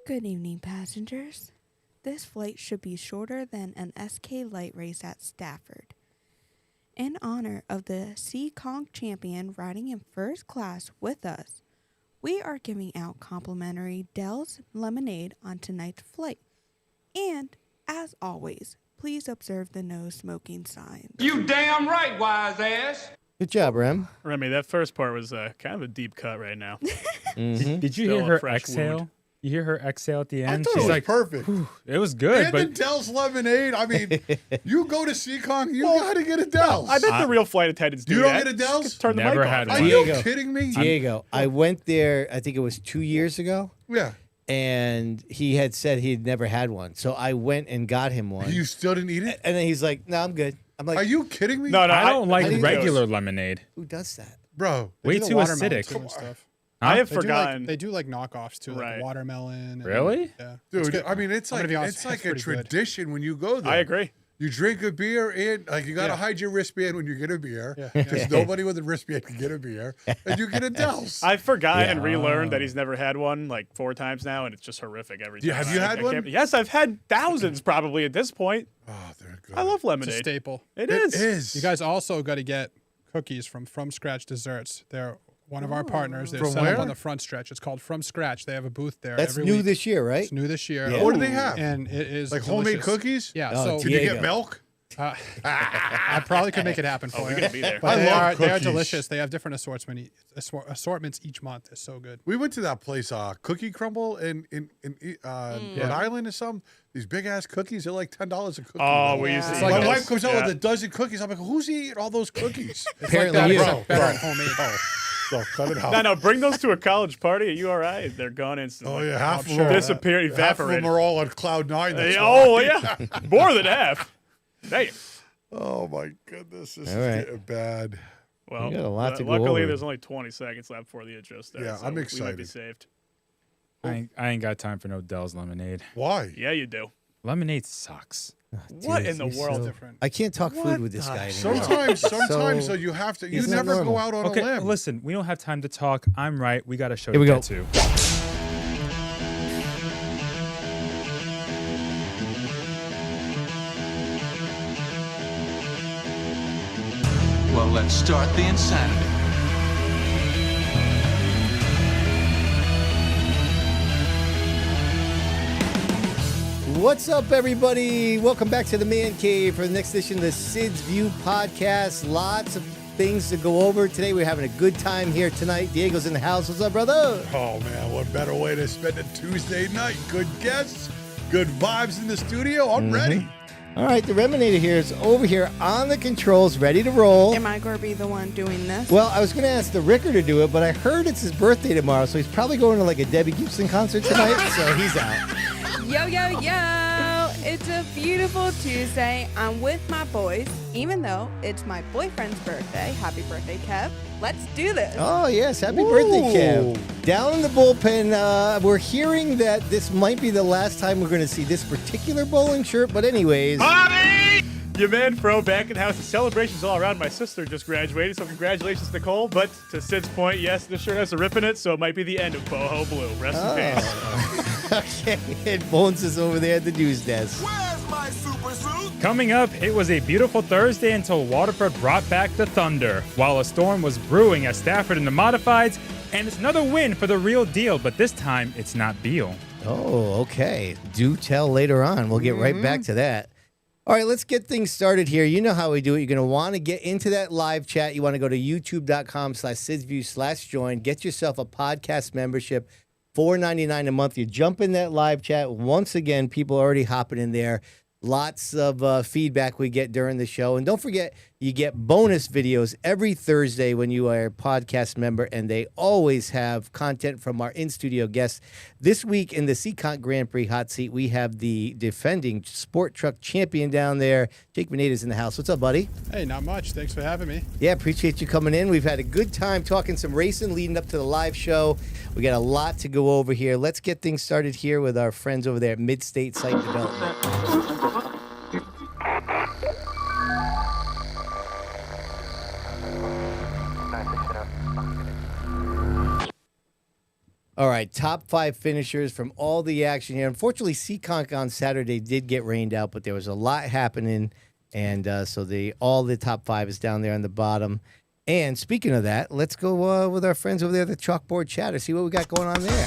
Good evening, passengers. This flight should be shorter than an SK light race at Stafford. In honor of the Seekonk champion riding in first class with us, we are giving out complimentary Dell's lemonade on tonight's flight. And, as always, please observe the no smoking sign. You damn right, wise ass. Good job, Rem. Remy, that first part was kind of a deep cut right now. Did you Still hear a her fresh exhale? wound. You hear her exhale at the end? I thought She's it was like, perfect. it was good, And but the Dell's lemonade. I mean, you go to Seekonk, you got to get a Dell's. I bet the real flight attendants do You that. don't get a Dell's? Just turn the Never mic had off. Are one. you Diego. kidding me? Diego, I went there, I think it was 2 years ago, Yeah. and he had said he had never had one. So I went and got him one. You still didn't eat it? And then he's like, no, I'm good. I'm like, Are you kidding me? No, I don't like I think regular lemonade. who does that? Bro. They Way do the too watermelon acidic. too and stuff. I have They do, forgotten. they do like knockoffs too, Right. like watermelon. And, Really? Yeah. It's Dude, good. I mean, it's I'm like gonna be honest, it's like a pretty good. tradition when you go there. I agree. You drink a beer and like you got to Yeah. hide your wristband when you get a beer. Yeah. Because nobody with a wristband can get a beer. And you get a Dell's. I've forgotten Yeah. and relearned that he's never had one like 4 times now, and it's just horrific every time. Yeah, have you had one? Yes, I've had thousands probably at this point. Oh, they're good. I love It's a lemonade. staple. It It is. is. You guys also got to get cookies from Scratch Desserts. They're one of our partners. They're From set up where? on the front stretch. It's called From Scratch. They have a booth there That's every new week. this year, right? It's new this year. Yeah. What do they have? And it is Like homemade delicious. cookies? Yeah. Oh, so Did you Diego. get milk? I probably could make it happen for Oh, we're you. gonna be there. But I they love are cookies. delicious. They have different assortments each month. It's so good. We went to that place, Cookie Crumble in Rhode Island or something. These big ass cookies, they're like $10 a cookie. Oh, we used to Yeah. eat My those. wife comes out Yeah. with a dozen cookies. I'm like, who's eating all those cookies? Apparently like that, you. except better at homemade. So cut it out. No, bring those to a college party at URI. They're gone instantly. Oh yeah, half of sure. them Disappear, Half of evaporate. them are all on cloud 9. That's Oh why. yeah, more than half. Damn. Oh my goodness, this All is right. getting bad. Well, We got a lot to go luckily over. there's only 20 seconds left before the intro starts. Yeah, so I'm We might be excited. saved. I ain't got time for no Dell's lemonade. Why? Yeah, you do. Lemonade sucks. What Dude, in the he's world? so- Different. I can't talk What food with this the guy anymore. Sometimes, So- though, you have to. You It's not never normal. go out on Okay, a limb. listen, we don't have time to talk. I'm right. We got a show Here to we go. get to. Well, let's start the insanity. What's up, everybody? Welcome back to the Man Cave for the next edition of the Sid's View podcast. Lots of things to go over today. We're having a good time here tonight. Diego's in the house. What's up, brother? Oh man, what better way to spend a Tuesday night? Good guests, good vibes in the studio. I'm ready. All right, the Reminator here is over here on the controls, ready to roll. Am I going to be the one doing this? Well, I was going to ask the Ricker to do it, but I heard it's his birthday tomorrow, so he's probably going to like a Debbie Gibson concert tonight, so he's out. Yo, yo, yo! It's a beautiful Tuesday. I'm with my boys, even though it's my boyfriend's birthday. Happy birthday, Kev. Let's do this. Oh, yes. Happy birthday, Kev. Down in the bullpen, we're hearing that this might be the last time we're going to see this particular bowling shirt. But anyways, Your man Fro back in the house. The celebrations all around. My sister just graduated, so congratulations, Nicole. But to Sid's point, yes, this shirt has a rip in it, so it might be the end of Boho Blue. Rest in peace. okay, and Bones is over there at the news desk. Where's my super suit? Coming up, it was a beautiful Thursday until Waterford brought back the thunder, while a storm was brewing at Stafford in the modifieds, and it's another win for the real deal, but this time it's not Beal. Oh, okay. Do tell later on. We'll get right back to that. All right, let's get things started here. You know how we do it. You're going to want to get into that live chat. You want to go to youtube.com/SidsView/join. Get yourself a podcast membership, $4.99 a month. You jump in that live chat. Once again, people are already hopping in there. Lots of feedback we get during the show. And don't forget, you get bonus videos every Thursday when you are a podcast member, and they always have content from our in-studio guests. This week in the Seekonk Grand Prix hot seat, we have the defending sport truck champion down there. Jake Vanada's in the house. What's up, buddy? Hey, not much. Thanks for having me. Yeah, appreciate you coming in. We've had a good time talking some racing leading up to the live show. We got a lot to go over here. Let's get things started here with our friends over there at Mid-State Site Development. All right, top 5 finishers from all the action here. Unfortunately, Seekonk on Saturday did get rained out, but there was a lot happening, and so all the top 5 is down there on the bottom. And speaking of that, let's go with our friends over there, the Chalkboard Chatter, see what we got going on there.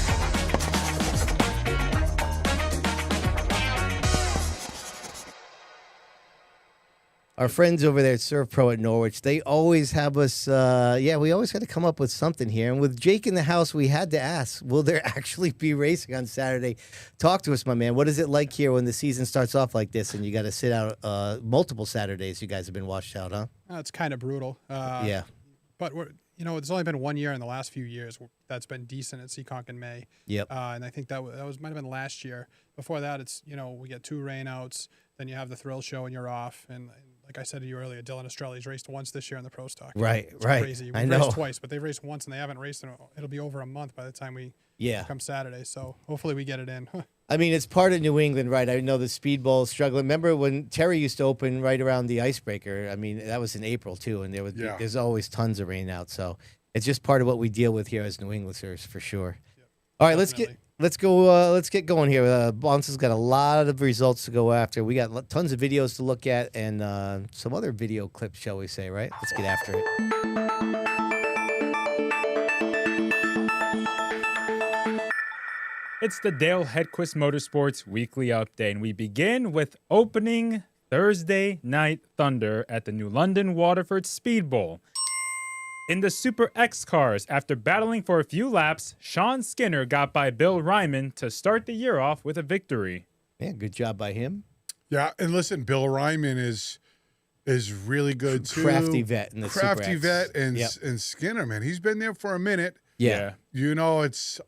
Our friends over there at Surf Pro at Norwich, they always have us, we always got to come up with something here. And with Jake in the house, we had to ask, will there actually be racing on Saturday? Talk to us, my man. What is it like here when the season starts off like this and you got to sit out multiple Saturdays? You guys have been washed out, huh? It's kind of brutal. Yeah. But it's only been 1 year in the last few years that's been decent at Seekonk in May. Yep. And I think that might have been last year. Before that, it's we get 2 rainouts, then you have the thrill show and you're off. And like I said to you earlier, Dylan Estrelli's raced once this year in the Pro Stock. Right, It's right. crazy. I We've know. raced twice, but they've raced once and they haven't raced. It'll be over a month by the time we come Saturday. So hopefully we get it in. I mean, it's part of New England, right? I know the Speedbowl is struggling. Remember when Terry used to open right around the Icebreaker? I mean, that was in April, too, and there's always tons of rain out. So it's just part of what we deal with here as New Englanders, for sure. All right, definitely. let's get going here. Bonssa's got a lot of results to go after. We got tons of videos to look at and some other video clips, shall we say, right? Let's get after it. It's the Dale Hedquist Motorsports Weekly Update, and we begin with opening Thursday Night Thunder at the New London Waterford Speedbowl. In the Super X cars, after battling for a few laps, Sean Skinner got by Bill Ryman to start the year off with a victory. Yeah, good job by him. Yeah, and listen, Bill Ryman is really good too. Crafty vet in the Super Crafty X. vet and Yep. and Skinner, man, he's been there for a minute. Yeah. It's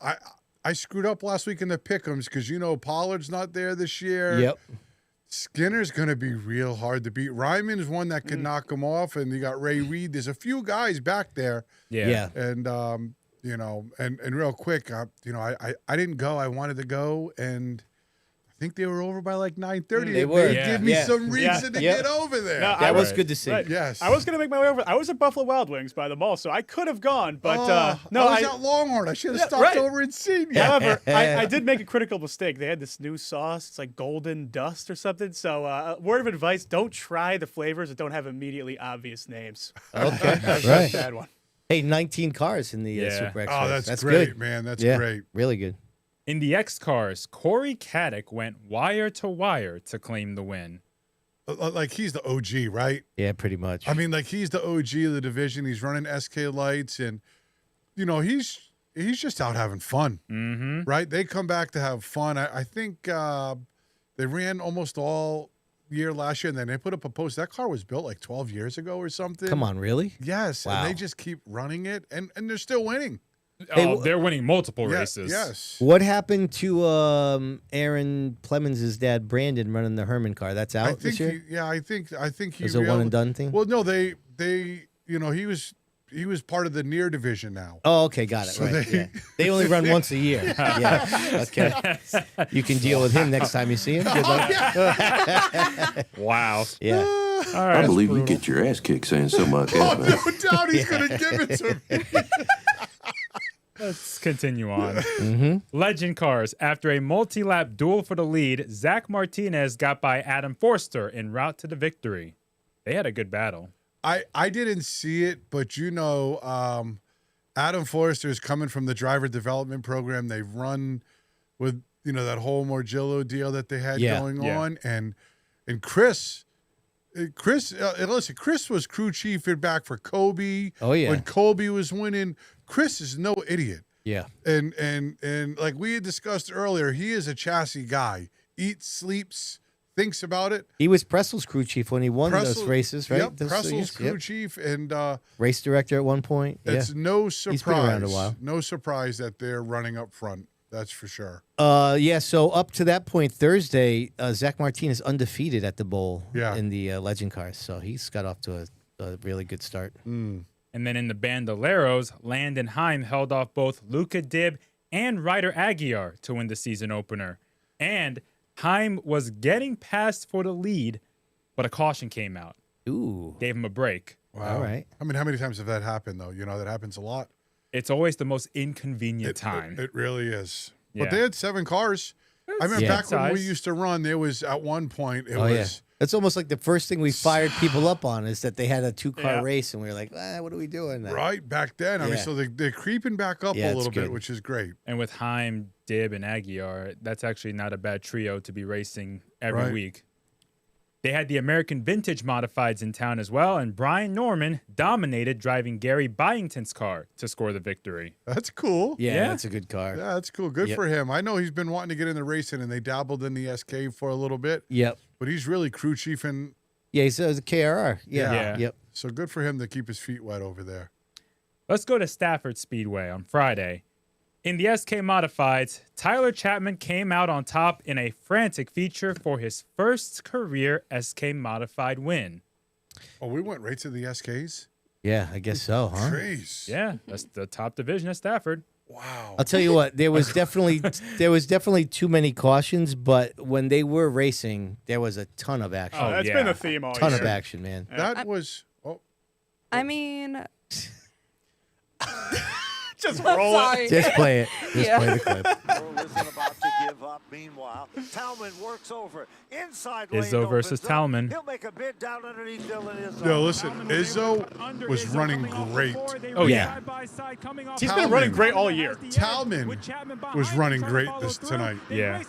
I screwed up last week in the pick'ems because Pollard's not there this year. Yep. Skinner's going to be real hard to beat. Ryman is one that could knock him off, and you got Ray Reed. There's a few guys back there. Yeah. And, and real quick, I didn't go. I wanted to go, and I think they were over by like 9:30. They were. Give me some reason to Yep. get over there. No, That was good to see. Right. Yes. I was going to make my way over. I was at Buffalo Wild Wings by the mall, so I could have gone, but I was at Longhorn. I should have Yeah, stopped right. over and seen you. However, I did make a critical mistake. They had this new sauce. It's like golden dust or something. So word of advice, don't try the flavors that don't have immediately obvious names. Okay. That's Right. a bad one. Hey, 19 cars in the Yeah. Super X. Oh, race. that's great, good. man. That's Yeah, great. really good. In the X cars, Corey Caddick went wire to claim the win. Like he's the OG, right? Yeah, pretty much. I mean, like he's the OG of the division. He's running SK lights, and he's just out having fun, right? They come back to have fun. I think they ran almost all year last year, and then they put up a post. That car was built like 12 years ago or something. Come on, really? Yes, Wow. and they just keep running it, and they're still winning. They're winning multiple races. Yes. What happened to Aaron Clemens' dad, Brandon, running the Herman car? That's out I this think year? I think he Is it a one and done thing? Well, no, they he was part of the near division now. Oh, okay, got it. So right. they- Yeah. They only run once a year. Yeah. Okay. You can deal with him next time you see him. Good luck. Wow. Yeah. All right. I believe you get your ass kicked saying something like that, man. No doubt he's going to give it to me. Let's continue on. Legend cars. After a multi-lap duel for the lead, Zach Martinez got by Adam Forster en route to the victory. They had a good battle. I didn't see it, but Adam Forrester is coming from the driver development program. They've run with that whole Morgillo deal that they had going on, and Chris, listen, Chris was crew chief back for Kobe. Oh, yeah. When Kobe was winning, Chris is no idiot. Yeah. And like we had discussed earlier, he is a chassis guy. Eats, sleeps, thinks about it. He was Pressel's crew chief when he won those races, right? Yep, Those Pressel's things? crew Yep. chief, and Race director at one point. it's no surprise. He's been around a while. No surprise that they're running up front. That's for sure. So up to that point, Thursday, Zach Martinez undefeated at the bowl in the Legend cars. So he's got off to a really good start. And then in the Bandoleros, Landon Heim held off both Luca Dibb and Ryder Aguiar to win the season opener. And Heim was getting past for the lead, but a caution came out. Ooh. Gave him a break. Wow. All right. I mean, how many times have that happened, though? That happens a lot. It's always the most inconvenient time. It really is. Yeah. But they had 7 cars. I remember Yeah. back when we Size. used to run, there was at one point, it Oh, yeah. was. It's almost like the first thing we fired people up on is that they had a 2-car Yeah. race, and we were like, what are we doing? Right back then. I mean, Yeah. so they're creeping back up Yeah, a it's little bit, good. which is great. And with Heim, Dib, and Aguiar, that's actually not a bad trio to be racing every Right. week. They had the American Vintage Modifieds in town as well, and Brian Norman dominated driving Gary Byington's car to score the victory. That's cool. Yeah, Yeah. that's a good car. Yeah, that's cool. Good Yep. for him. I know he's been wanting to get into racing, and they dabbled in the SK for a little bit, Yep. but he's really crew chief, and Yeah, he's a KRR. Yeah. Yeah. Yep. so good for him to keep his feet wet over there. Let's go to Stafford Speedway on Friday. In the SK Modifieds, Tyler Chapman came out on top in a frantic feature for his first career SK Modified win. Oh, we went right to the SKs? Yeah, I guess so, huh? Jeez. Yeah, that's the top division at Stafford. Wow. I'll tell you what, there was definitely too many cautions, but when they were racing, there was a ton of action. Oh, that's been yeah. a theme all ton year. of action, man. That was. Oh, I mean, Just roll it. Just play it. Just Yeah. play the clip. Earl isn't about to give up. Meanwhile, Talman works over. Inside lane Izzo versus opens up. Talman. He'll make a bid down underneath Dylan Izzo. no, listen, Izzo was running great. Oh, yeah. He's been running great all year. Talman was running great tonight. Yeah.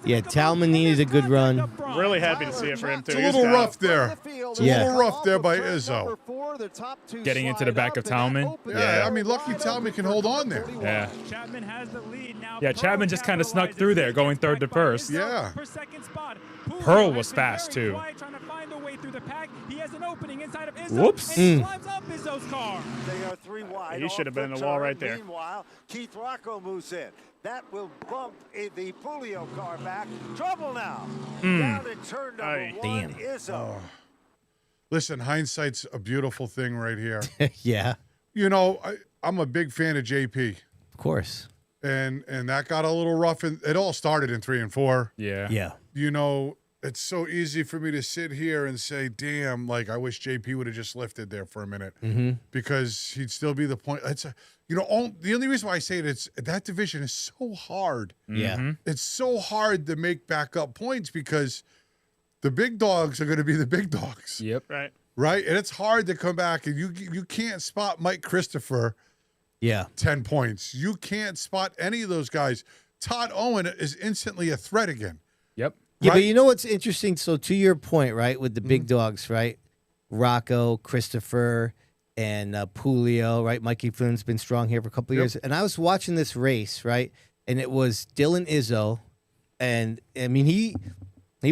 Yeah, Talman needed a good run. Really happy to see it for him, too. It's a He's little got it. rough there. It's a Yeah. little rough there by Izzo. Getting into the back of Talman. Yeah, I mean, lucky Talman can hold on there. Yeah. Yeah, Chapman just kind of snuck through there, going third to first. Yeah. Pearl was fast, too. Whoops. They are 3 wide. He should have been in off the wall turn. right there. Meanwhile, Keith Rocco moves in. That will bump the Pulio car back. Trouble now. Down in turn number Aye. 1, Damn. Izzo. Listen, hindsight's a beautiful thing right here. Yeah, You know, I'm a big fan of JP, of course. and that got a little rough. And it all started in 3 and 4. Yeah. Yeah. You know, it's so easy for me to sit here and say, damn, like I wish JP would have just lifted there for a minute because he'd still be the point. It's the only reason why I say it is that division is so hard. Yeah. It's so hard to make back up points because the big dogs are going to be the big dogs, Yep. Right. right? And it's hard to come back, and you can't spot Mike Christopher Yeah. 10 points. You can't spot any of those guys. Todd Owen is instantly a threat again. Yep. Yeah, Right? but you know what's interesting? So to your point, right, with the big dogs, right? Rocco, Christopher, and Pulio, right? Mikey Flynn's been strong here for a couple of years. And I was watching this race, right? And it was Dylan Izzo. And, I mean, he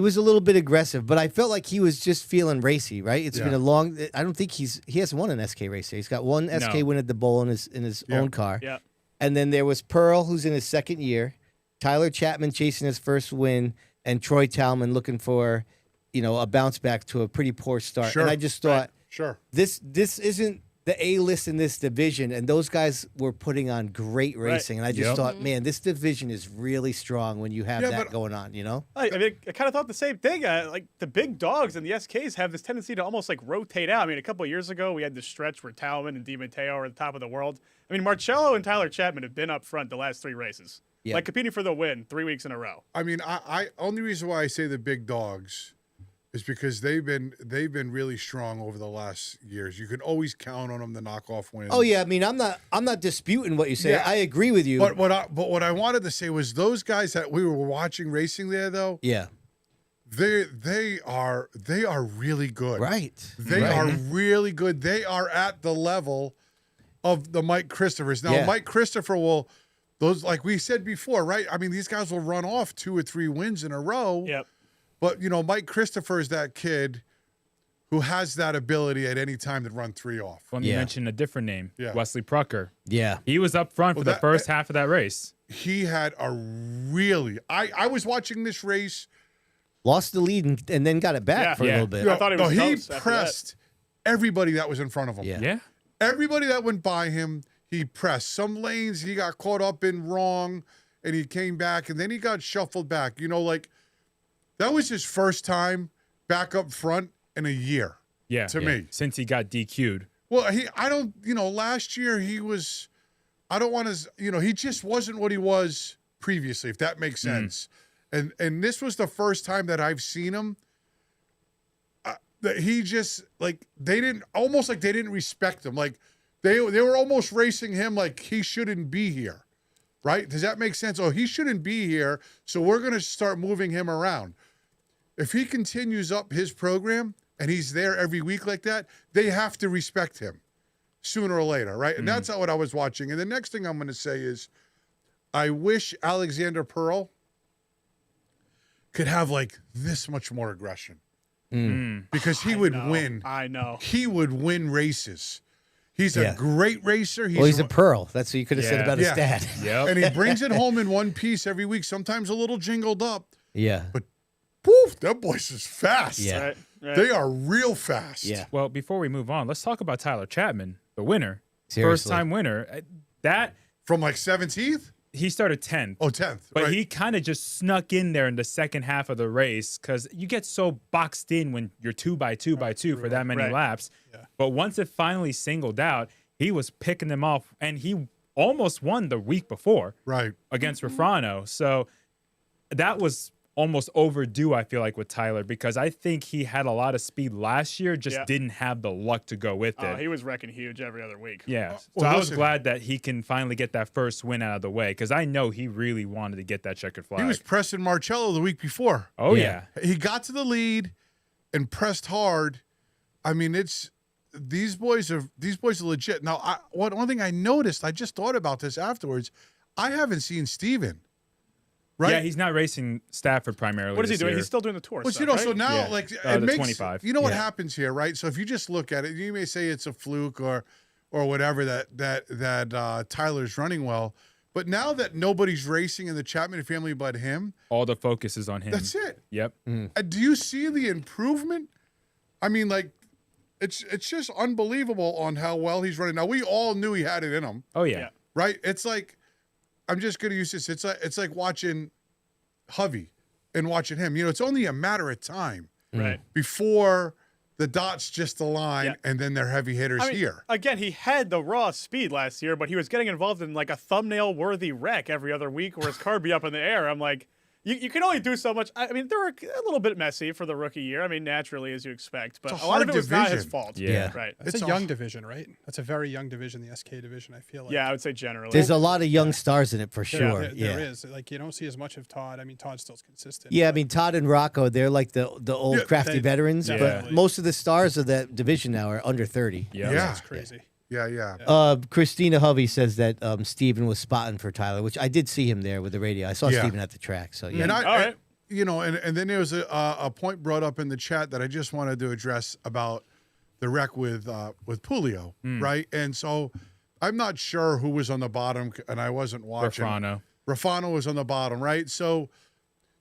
was a little bit aggressive, but I felt like he was just feeling racy, right? It's been Yeah. a long – I don't think he hasn't won an SK race here. He's got one SK win at the bowl in his own car. Yeah. And then there was Pearl, who's in his second year, Tyler Chapman chasing his first win, and Troy Talman looking for, a bounce back to a pretty poor start. Sure. And I just thought Sure. this isn't the A-list in this division, and those guys were putting on great racing. And I just Yep. thought, man, this division is really strong when you have Yeah, that but- going on, I mean, I kind of thought the same thing. Like the big dogs and the SKs have this tendency to almost like rotate out. I mean, a couple of years ago, we had this stretch where Talman and DiMatteo are at the top of the world. I mean, Marcello and Tyler Chapman have been up front the last 3 races, Yeah. like competing for the win 3 weeks in a row. I mean, I only reason why I say the big dogs is because they've been really strong over the last years. You can always count on them to knock off wins. Oh yeah, I mean, I'm not disputing what you say. Yeah. I agree with you. But what I wanted to say was those guys that we were watching racing there though, yeah, they are really good. right. They Right. are really good. They are at the level of the Mike Christophers. Now, Yeah. Mike Christopher will those like we said before, right? I mean, these guys will run off 2 or 3 wins in a row. Yep. But Mike Christopher is that kid who has that ability at any time to run 3 off. Let me Yeah. mention a different name. Yeah. Wesley Prucker. Yeah, He was up front for the that- first half of that race. He had a really I was watching this race. lost the lead and then got it back Yeah. for a Yeah. little bit. I thought he was he toast after that. pressed everybody that was in front of him. Yeah. Yeah. Everybody that went by him, he pressed. Some lanes he got caught up in wrong and he came back and then he got shuffled back. Like that was his first time back up front in a year. Yeah. To me. Since he got DQ'd. Well, I don't, last year he was, I don't want to, he just wasn't what he was previously, if that makes sense. And this was the first time that I've seen him that he just they didn't respect him. Like they were almost racing him like he shouldn't be here. Right? Does that make sense? Oh, he shouldn't be here. So we're going to start moving him around. If he continues up his program and he's there every week like that, they have to respect him sooner or later, right? And that's not what I was watching. And the next thing I'm going to say is I wish Alexander Pearl could have this much more aggression because he would win. I know. He would win races. He's a great racer. He's a Pearl. That's what you could have said about his dad. Yep. And he brings it home in one piece every week, sometimes a little jingled up. Yeah. But poof, that boy's is fast. Yeah. Right. They are real fast. Yeah. Well, before we move on, let's talk about Tyler Chapman, the winner. Seriously. First-time winner. That From 17th? he started 10th. Oh, 10th. But right. he kind of just snuck in there in the second half of the race because you get so boxed in when you're 2x2x2 for that many laps. Yeah. But once it finally singled out, he was picking them off, and he almost won the week before against Rafano. So that was almost overdue, I feel like, with Tyler, because I think he had a lot of speed last year, just didn't have the luck to go with it. He was wrecking huge every other week. Yeah. So well, I was listen. glad that he can finally get that first win out of the way, because I know he really wanted to get that checkered flag. He was pressing Marcello the week before. Oh, yeah. He got to the lead and pressed hard. I mean, these boys are legit. Now, one thing I noticed, I just thought about this afterwards. I haven't seen Steven. Right? Yeah, he's not racing Stafford primarily. What is he this doing? year. He's still doing the tour. But stuff, so right? now it the makes 25. You know what happens here, right? So if you just look at it, you may say it's a fluke or whatever that Tyler's running well. But now that nobody's racing in the Chapman family but him, all the focus is on him. that's it. Yep. Do you see the improvement? I mean, it's just unbelievable on how well he's running. Now we all knew he had it in him, Oh, yeah. right? It's like I'm just going to use this. It's like watching Hovey and watching him. It's only a matter of time Right. before the dots just align and then they're heavy hitters here. Again, he had the raw speed last year, but he was getting involved in a thumbnail-worthy wreck every other week where his car would be up in the air. I'm like, you can only do so much. I mean, they were a little bit messy for the rookie year. I mean, naturally, as you expect, but It's a a lot of hard it was not his division. fault. Yeah. Right. It's a young division, right? That's a very young division, the SK division, I feel like. Yeah, I would say generally. There's a lot of young stars in it for sure. There is. You don't see as much of Todd. I mean, Todd's still consistent. Yeah, I mean, Todd and Rocco, they're like the old crafty veterans, but definitely. most of the stars of that division now are under 30. Yeah. That's crazy. Yeah. Christina Hovey says that Steven was spotting for Tyler, which I did see him there with the radio. I saw Yeah. Steven at the track. So, yeah. And All right. and then there was a point brought up in the chat that I just wanted to address about the wreck with Pulio, right? And so I'm not sure who was on the bottom, and I wasn't watching. Rafano was on the bottom, right? So,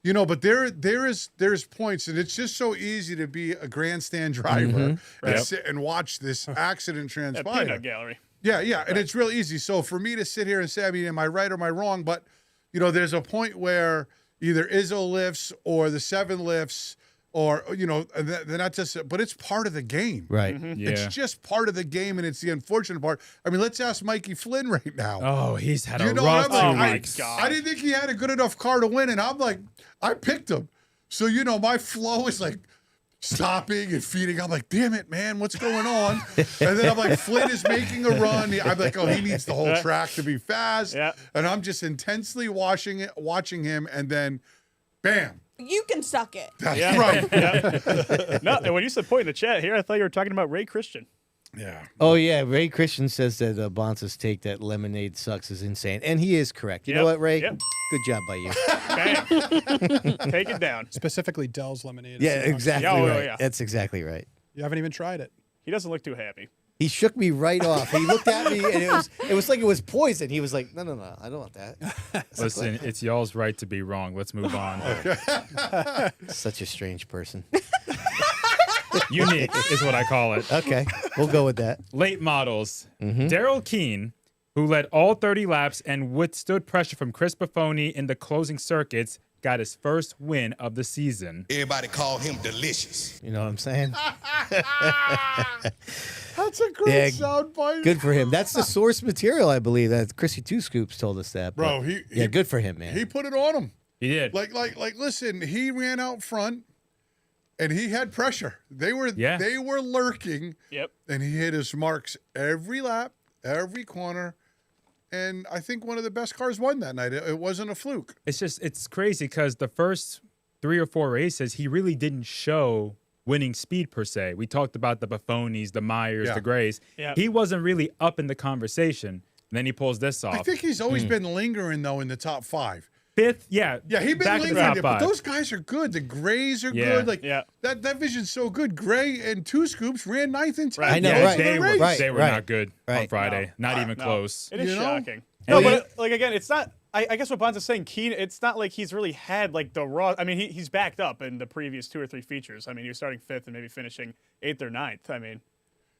but there's points, and it's just so easy to be a grandstand driver and sit and watch this accident transpire. Peanut gallery. Yeah, and it's real easy. So for me to sit here and say, I mean, am I right or am I wrong? But there's a point where either Izzo lifts or the 7 lifts, or they're not just. But it's part of the game, Right. Yeah. It's just part of the game, and it's the unfortunate part. I mean, let's ask Mikey Flynn right now. Oh, he's had You a know rough what I'm 2 like? weeks. I didn't think he had a good enough car to win, and I'm like, I picked him. So my flow is like stopping and feeding. I'm like, damn it, man, what's going on? And then I'm like, Flynn is making a run. I'm like, oh, he needs the whole track to be fast. Yeah. And I'm just intensely watching him, and then, bam. You can suck it. That's Yeah. right. Yeah. No, and when you said point in the chat here, I thought you were talking about Ray Christian. Yeah. Oh, yeah. Ray Christian says that Bonsa's take that lemonade sucks is insane. And he is correct. You know what, Ray? Yep. Good job by you. Bam. Take it down. Specifically, Dell's lemonade. Yeah, exactly Oh, right. yeah. That's exactly right. You haven't even tried it. He doesn't look too happy. He shook me right off. He looked at me, and it was like it was poison. He was like, no, I don't want that. Listen, it's y'all's right to be wrong. Let's move on. Such a strange person. Unique is what I call it. Okay, we'll go with that. Late models. Daryl Keene, who led all 30 laps and withstood pressure from Chris Buffoni in the closing circuits, got his first win of the season. Everybody call him delicious. You know what I'm saying? That's a great soundbite. Good for him. That's the source material, I believe. That Chrissy Two Scoops told us that. Bro, yeah, good for him, man. He put it on him. He did. Like, listen, he ran out front and he had pressure. They were lurking. Yep. And he hit his marks every lap, every corner. And I think one of the best cars won that night. It wasn't a fluke. It's crazy because the first 3 or 4 races, he really didn't show winning speed per se. We talked about the Buffonis, the Myers, the Grays. Yeah. He wasn't really up in the conversation. And then he pulls this off. I think he's always been lingering, though, in the top 5. 5th, yeah. Yeah, he's been back in the lingering. top But 5. those guys are good. The Grays are Yeah. good. Like that vision's so good. Gray and Two Scoops ran 9th and 10th. I know, Yeah, right. they were not good on Friday. Not even close. It is You know? shocking. And No, we- but like again, it's not. I guess what Bonsa's saying, Keen, it's not like he's really had like the raw. I mean, he's backed up in the previous 2 or 3 features. I mean, he was starting 5th and maybe finishing 8th or 9th. I mean,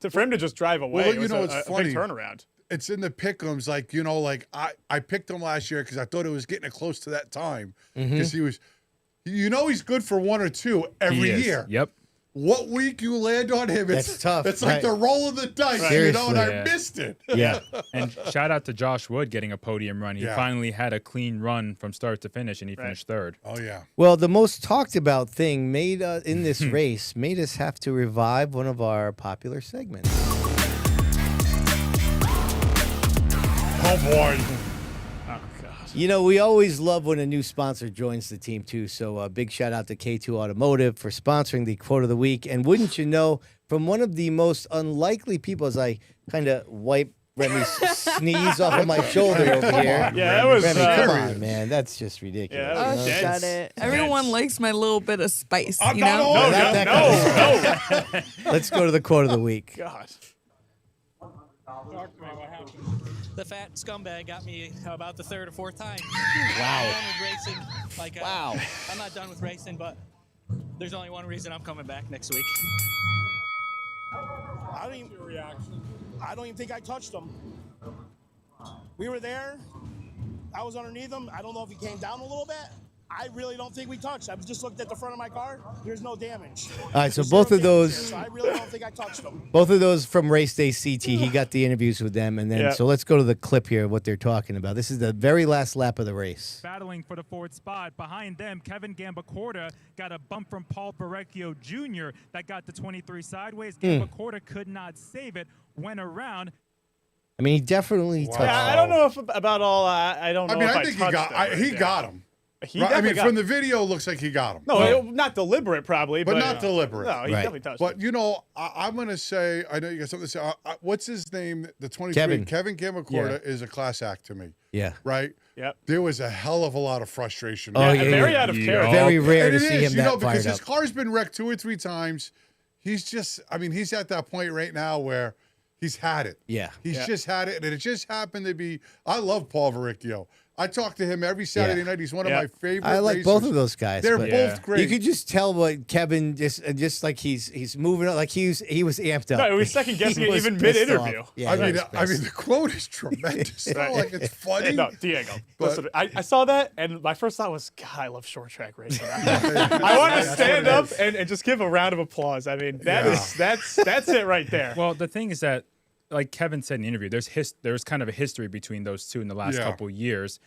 for him to just drive away, Well, it you was know, a it's big funny. turnaround. It's in the pick'ems, like, you know, like I picked him last year because I thought it was getting close to that time because he was, you know, he's good for 1 or 2 every He is. year. Yep. What week you land on him? That's tough, It's like right. the roll of the dice, you Seriously. know, and I Yeah. missed it. Yeah. And shout out to Josh Wood getting a podium run. He Yeah. finally had a clean run from start to finish, and he finished 3rd. Oh yeah. Well, the most talked about thing made in this race made us have to revive one of our popular segments. Oh boy. Oh god. You know, we always love when a new sponsor joins the team, too. So big shout out to K2 Automotive for sponsoring the Quote of the Week. And wouldn't you know, from one of the most unlikely people, as I kind of wipe Remy's sneeze off of my shoulder over here. Yeah, that was. Remy, come on, man. That's just ridiculous. Yeah, that Oh, was You know? dense. shut it. Everyone likes my little bit of spice, you not know? all- No, Not no, that no. Let's go to the Quote of the Week. God. The fat scumbag got me about the 3rd or 4th time. Wow. I'm done with racing. Like, Wow. I'm not done with racing, but there's only one reason I'm coming back next week. I don't even think I touched him. We were there. I was underneath him. I don't know if he came down a little bit. I really don't think we touched. I just looked at the front of my car. There's no damage. All right, so There's both zero of those- damage, so I really don't think I touched him. Both of those from Race Day CT. He got the interviews with them. And then, Yeah. so let's go to the clip here of what they're talking about. This is the very last lap of the race. Battling for the 4th spot. Behind them, Kevin Gambacorta got a bump from Paul Barrecchio Jr. that got the 23 sideways. Gambacorta could not save it, went around. I mean, he definitely touched Yeah, I don't know if about all. I don't know. I mean, if I think he touched got him. he Yeah. got him. He Right? I definitely mean, got from him. the video, it looks like he got him. No, not deliberate, probably, But not deliberate. No, he Right. definitely touched But him. you know, I'm going to say, I know you got something to say. What's his name? The 23. Kevin. Gambacorta is a class act to me. Yeah. Right. Yep. There was a hell of a lot of frustration. Oh, yeah, very yeah. out of character. Very rare And to it see is, him you know, that because fired his up. car's been wrecked 2 or 3 times. He's just, I mean, he's at that point right now where he's had it. Yeah. He's just had it, and it just happened to be. I love Paul Verricchio. I talk to him every Saturday night. He's one of my favorite. I like racers. both of those guys. They're but both great. You could just tell what Kevin just like he's moving up, like he was amped up. No, he was second guessing He it was even pissed mid-interview. off. Yeah, I he mean, was I mean, pissed. the quote is tremendous. though. Like it's funny. No, Diego. But- Listen, I saw that, and my first thought was, God, I love short track racing. I want to stand up and just give a round of applause. I mean, that's it right there. Well, the thing is that, like Kevin said in the interview, there's kind of a history between those two in the last couple years.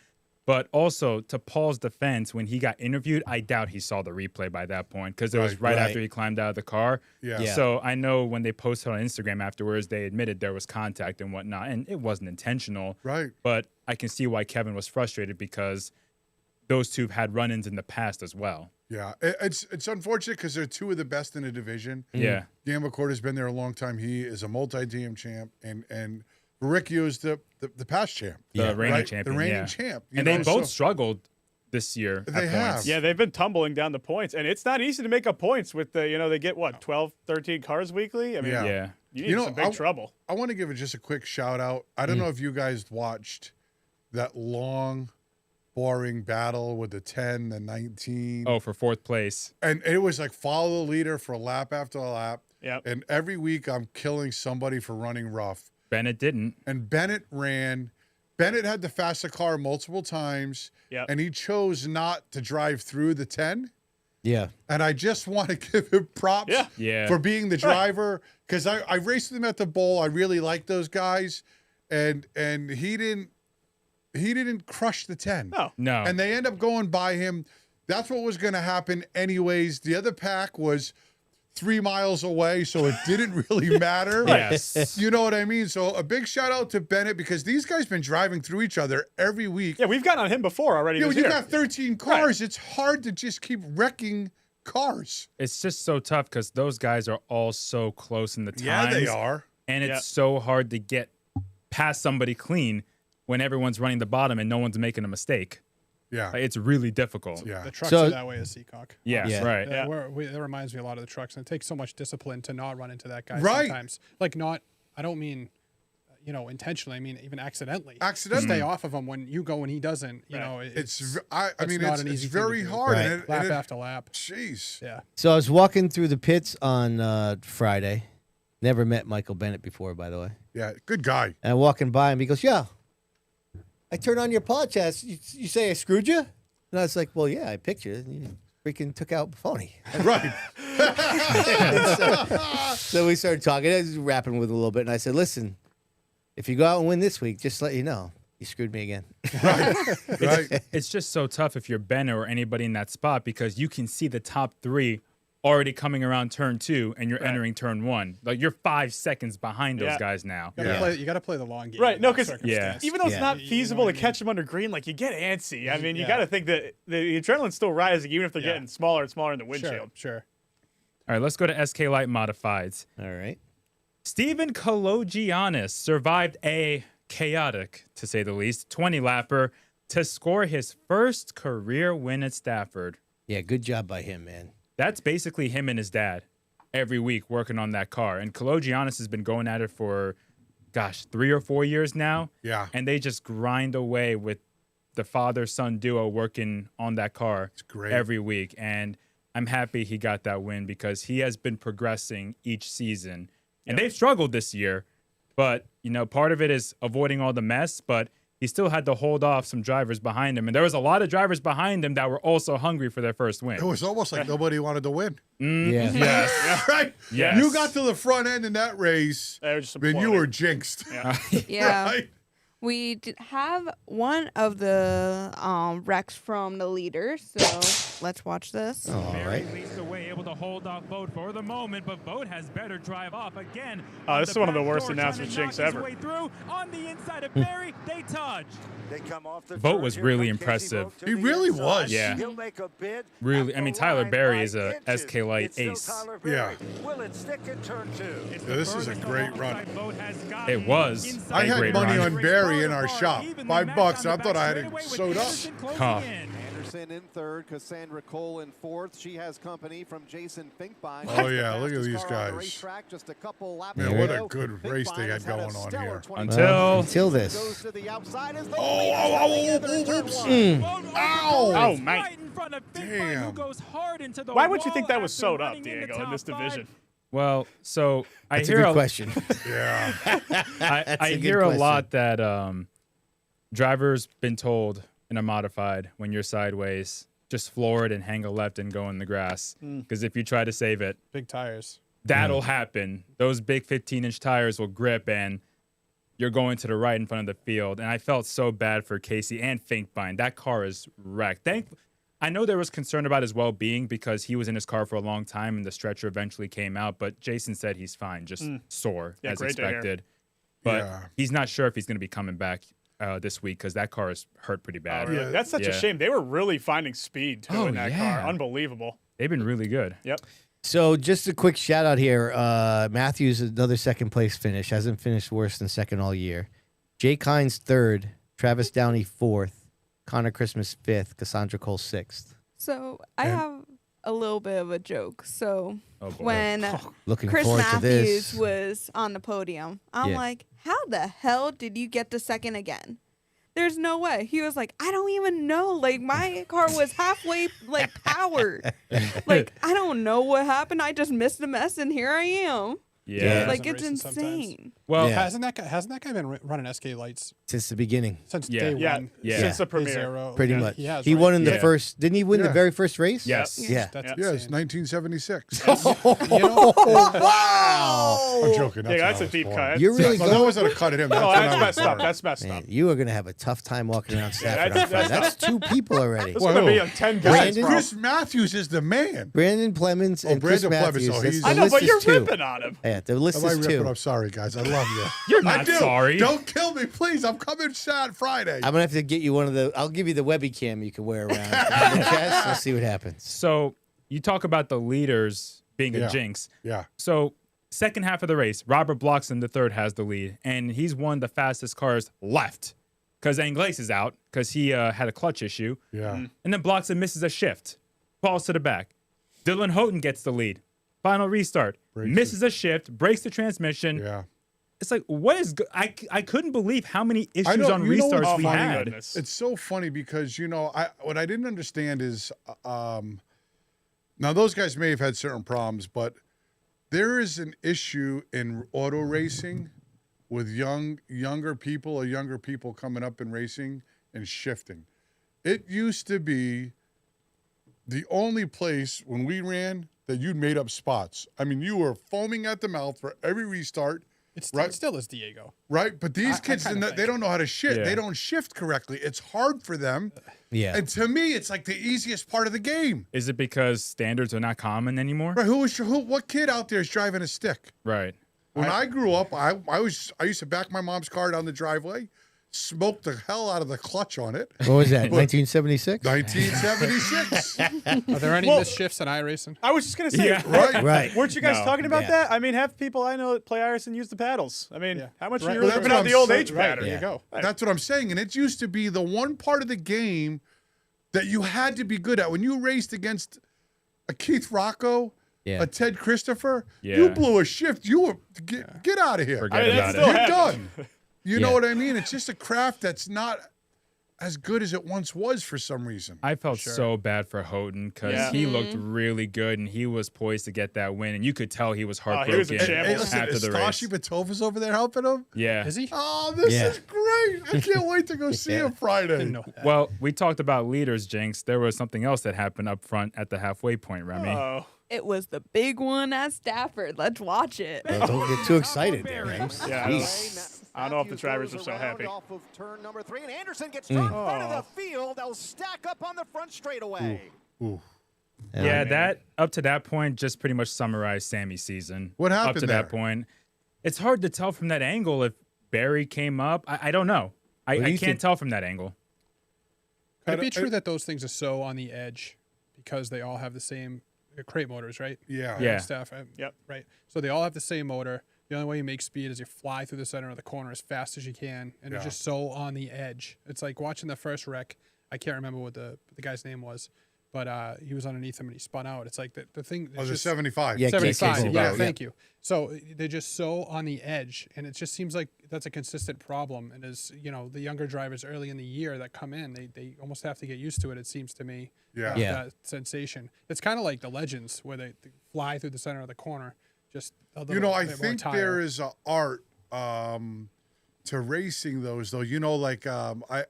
But also, to Paul's defense, when he got interviewed, I doubt he saw the replay by that point because it was right after he climbed out of the car. Yeah. So I know when they posted on Instagram afterwards, they admitted there was contact and whatnot, and it wasn't intentional. Right. But I can see why Kevin was frustrated because those two have had run-ins in the past as well. Yeah, it's unfortunate because they're 2 of the best in the division. Yeah. Gambacorta's been there a long time. He is a multi-DM champ, and Verricchio is the past champ. The reigning right? champion. The reigning yeah. champ. And they both struggled this year. They at have. points. Yeah, they've been tumbling down the points, and it's not easy to make up points with the, they get what, 12, 13 cars weekly? I mean, Yeah. you need some big trouble. I want to give it just a quick shout out. I don't know if you guys watched that long, boring battle with the 10, the 19. Oh, for 4th place. And it was like follow the leader for lap after lap. Yep. And every week I'm killing somebody for running rough. Bennett didn't. And Bennett Bennett had the faster car multiple times, and he chose not to drive through the 10. Yeah. And I just want to give him props for being the driver, because I raced with him at the bowl. I really like those guys, and he didn't crush the 10. No. And they end up going by him. That's what was going to happen anyways. The other pack was 3 miles away, so it didn't really matter. Yes. You know what I mean? So a big shout out to Bennett, because these guys been driving through each other every week. Yeah, we've gotten on him before already. You know, this you year. got 13 cars. It's hard to just keep wrecking cars. It's just so tough because those guys are all so close in the times. Yeah, they are. And it's so hard to get past somebody clean when everyone's running the bottom and no one's making a mistake. Yeah. It's really difficult. Yeah. The trucks are that way as Seekonk. Yes, right. That reminds me a lot of the trucks, and it takes so much discipline to not run into that guy Right. sometimes. Like, I don't mean, intentionally. I mean, even accidentally. Accidentally. Stay off of him when you go and he doesn't. You know, It's easy very thing to do. hard. Right. And Lap it, after lap. Jeez. Yeah. So I was walking through the pits on Friday. Never met Michael Bennett before, by the way. Yeah, good guy. And walking by him, he goes, "Yeah, I turned on your podcast. You say I screwed you?" And I was like, "Well, yeah, I picked you. You freaking took out Phony." Right. So we started talking. I was rapping with him a little bit, and I said, "Listen, if you go out and win this week, just to let you know, you screwed me again." Right. It's just so tough if you're Bennett or anybody in that spot because you can see the top 3 already coming around turn 2 and you're entering turn 1. Like you're 5 seconds behind those guys now. You got to play the long game. Right, no, because circumstance. even though it's not feasible to catch them under green, like you get antsy. I mean, you got to think that the adrenaline's still rising, even if they're getting smaller and smaller in the windshield. Sure. All right, let's go to SK Light Modifieds. All right. Steven Kologiannis survived a chaotic, to say the least, 20-lapper to score his first career win at Stafford. Yeah, good job by him, man. That's basically him and his dad every week working on that car. And Kologiannis has been going at it for, 3 or 4 years now. Yeah. And they just grind away with the father-son duo working on that car great. every week. And I'm happy he got that win because he has been progressing each season. And they've struggled this year. But, part of it is avoiding all the mess, but he still had to hold off some drivers behind him. And there was a lot of drivers behind him that were also hungry for their first win. It was almost like nobody wanted to win. Yeah. Yes. Right? Yes. You got to the front end in that race, and you were jinxed. Yeah. Right? We have one of the wrecks from the leaders, so let's watch this. All right. Leads the way, able to hold off Vogt for the moment, but Vogt has better drive off again. This is one of the worst announcement jinx ever. Way through on the inside of Barry, they touch. They come off the Vogt turn. was Here really comes Casey impressive. Vogt to He the really inside. was. Yeah. He'll make a bid Really, at I mean, the Tyler line Berry by is a inches. SK Light It's still ace. Tyler Yeah. Berry. Will it stick in turn 2? Yeah, this is a great run. It was I a had great money run. on Barry in our shop. $5. I thought I had it sewed up. Huh. Anderson in third, Cassandra Cole in fourth. She has company from Jason Finkbein. Oh, yeah, look at these guys. Just a couple laps Man, what a ago. good race they had going on here. Until this. Goes to the outside as they Oh, man. Right in front of Finkbein, Damn. who goes hard into the Why would you wall think that was after sewed up, running in the Diego, in top this division? 5. Well, so That's I a hear good question. Yeah. I good hear a question. lot that drivers been told in a modified when you're sideways, just floor it and hang a left and go in the grass. Because if you try to save it, Big tires. that'll happen. Those big 15-inch tires will grip and you're going to the right in front of the field. And I felt so bad for Casey and Finkbein. That car is wrecked. I know there was concern about his well-being because he was in his car for a long time and the stretcher eventually came out. But Jason said he's fine, just sore as great to hear. expected. But Yeah. he's not sure if he's going to be coming back this week because that car is hurt pretty bad. Oh, really? That's such a shame. They were really finding speed too in that car. Unbelievable. They've been really good. Yep. So just a quick shout out here. Matthews, another second place finish. Hasn't finished worse than second all year. Jake Hines third. Travis Downey fourth. Connor Christmas fifth. Cassandra Cole sixth. So I have a little bit of a joke. So Oh, boy. when Looking Chris forward to Matthews this. was on the podium, I'm Yeah. like, how the hell did you get the second again? There's no way. He was like, I don't even know. Like, my car was halfway, powered. Like, I don't know what happened. I just missed the mess, and here I am. Yeah. Like, Doesn't it's race it sometimes. insane. Well, Yeah. Hasn't that guy been running SK lights Since the beginning. since Yeah. day Yeah. one? Yeah. Since the His premiere. era, Pretty yeah, much. He has. He right? won in the Yeah. first. Didn't he win the Yeah. very first race? yes. Yeah. That's Yeah. Yeah, it's insane. 1976. You know, Wow. I'm joking. Yeah, that's when I a was deep born. cut. You're really No, that going. wasn't a cut at him. That's Oh, when I that's was messed up. born. That's messed Man, up. you are going to have a tough time walking around Stafford that's- on Friday. that's That's two people already. It's gonna be Whoa. like 10 guys, Brandon? bro. Chris Matthews is the man. Brandon Plemons and Chris Brandon Plemons, Matthews. so That's- he's- the I know, list but is you're two. ripping on him. Yeah, the list Am I is ripping? two. I'm sorry, guys. I love you. You're I not do. sorry. Don't kill me, please. I'm coming sad Friday. I'm gonna have to get you one of the. I'll give you the Webby cam you can wear around the chest. Let's see what happens. So you talk about the leaders being Yeah. a jinx. Yeah. So second half of the race, Robert Bloxham III has the lead, and he's one of the fastest cars left because Anglaise is out because he had a clutch issue. Yeah. And then Bloxham misses a shift, falls to the back. Dylan Houghton gets the lead. Final restart, misses a shift, breaks the transmission. Yeah. It's like, what is? I couldn't believe how many I issues know- on you know what's restarts we funny? had. Goodness. It's so funny because what I didn't understand is now those guys may have had certain problems, but there is an issue in auto racing with younger people or younger people coming up in racing and shifting. It used to be the only place when we ran that you'd made up spots. I mean, you were foaming at the mouth for every restart. it Right. still is Diego. Right, but these I kids, kinda they think. don't know how to shift. Yeah. They don't shift correctly. It's hard for them. Yeah. And to me, it's like the easiest part of the game. Is it because standards are not common anymore? Right? What kid out there is driving a stick? Right. When I grew up, I used to back my mom's car down the driveway, smoke the hell out of the clutch on it. What was that? 1976. 1976. Are there any Well- misshifts in iRacing? I was just gonna say, Yeah. Right. Right. weren't you guys No. talking about Yeah. that? I mean, half the people I know that play Iris and use the paddles. I mean, Yeah. how much Right. are you Well, really that's ripping what out the I'm old saying. H Right. pattern? There you go. That's what I'm saying. And it used to be the one part of the game that you had to be good at. When you raced against a Keith Rocco, Yeah. a Ted Christopher, Yeah. you blew a shift. You were get out of here. Forget I mean, about that's it. still You're happening. done. You know Yeah. what I mean? It's just a craft that's not as good as it once was for some reason. I felt so bad for Houghton because Yeah. he looked really good and he was poised to get that win, and you could tell he was he heartbroken was in shambles. listen, after is the race. Stashi Patova's over there helping him? Yeah. Is he? Oh, this Yeah. is great. I can't wait to go see him Friday. Didn't know that. Well, we talked about leaders, Jinx. There was something else that happened up front at the halfway point, Remy. Oh, It was the big one at Stafford. Let's watch it. Oh, don't get too excited there, Rems. Yeah, Jeez. I don't know if the drivers are so happy. Off of turn number 3, and Anderson gets in front of the field. They'll stack up on the front straightaway. Yeah, that up to that point just pretty much summarized Sammy's season. What Up happened to that there? point? It's hard to tell from that angle if Barry came up. I don't know. What do I you can't think? tell from that angle. Could it be true that those things are so on the edge because they all have the same crate motors, right? Yeah. Yeah. Stuff. Yep. Right. So they all have the same motor. The only way you make speed is you fly through the center of the corner as fast as you can, and Yeah. it's just so on the edge. It's like watching the first wreck. I can't remember what the guy's name was, but he was underneath him and he spun out. It's like the thing. Oh, it's the just 75. Yeah, 75. Casey Yeah, Bowl, thank you. So they're just so on the edge, and it just seems like that's a consistent problem. And as you know, the younger drivers early in the year that come in, they almost have to get used to it. It seems to me. Yeah. Yeah. That sensation. It's kind of like the Legends where they fly through the center of the corner. Just a little You know, I bit more think tire. there is an art to racing those, though. You know, like I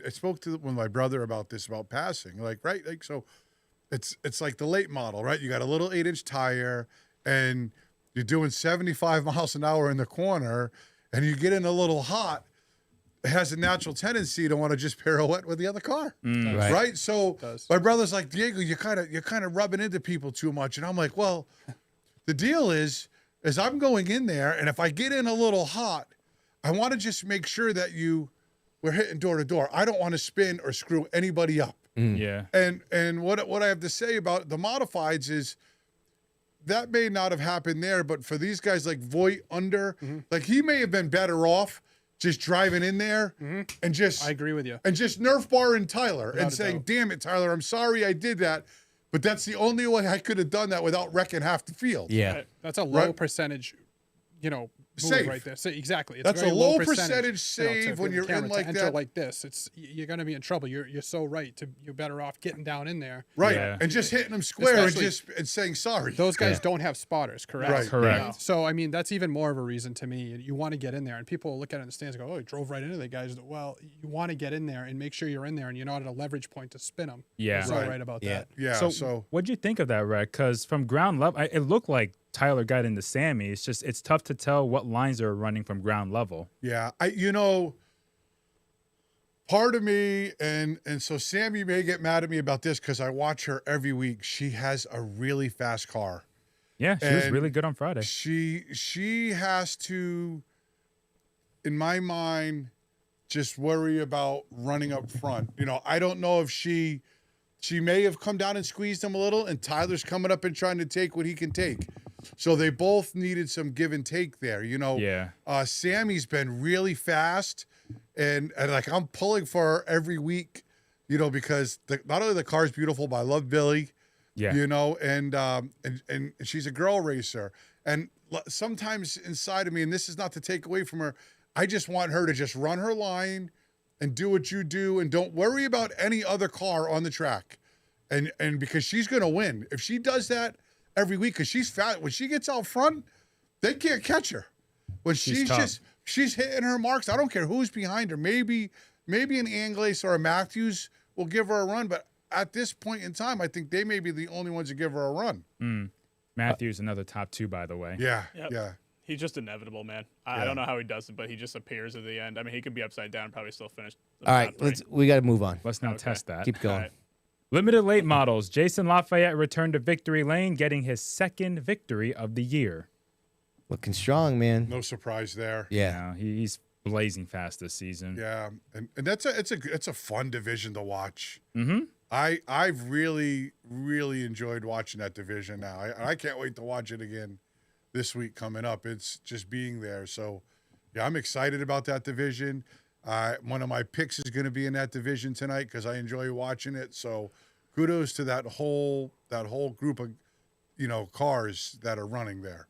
spoke to my brother about this, about passing. Like, right? Like, so it's like the late model, right? You got a little 8-inch tire and you're doing 75 miles an hour in the corner and you get in a little hot. It has a natural tendency to want to just pirouette with the other car, Right. right? So does. my brother's like, Diego, you're kind of rubbing into people too much, and I'm like, well, the deal is I'm going in there, and if I get in a little hot, I want to just make sure that we're hitting door to door. I don't want to spin or screw anybody up. Yeah. And what I have to say about the modifieds is that may not have happened there, but for these guys like Voigt under, like he may have been better off just driving in there and just I agree with you. and just nerf barring Tyler Without and a saying, doubt. "Damn it, Tyler, I'm sorry I did that, but that's the only way I could have done that without wrecking half the field." Yeah. That's a low Right. percentage, Safe. right there. Exactly. It's That's very a low percentage percentage save when you're in like enter that. like this. You're going to be in trouble. You're so right. You're better off getting down in there. Right. Yeah. And just hitting them square Especially- and saying sorry. Those guys don't have spotters, correct? Right. Correct. So, I mean, that's even more of a reason to me. You want to get in there, and people look at it in the stands and go, oh, he drove right into the guys. Well, you want to get in there and make sure you're in there and you're not at a leverage point to spin them. Yeah. You're so right about that. Yeah. So what'd you think of that, Rhett? Because from ground level, it looked like Tyler got into Sammy. It's tough to tell what lines are running from ground level. Yeah. Part of me, and so Sammy may get mad at me about this because I watch her every week. She has a really fast car. Yeah, she was really good on Friday. She has to, in my mind, just worry about running up front. I don't know if she may have come down and squeezed him a little, and Tyler's coming up and trying to take what he can take. So they both needed some give and take there. Yeah. Sammy's been really fast, and like I'm pulling for her every week, because not only the car's beautiful, but I love Billy. Yeah. And she's a girl racer. And sometimes inside of me, and this is not to take away from her, I just want her to just run her line and do what you do and don't worry about any other car on the track. And because she's going to win. If she does that every week, because she's fat, when she gets out front, they can't catch her. When she's hitting her marks, I don't care who's behind her. Maybe an Anglaise or a Matthews will give her a run, but at this point in time, I think they may be the only ones to give her a run. Matthews, another top 2, by the way. Yeah, Yep. yeah. He's just inevitable, man. I don't know how he does it, but he just appears at the end. I mean, he could be upside down and probably still finish. All right, we got to move on. Let's not test that. Keep going. All right. Limited late models. Jason Lafayette returned to victory lane, getting his second victory of the year. Looking strong, man. No surprise there. Yeah. He's blazing fast this season. Yeah, and it's a fun division to watch. Mm-hmm. I've really enjoyed watching that division now. I can't wait to watch it again this week coming up. It's just being there. So yeah, I'm excited about that division. One of my picks is going to be in that division tonight because I enjoy watching it. So kudos to that whole group of cars that are running there.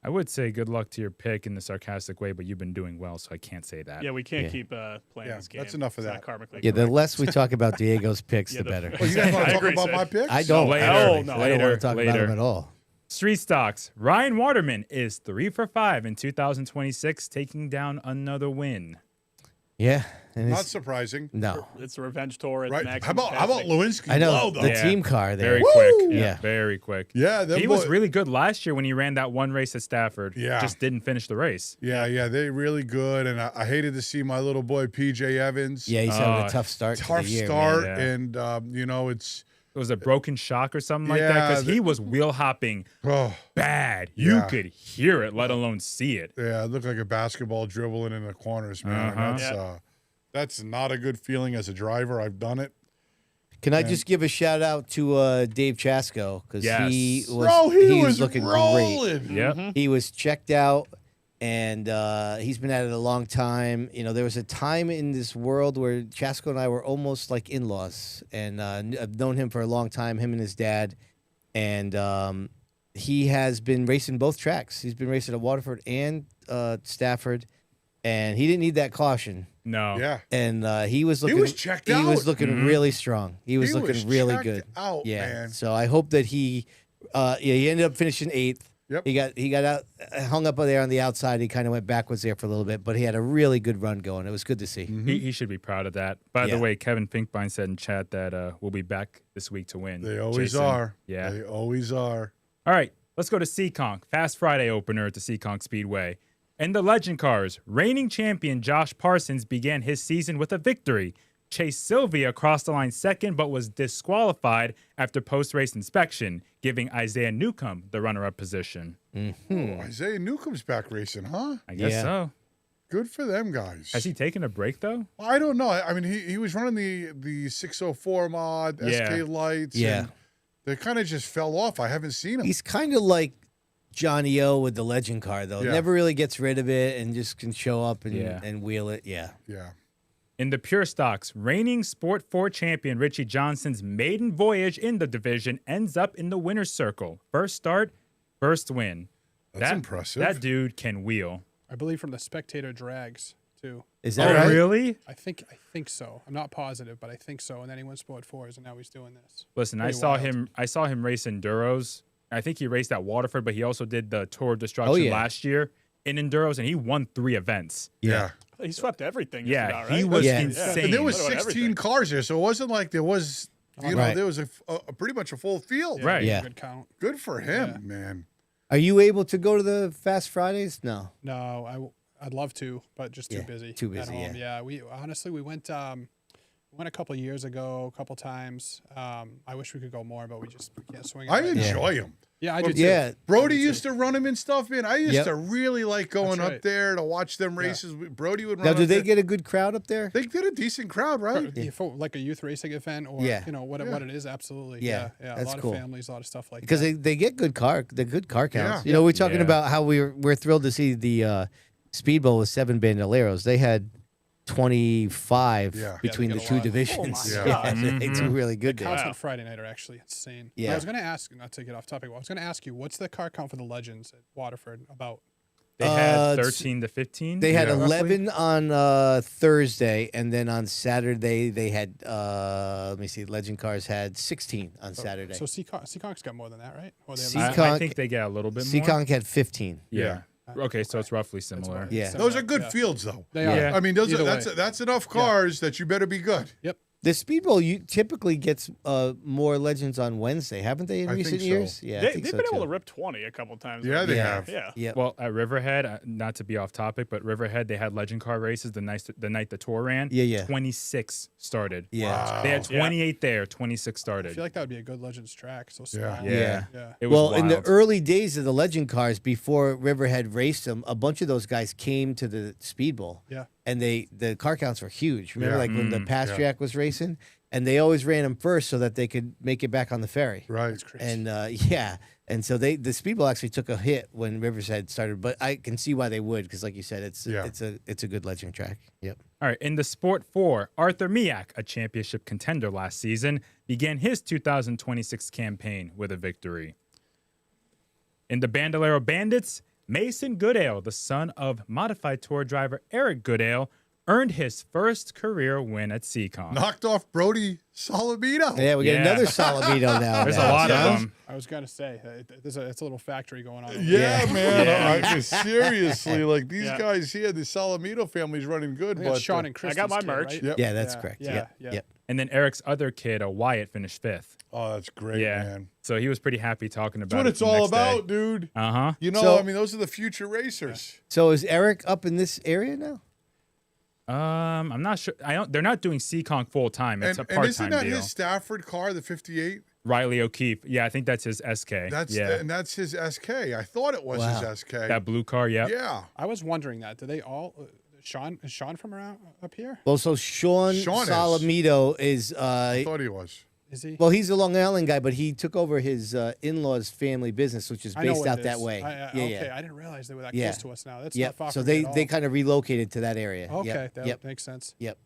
I would say good luck to your pick in the sarcastic way, but you've been doing well, so I can't say that. Yeah, we can't keep playing this game. That's enough of It's that. not karmically Yeah, the correct. less we talk about Diego's picks, the better. Well, you guys want to I talk agree, about Sid. my picks? I don't. Later. I don't No, want later, to talk about later. them at all. Street stocks. Ryan Waterman is 3 for 5 in 2026, taking down another win. Yeah. And Not it's, surprising. no. It's a revenge tour. It's Right? maximum How about testing. Lewinsky? I know. Low, though. The Yeah. team car there. Very quick. Yeah. Very quick. Yeah, He was really good last year when he ran that one race at Stafford. Yeah. Just didn't finish the race. Yeah, they're really good, and I hated to see my little boy PJ Evans. Yeah, he's having a tough start to tough the year, start, man. Yeah. and it's It was a broken shock or something like that Yeah, because he was wheel hopping bad. You Yeah. could hear it, let alone see it. yeah, it looked like a basketball dribbling in the corners, man. Uh-huh. That's not a good feeling as a driver. I've done it. Can I just give a shout out to Dave Chasko because Yes. he was Bro, he was was looking rolling. great. Yep. He was checked out, and he's been at it a long time. There was a time in this world where Chasko and I were almost like in-laws, and I've known him for a long time. Him and his dad, and he has been racing both tracks. He's been racing at Waterford and Stafford, and he didn't need that caution. No. Yeah. And he was looking. was checked He was out. looking really strong. He was He looking was really checked good. out, yeah. man. So I hope that he ended up finishing 8th. Yep. He got out, hung up there on the outside. He kind of went backwards there for a little bit, but he had a really good run going. It was good to see. He should be proud of that. By Yeah. the way, Kevin Finkbein said in chat that we'll be back this week to win. They always Jason. are. Yeah. They always are. All right, let's go to Seekonk. Fast Friday opener at the Seekonk Speedway. In the Legend Cars, reigning champion Josh Parsons began his season with a victory. Chase Sylvia crossed the line second, but was disqualified after post-race inspection, giving Isaiah Newcomb the runner-up position. Oh, Isaiah Newcomb's back racing, huh? I guess Yeah. so. Good for them guys. Has he taken a break, though? I don't know. I mean, he was running the 604 mod, Yeah. SK lights. Yeah. And they kind of just fell off. I haven't seen him. He's kind of like Johnny O with the Legend car, though. Yeah. Never really gets rid of it and just can show up and, Yeah. and wheel it. Yeah. Yeah. In the Pure Stocks, reigning Sport 4 champion Richie Johnson's maiden voyage in the division ends up in the winner's circle. First start, first win. That's impressive. That dude can wheel. I believe from the spectator drags too. Is that right? Really? I think so. I'm not positive, but I think so. And then he went Sport 4s, and now he's doing this. Listen, Pretty I saw wild. him. I saw him race enduros. I think he raced at Waterford, but he also did the Tour of Destruction last year in enduros, and he won 3 events. Yeah. He swept everything. Yeah, just about, right? he was Yeah. insane. And there was What about 16 everything? cars there, so it wasn't like there was, you know, Right. there was a pretty much a full field. Right. Yeah. Good count. Good for him, man. Are you able to go to the Fast Fridays? No. No, I'd love to, but just too Yeah, busy. too at busy, home. yeah. We honestly we went a couple years ago, a couple times. I wish we could go more, but we can't swing it. I right now. enjoy him. Yeah, I do too. Yeah. Brody used to run him and stuff, man. I used Yep. to really like going That's up right. there to watch them races. Brody would run Now, up do they there. get a good crowd up there? They get a decent crowd, right? For like a youth racing event, or Yeah. you know what it is, absolutely. Yeah, Yeah, that's a lot cool. of families, a lot of stuff like Because that. they get good car counts. Yeah. You know, we're talking Yeah. about how we're thrilled to see the Speedbowl with 7 Bandoleros. They had 25 Yeah. between Yeah, the they get a two lot. divisions. Oh, my yeah, God. it's really good there. Counts on Friday night are actually insane. Yeah. I was going to ask, not to get off topic, but I was going to ask you, what's the car count for the Legends at Waterford about? They had it's- 13 to 15. They had Yeah. 11 on Thursday, and then on Saturday they had let me see, Legend Cars had 16 on Saturday. So Seekonk's got more than that, right? Or they have Seekonk- I think they get a little bit more. Seekonk had 15. Yeah. Okay, so it's roughly similar. Yeah. Those are good fields, though. They are. Yeah. I mean, those Either are, way. that's enough cars that you better be good. Yep. The Speedbowl typically gets more Legends on Wednesday, haven't they, in I think recent so. years? Yeah, I They've think been so able too. to rip 20 a couple times. Yeah, they Yeah. have. Yeah. Yeah. Well, at Riverhead, not to be off topic, but Riverhead, they had legend car races the night the tour ran. Yeah, yeah. 26 started. Yeah. They had Yeah. 28 there, 26 I started. feel like that would be a good Legends track. So small. Yeah. Yeah. Yeah. It was Well, in the wild. early days of the Legend Cars, before Riverhead raced them, a bunch of those guys came to the Speedbowl. Yeah. And the car counts were huge. Remember, Yeah. like when the Mm, Pass yeah. Track was racing, and they always ran them first so that they could make it back on the ferry. Right. That's crazy. And yeah, and so the Speedbowl actually took a hit when Riverside started, but I can see why they would, because like you said, it's a good legend track. Yep. All right, in the Sport 4, Arthur Miak, a championship contender last season, began his 2026 campaign with a victory. In the Bandolero Bandits, Mason Goodale, the son of modified tour driver Eric Goodale, earned his first career win at Seekonk. Knocked off Brody Salamito. Yeah, we get Yeah. another Salamito now. There's a now. lot Yeah. of them. I was going to say, it's a little factory going on. over Yeah, there. man. Yeah. I mean, seriously, like these Yeah. guys here, the Salamito family's running good. I think But it's Sean and Chris. I got my merch. Yep. Yeah, that's Yeah, correct. yeah, Yep. yeah. Yep. And then Eric's other kid, Wyatt, finished 5th. Oh, that's great, Yeah. man. So he was pretty happy talking about That's it. what it's all about, dude. Uh-huh. You know, So- I mean, those are the future racers. So is Eric up in this area now? I'm not sure. They're not doing Seekonk full time. It's a And part isn't time that deal. his Stafford car, the 58? Riley O'Keefe. Yeah, I think that's his SK. That's yeah. and that's his SK. I thought it was Wow. his SK. That blue car. Yeah. Yeah. I was wondering that. Do they all? Is Sean from around up here? Well, so Sean Sean is. Salamito is I thought he was. Is he? well, he's a Long Island guy, but he took over his in-laws' family business, which is I know based what out it that is. way. Okay, yeah. I didn't realize they were that Yeah. close to us now. That's Yep. not far So from they me at they all. kind of relocated to that area. Okay, Yep. that Yep. makes sense. Yep.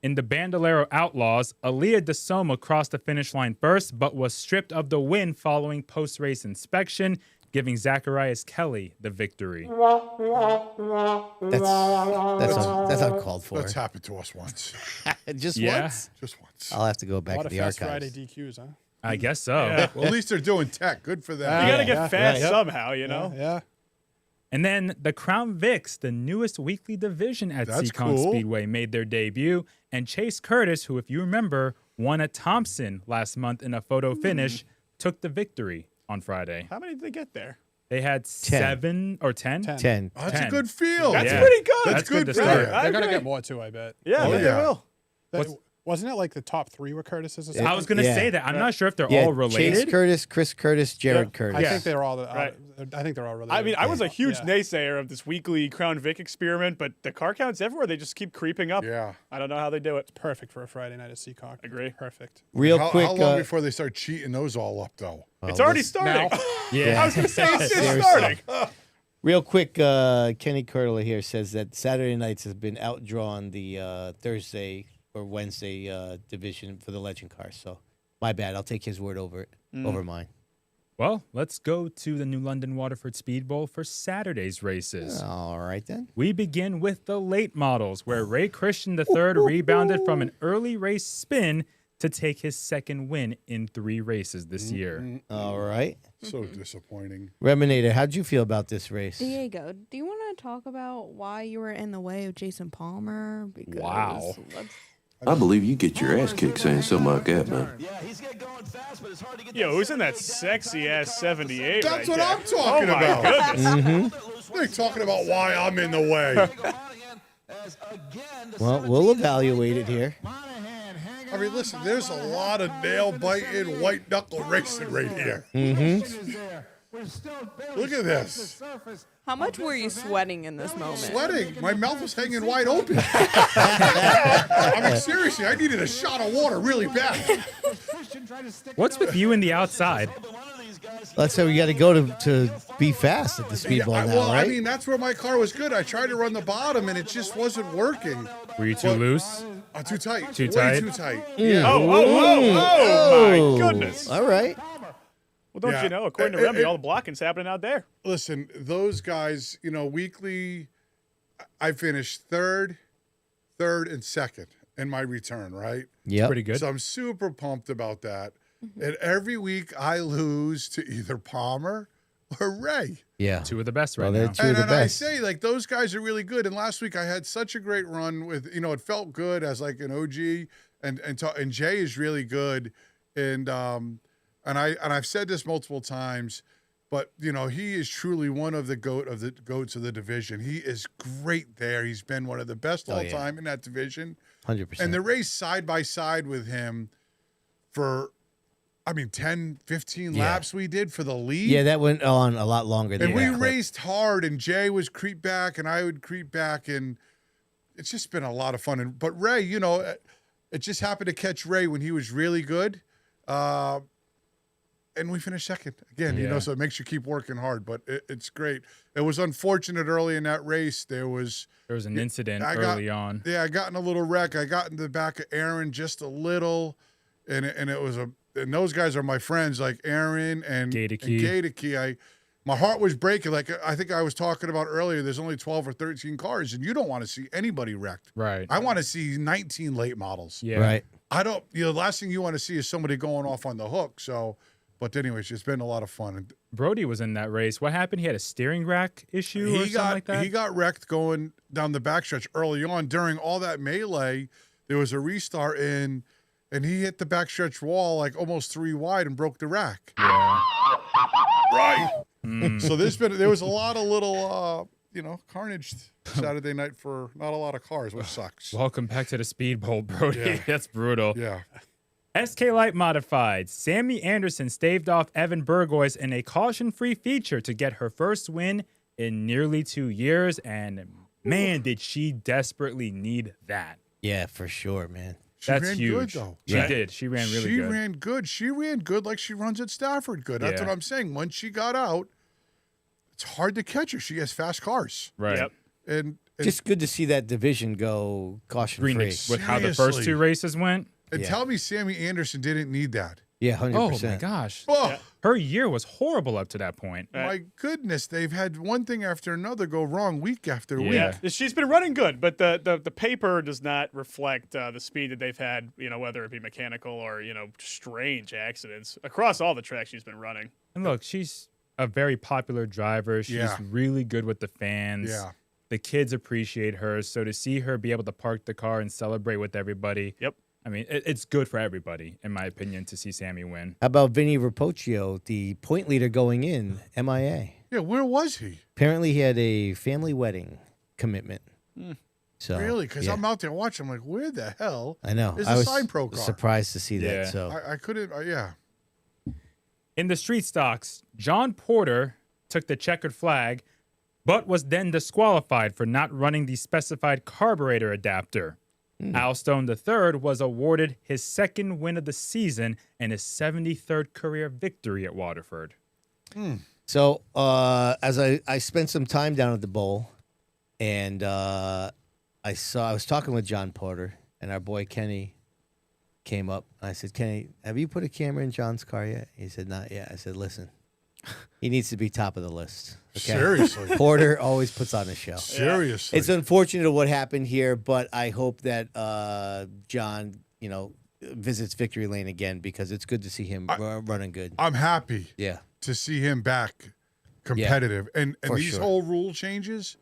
In the Bandolero Outlaws, Aaliyah DeSoma crossed the finish line first, but was stripped of the win following post-race inspection, giving Zacharias Kelly the victory. That's uncalled for. That's happened to us once. Just Yeah. once. Just once. I'll have to go A back lot to of the Fast Friday archives. DQs, huh? I guess so. Yeah. Well, at least they're doing tech. Good for them. You got to Yeah. get fast Right. somehow, you know? Yeah. And then the Crown Vics, the newest weekly division at That's Seekonk cool. Speedway, made their debut. And Chase Curtis, who, if you remember, won at Thompson last month in a photo finish, took the victory on Friday. How many did they get there? They had 7 or 10. 10. Oh, that's a 10. good field. That's Yeah. pretty good. That's good to for start. you. They're gonna agree. get more too, I bet. Yeah, Oh, they yeah. will. Wasn't it like the top 3 were Curtis's? Or I something? was going to Yeah. say that. I'm not sure if they're Yeah, all related. Chase Curtis, Chris Curtis, Jared Curtis. I think they're all. Right. I think they're all related. I mean, I was a huge Yeah. naysayer of this weekly Crown Vic experiment, but the car counts everywhere, they just keep creeping up. Yeah. I don't know how they do it. perfect for a Friday night at Seekonk. Agree. Perfect. Real How, quick. how long before they start cheating those all up, though? It's already this- starting. Yeah. I was going to say, it's Seriously. starting. Real quick, Kenny Curtler here says that Saturday nights has been outdrawn the Thursday or Wednesday division for the legend cars. So my bad. I'll take his word over it, over mine. Well, let's go to the New London Waterford Speedbowl for Saturday's races. All right, then. We begin with the late models, where Ray Christian III rebounded from an early race spin to take his second win in 3 races this year. All right. So disappointing. Reminator, how'd you feel about this race? Diego, do you want to talk about why you were in the way of Jason Palmer? Because Wow. I believe you get your ass kicked saying something like that, man. Yo, who's in that sexy ass 78? That's right what there? I'm talking Oh my about. goodness. They're talking about why I'm in the way. Well, we'll evaluate it here. I mean, listen, there's a lot of nail-biting, white-knuckle racing right here. Look at this. How much were you sweating in this moment? Sweating. My mouth was hanging wide open. I mean, seriously, I needed a shot of water really bad. What's with you in the outside? Let's say we got to go to be fast at the speedball now, Well, right? I mean, that's where my car was good. I tried to run the bottom, and it just wasn't working. Were you too loose? Too tight. Too Way tight? too tight. Mm. Yeah. Oh, my goodness. All right. Well, don't Yeah. you know, according to Remy, all the blocking's happening out there. Listen, those guys, weekly, I finished third, and second in my return, right? Yeah. Pretty good. So I'm super pumped about that. And every week I lose to either Palmer or Ray. Yeah. 2 of the best right Well, they're now. 2 of the I best. say, those guys are really good. And last week I had such a great run with, it felt good as like an OG, and Jay is really good. And I've said this multiple times, but he is truly one of the goats of the division. He is great there. He's been one of the best all time in that division. 100%. And the race side by side with him for 10, 15 laps we did for the lead. Yeah, that went on a lot longer than And we that clip. raced hard, and Jay was creep back, and I would creep back, and it's just been a lot of fun. But Ray, it just happened to catch Ray when he was really good, and we finished second again. So it makes you keep working hard. But it's great. It was unfortunate early in that race. There was an incident early on. Yeah, I got in a little wreck. I got in the back of Aaron just a little, and it was and those guys are my friends, like Aaron and Gatakey. My heart was breaking. Like I think I was talking about earlier, there's only 12 or 13 cars, and you don't want to see anybody wrecked. Right. I want to see 19 late models. Yeah. Right. I don't, the last thing you want to see is somebody going off on the hook. So, but anyways, it's been a lot of fun. Brody was in that race. What happened? He had a steering rack issue or something like that? He got wrecked going down the backstretch early on. During all that melee, there was a restart and he hit the backstretch wall like almost 3 wide and broke the rack. Yeah. Right. So there was a lot of little, carnage Saturday night for not a lot of cars, which sucks. Welcome back to the Speedbowl, Brody. Yeah. That's brutal. Yeah. SK Light Modified. Sammy Anderson staved off Evan Burgoyes in a caution-free feature to get her first win in nearly 2 years, and man, did she desperately need that. Yeah, for sure, man. That's ran huge. good, though. She did. She ran really good. She ran good like she runs at Stafford good. That's Yeah. what I'm saying. Once she got out, it's hard to catch her. She has fast cars. Right. Yep. And Just good to see that division go caution-free. Greenwich, with how the first Seriously. 2 races went. And Yeah. tell me Sammy Anderson didn't need that. Yeah, 100%. Oh, my gosh. Oh, Her year was horrible up to that point. my goodness. They've had one thing after another go wrong week after week. Yeah. She's been running good, but the paper does not reflect the speed that they've had, whether it be mechanical or, strange accidents. Across all the tracks she's been running. And look, she's a very popular driver. She's Yeah. really good with the fans. Yeah. The kids appreciate her. So to see her be able to park the car and celebrate with everybody. Yep. I mean, it's good for everybody, in my opinion, to see Sammy win. How about Vinny Rapocchio, the point leader going in, MIA? Yeah, where was he? Apparently he had a family wedding commitment. So Really? Because yeah. I'm out there watching. I'm like, where the hell I know. is I the was Sign Pro car? surprised to see Yeah. that. So I couldn't, yeah. In the street stocks, John Porter took the checkered flag, but was then disqualified for not running the specified carburetor adapter. Al Stone III was awarded his second win of the season and his 73rd career victory at Waterford. So as I spent some time down at the bowl, and I was talking with John Porter, and our boy Kenny came up. I said, Kenny, have you put a camera in John's car yet? He said, not yet. I said, listen, He needs to be top of the list. Okay? Seriously. Porter always puts on a show. Seriously. It's unfortunate what happened here, but I hope that John, visits Victory Lane again because it's good to see him running good. I'm happy Yeah. to see him back competitive. And for these sure. whole rule changes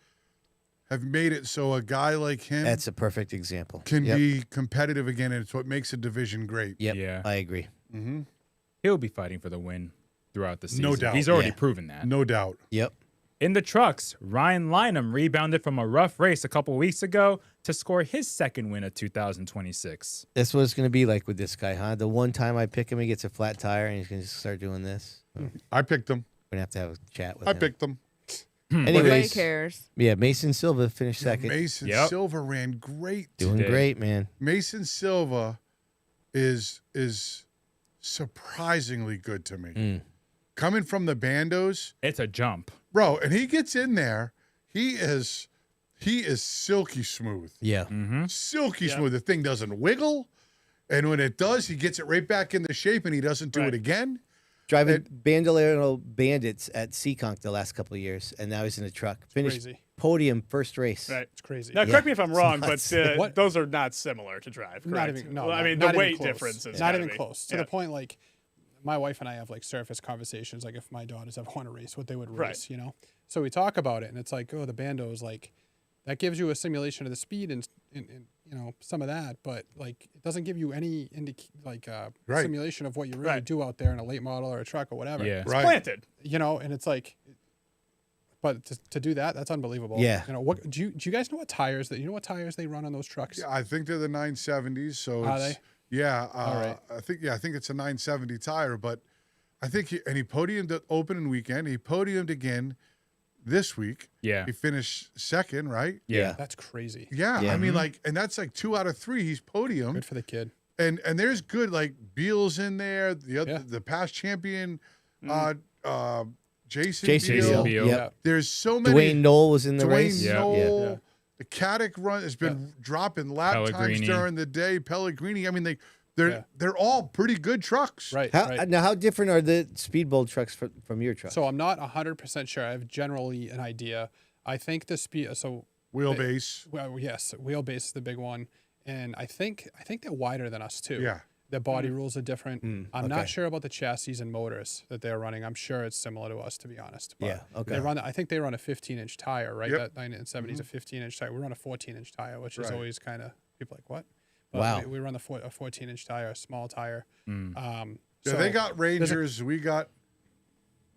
have made it so a guy like him That's a perfect example. can be competitive again, and it's what makes a division great. Yep. Yeah. I agree. Mm-hmm. He'll be fighting for the win throughout the season. No doubt. He's already Yeah. proven that. No doubt. Yep. In the trucks, Ryan Lynham rebounded from a rough race a couple weeks ago to score his second win of 2026. That's what it's going to be like with this guy, huh? The one time I pick him, he gets a flat tire and he's going to start doing this. I picked him. We're going to have a chat with I him. picked him. Nobody Anyways, cares. yeah, Mason Silva finished second. Mason Yep. Silva ran great. Doing today. great, man. Mason Silva is surprisingly good to me. Coming from the bandos, It's a jump. bro, and he gets in there, he is silky smooth. Yeah. Silky smooth. The thing doesn't wiggle, and when it does, he gets it right back into shape, and he doesn't do it again. Driving Bandolero Bandits at Seekonk the last couple of years, and now he's in a truck. Finished crazy. podium first race. Right. It's crazy. Now, correct me if I'm wrong, but What? those are not similar to drive. Not Correct? even. No. Well, I not- mean, not the even weight close. difference is not gotta even be- close. To the point, like my wife and I have like surface conversations, like if my daughters ever want to race, what they would race, So we talk about it, and it's like, oh, the bando is like that gives you a simulation of the speed and some of that, but like it doesn't give you any simulation of what you really do out there in a late model or a truck or whatever. Yeah. It's planted. And it's like. But to do that, that's unbelievable. Yeah. What do you guys know what tires they run on those trucks? Yeah, I think they're the 970s. So Are it's, they? Yeah. All right. I think it's a 970 tire, but I think he podiumed the opening weekend. He podiumed again this week. Yeah. He finished second, right? Yeah. That's crazy. Yeah. Yeah. I mean, and that's like 2 out of 3. He's podiumed. Good for the kid. And there's good like Beal's in there. The past champion, Jason Beal. Beal. Yep. There's so many. Dwayne Knoll was in the Dwayne race. Knoll. Yeah. The Caddick run has been dropping lap times Pellegrini. during the day. Pellegrini. I mean, they're all pretty good trucks. Right. Now, how different are the Speedbowl trucks from your truck? So I'm not 100% sure. I have generally an idea. I think the speed. So Wheelbase. well, yes, wheelbase is the big one, and I think they're wider than us too. Yeah. Their body rules are different. I'm not okay. sure about the chassis and motors that they're running. I'm sure it's similar to us, to be honest. But Yeah, okay. I think they run a 15-inch tire, right? Yep. That 970 is a 15-inch tire. We run a 14-inch tire, which is Right. always kind of people are like, what? But Wow. We run a 14-inch tire, a small tire. Yeah, So they got Rangers. We got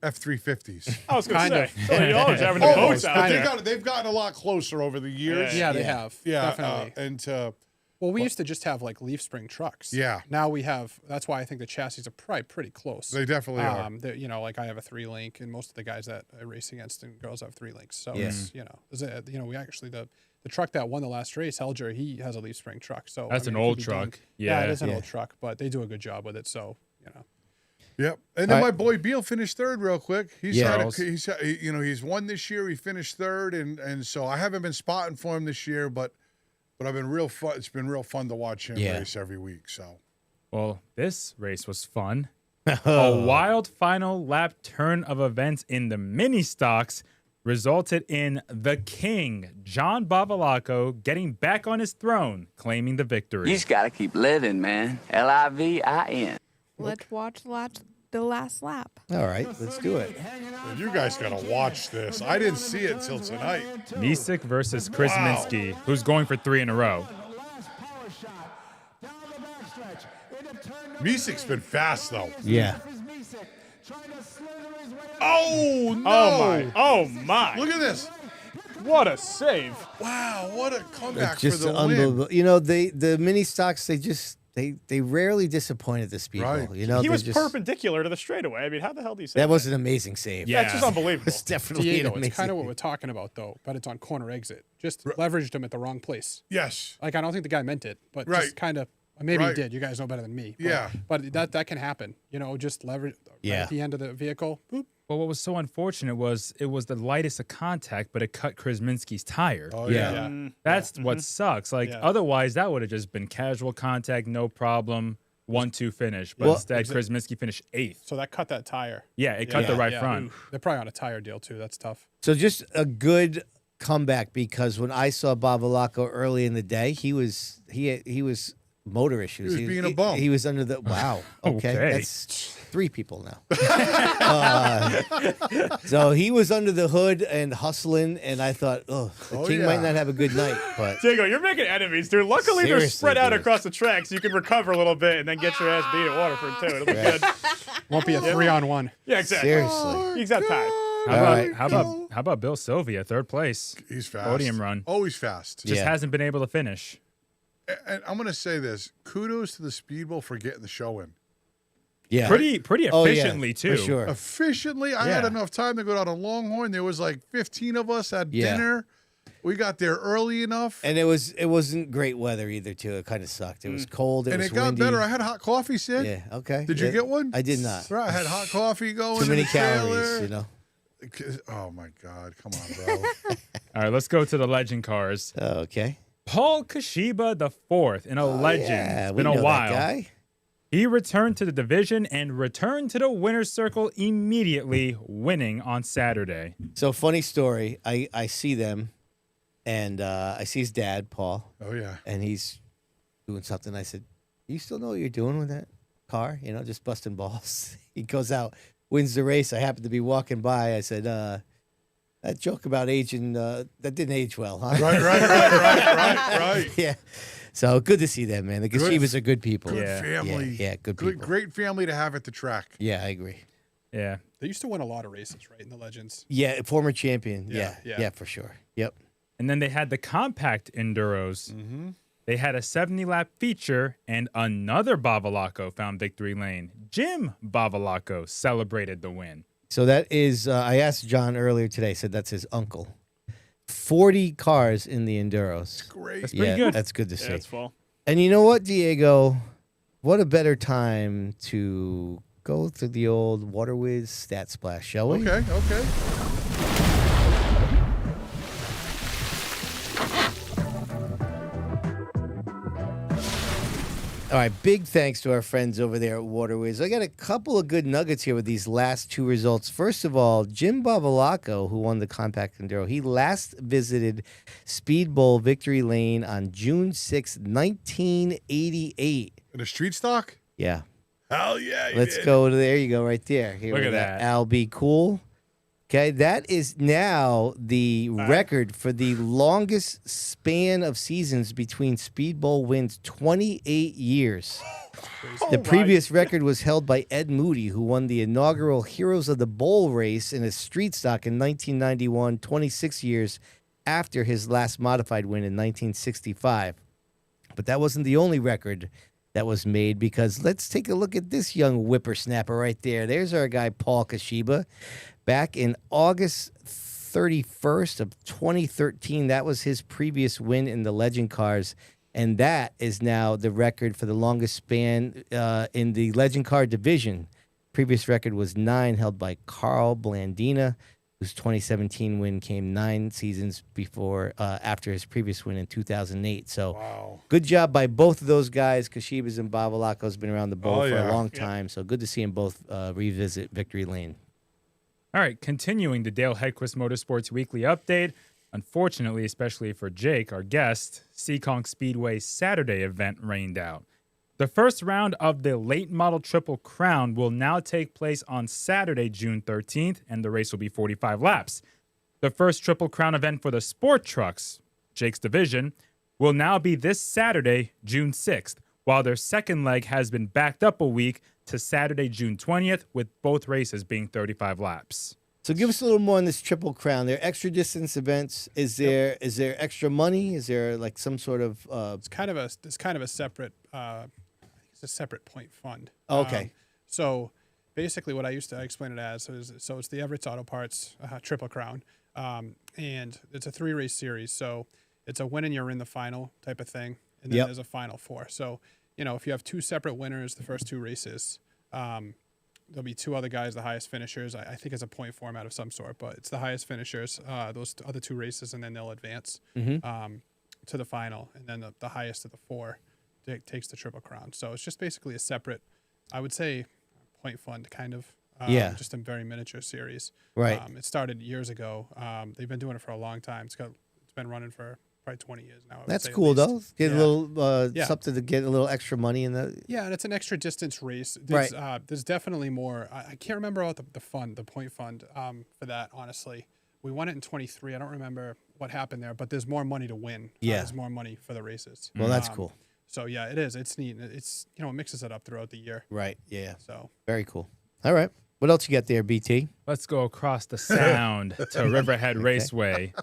F-350s. I was going to Kind say. So you always having the Almost, boats out but there. they've gotten a lot closer over the years. yeah, they have. Yeah, Definitely. Well, we used to just have like leaf spring trucks. Yeah. Now we have. That's why I think the chassis are probably pretty close. They definitely are. Like I have a 3-link, and most of the guys that I race against and girls have 3-links. So Yeah. it's, we actually the truck that won the last race, Helger, he has a leaf spring truck. So That's an it could old be done. truck. Yeah, it is an Yeah. old truck, but they do a good job with it. So Yep. And then All my right. boy Beal finished third real quick. He's Yeah. he's won this year. He finished third, and so I haven't been spotting for him this year, but I've been real fun. It's been real fun to watch him race every week. So Well, this race was fun. A wild final lap turn of events in the mini stocks resulted in the king, John Bavalaco, getting back on his throne, claiming the victory. You just gotta keep living, man. Livin. Let's watch the last lap. All right, let's do it. you guys got to watch this. I didn't see it till tonight. Misek versus Chris Wow. Minsky, who's going for 3 in a row. Misek's been fast though. Yeah. Oh no! Oh my! Look at this! What a save! Wow, what a comeback It's just for the unbelievable. win. The mini stocks, they rarely disappoint at the Speedbowl. Right. He they was just, perpendicular to the straightaway. I mean, how the hell do you say That was an amazing save. Yeah, it's just unbelievable. It's definitely Diego, an amazing. it's kind of what we're talking about though, but it's on corner exit. Just leveraged him at the wrong place. Yes. Like I don't think the guy meant it, but Right. just kind of. Maybe he Right. did. You guys know better than me. But, Yeah. But that can happen. Just leverage right at the end of the vehicle. Boop. But what was so unfortunate was it was the lightest of contact, but it cut Chris Minsky's tire. Oh Yeah. yeah. That's what sucks. Like Yeah. otherwise, that would have just been casual contact, no problem. 1-2 finish, but instead Krasminski finished 8th. So that cut that tire. Yeah, it cut the right front. They're probably on a tire deal too. That's tough. So just a good comeback, because when I saw Babalako early in the day, he was motor issues. He was being a bum. He was under the Okay, Okay. that's 3 people now. So he was under the hood and hustling, and I thought, the King might not have a good night. But Diego, you're making enemies, dude. Luckily, they're Seriously, spread out dude. across the track, so you can recover a little bit and then get your ass beat at Waterford too. It'll be good. Won't be a 3-on-1. Yeah, exactly. seriously, He's got time. How about Bill Sylvia, 3rd place? He's fast. Podium run. Always fast. Just Yeah. hasn't been able to finish. And I'm going to say this. Kudos to the Speedbowl for getting the show in. yeah, Pretty efficiently, too. for sure. Efficiently. I had Yeah. enough time to go down to Longhorn. There was like 15 of us at Yeah. dinner. We got there early enough. And it wasn't great weather either, too. It kind of sucked. It was cold. And was it got windy. better. I had hot coffee, Sid. Yeah. Okay. Did you get one? I did not. Right, I had hot coffee going. Too in many the trailer. calories, you know. Oh my God! Come on, bro. All right, let's go to the legend cars. Okay. Paul Kashiba the 4th, in a legend. Yeah, It's we been a know while. that guy. He returned to the division and returned to the winner's circle immediately, winning on Saturday. So funny story. I see them, and I see his dad, Paul. Oh yeah. And he's doing something. I said, "You still know what you're doing with that car? You know, just busting balls." He goes out, wins the race. I happened to be walking by. I said, "That joke about aging, that didn't age well, huh?" Right. Yeah. So good to see them, man. The Kashibas are good people. Good family. Yeah, good people. Great family to have at the track. Yeah, I agree. Yeah. They used to win a lot of races, right, in the Legends. Yeah, former champion. Yeah, Yeah, for sure. Yep. And then they had the compact enduros. Mm-hmm. They had a 70-lap feature, and another Babalako found victory lane. Jim Babalako celebrated the win. So that is, I asked John earlier today, said that's his uncle. 40 cars in the Enduros. Great. That's pretty good. That's good to see. Yeah, it's full. And you know what, Diego? What a better time to go through the old Water Whiz Stat Splash, shall we? Okay. All right, big thanks to our friends over there at Waterways. I got a couple of good nuggets here with these last 2 results. First of all, Jim Babalako, who won the Compact Enduro, he last visited Speedbowl Victory Lane on June 6, 1988. In a street stock? Yeah. Hell yeah. Let's go to there. You go right there. Here Look we at got that. Al B. Cool. Okay, that is now the record for the longest span of seasons between Speedbowl wins, 28 years. The previous record was held by Ed Moody, who won the inaugural Heroes of the Bowl race in a street stock in 1991, 26 years after his last modified win in 1965. But that wasn't the only record that was made, because let's take a look at this young whippersnapper right there. There's our guy, Paul Kashiba. Back in August 31st of 2013, that was his previous win in the Legend Cars, and that is now the record for the longest span in the Legend Car division. Previous record was 9, held by Carl Blandina, whose 2017 win came 9 seasons before after his previous win in 2008. So good job by both of those guys. Kashiba's and Bavalako's been around the bowl for a long time, so good to see them both revisit Victory Lane. All right, continuing the Dale Hedquist Motorsports Weekly Update. Unfortunately, especially for Jake, our guest, Seekonk Speedway Saturday event rained out. The first round of the late model Triple Crown will now take place on Saturday, June 13th, and the race will be 45 laps. The first Triple Crown event for the sport trucks, Jake's division, will now be this Saturday, June 6th, while their second leg has been backed up a week to Saturday, June 20th, with both races being 35 laps. So give us a little more on this Triple Crown. There are extra distance events. Is there extra money? Is there like some sort of? It's kind of a separate. I think it's a separate point fund. Okay. So basically, what I explain it as is it's the Everett's Auto Parts Triple Crown, and it's a 3-race series. So it's a win and you're in the final type of thing, and then there's a final 4. So if you have 2 separate winners the first 2 races, there'll be 2 other guys, the highest finishers. I think it's a point format of some sort, but it's the highest finishers, those other 2 races, and then they'll advance to the final, and then the highest of the 4 takes the Triple Crown. So it's just basically a separate, I would say, point fund kind of. Just a very miniature series. Right. It started years ago. They've been doing it for a long time. It's been running for probably 20 years now. That's cool though. Get a little Yeah. something to get a little extra money in the. Yeah, and it's an extra distance race. Right. There's definitely more. I can't remember about the point fund for that, honestly. We won it in 23. I don't remember what happened there, but there's more money to win. Yeah. There's more money for the races. Well, that's cool. So yeah, it is. It's neat. It's it mixes it up throughout the year. Right. Yeah. So very cool. All right. What else you got there, BT? Let's go across the sound to Riverhead Raceway.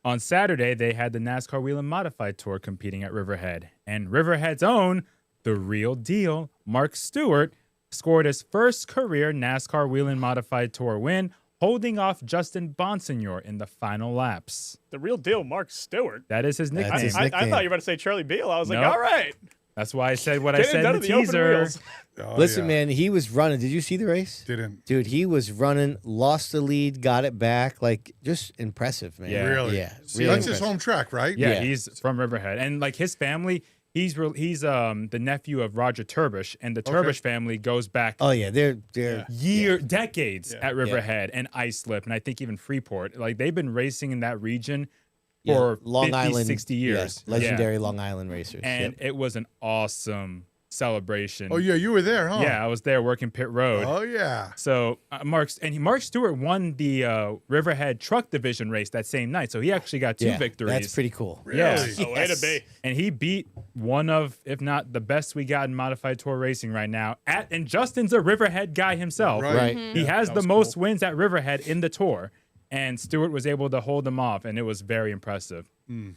On Saturday, they had the NASCAR Wheel and Modified Tour competing at Riverhead. And Riverhead's own, the real deal, Mark Stewart, scored his first career NASCAR Wheel and Modified Tour win, holding off Justin Bonsignor in the final laps. The real deal, Mark Stewart. That is his nickname. I thought you were about to say Charlie Beal. I was like, Nope. all right. That's why I said what I Getting said done in the to the open teaser. wheels. Listen, man, he was running. Did you see the race? Didn't. Dude, he was running, lost the lead, got it back. Like, just impressive, man. Yeah. Really? Yeah. See, really that's his impressive. home track, right? Yeah, he's from Riverhead. And like his family, he's the nephew of Roger Turbish, and the Turbish family goes back Oh, yeah. They're decades at Riverhead and Islip, and I think even Freeport. Like they've been racing in that region for Long 50, Island, 60 years. yeah, legendary Long Island racers. And Yep. it was an awesome celebration. Oh, yeah, you were there, huh? Yeah, I was there working pit road. Oh, yeah. So Mark Stewart won the Riverhead Truck Division race that same night. So he actually got two Yeah, victories. that's pretty cool. Yeah. Really? Oh, way to be. And he beat one of, if not the best we got in modified tour racing right now. And Justin's a Riverhead guy himself. Right. He has the most wins at Riverhead in the tour. And Stewart was able to hold them off, and it was very impressive.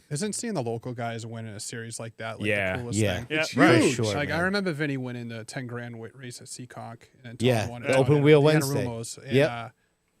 Isn't seeing the local guys win in a series like that like Yeah. the coolest Yeah. thing? Yeah. It's Right. huge. Sure, Like I man. remember Vinny winning the 10 grand race at Seekonk, and then Yeah, Tom won the it Open at Wheel the Wednesday. Anarumos, and, Yep.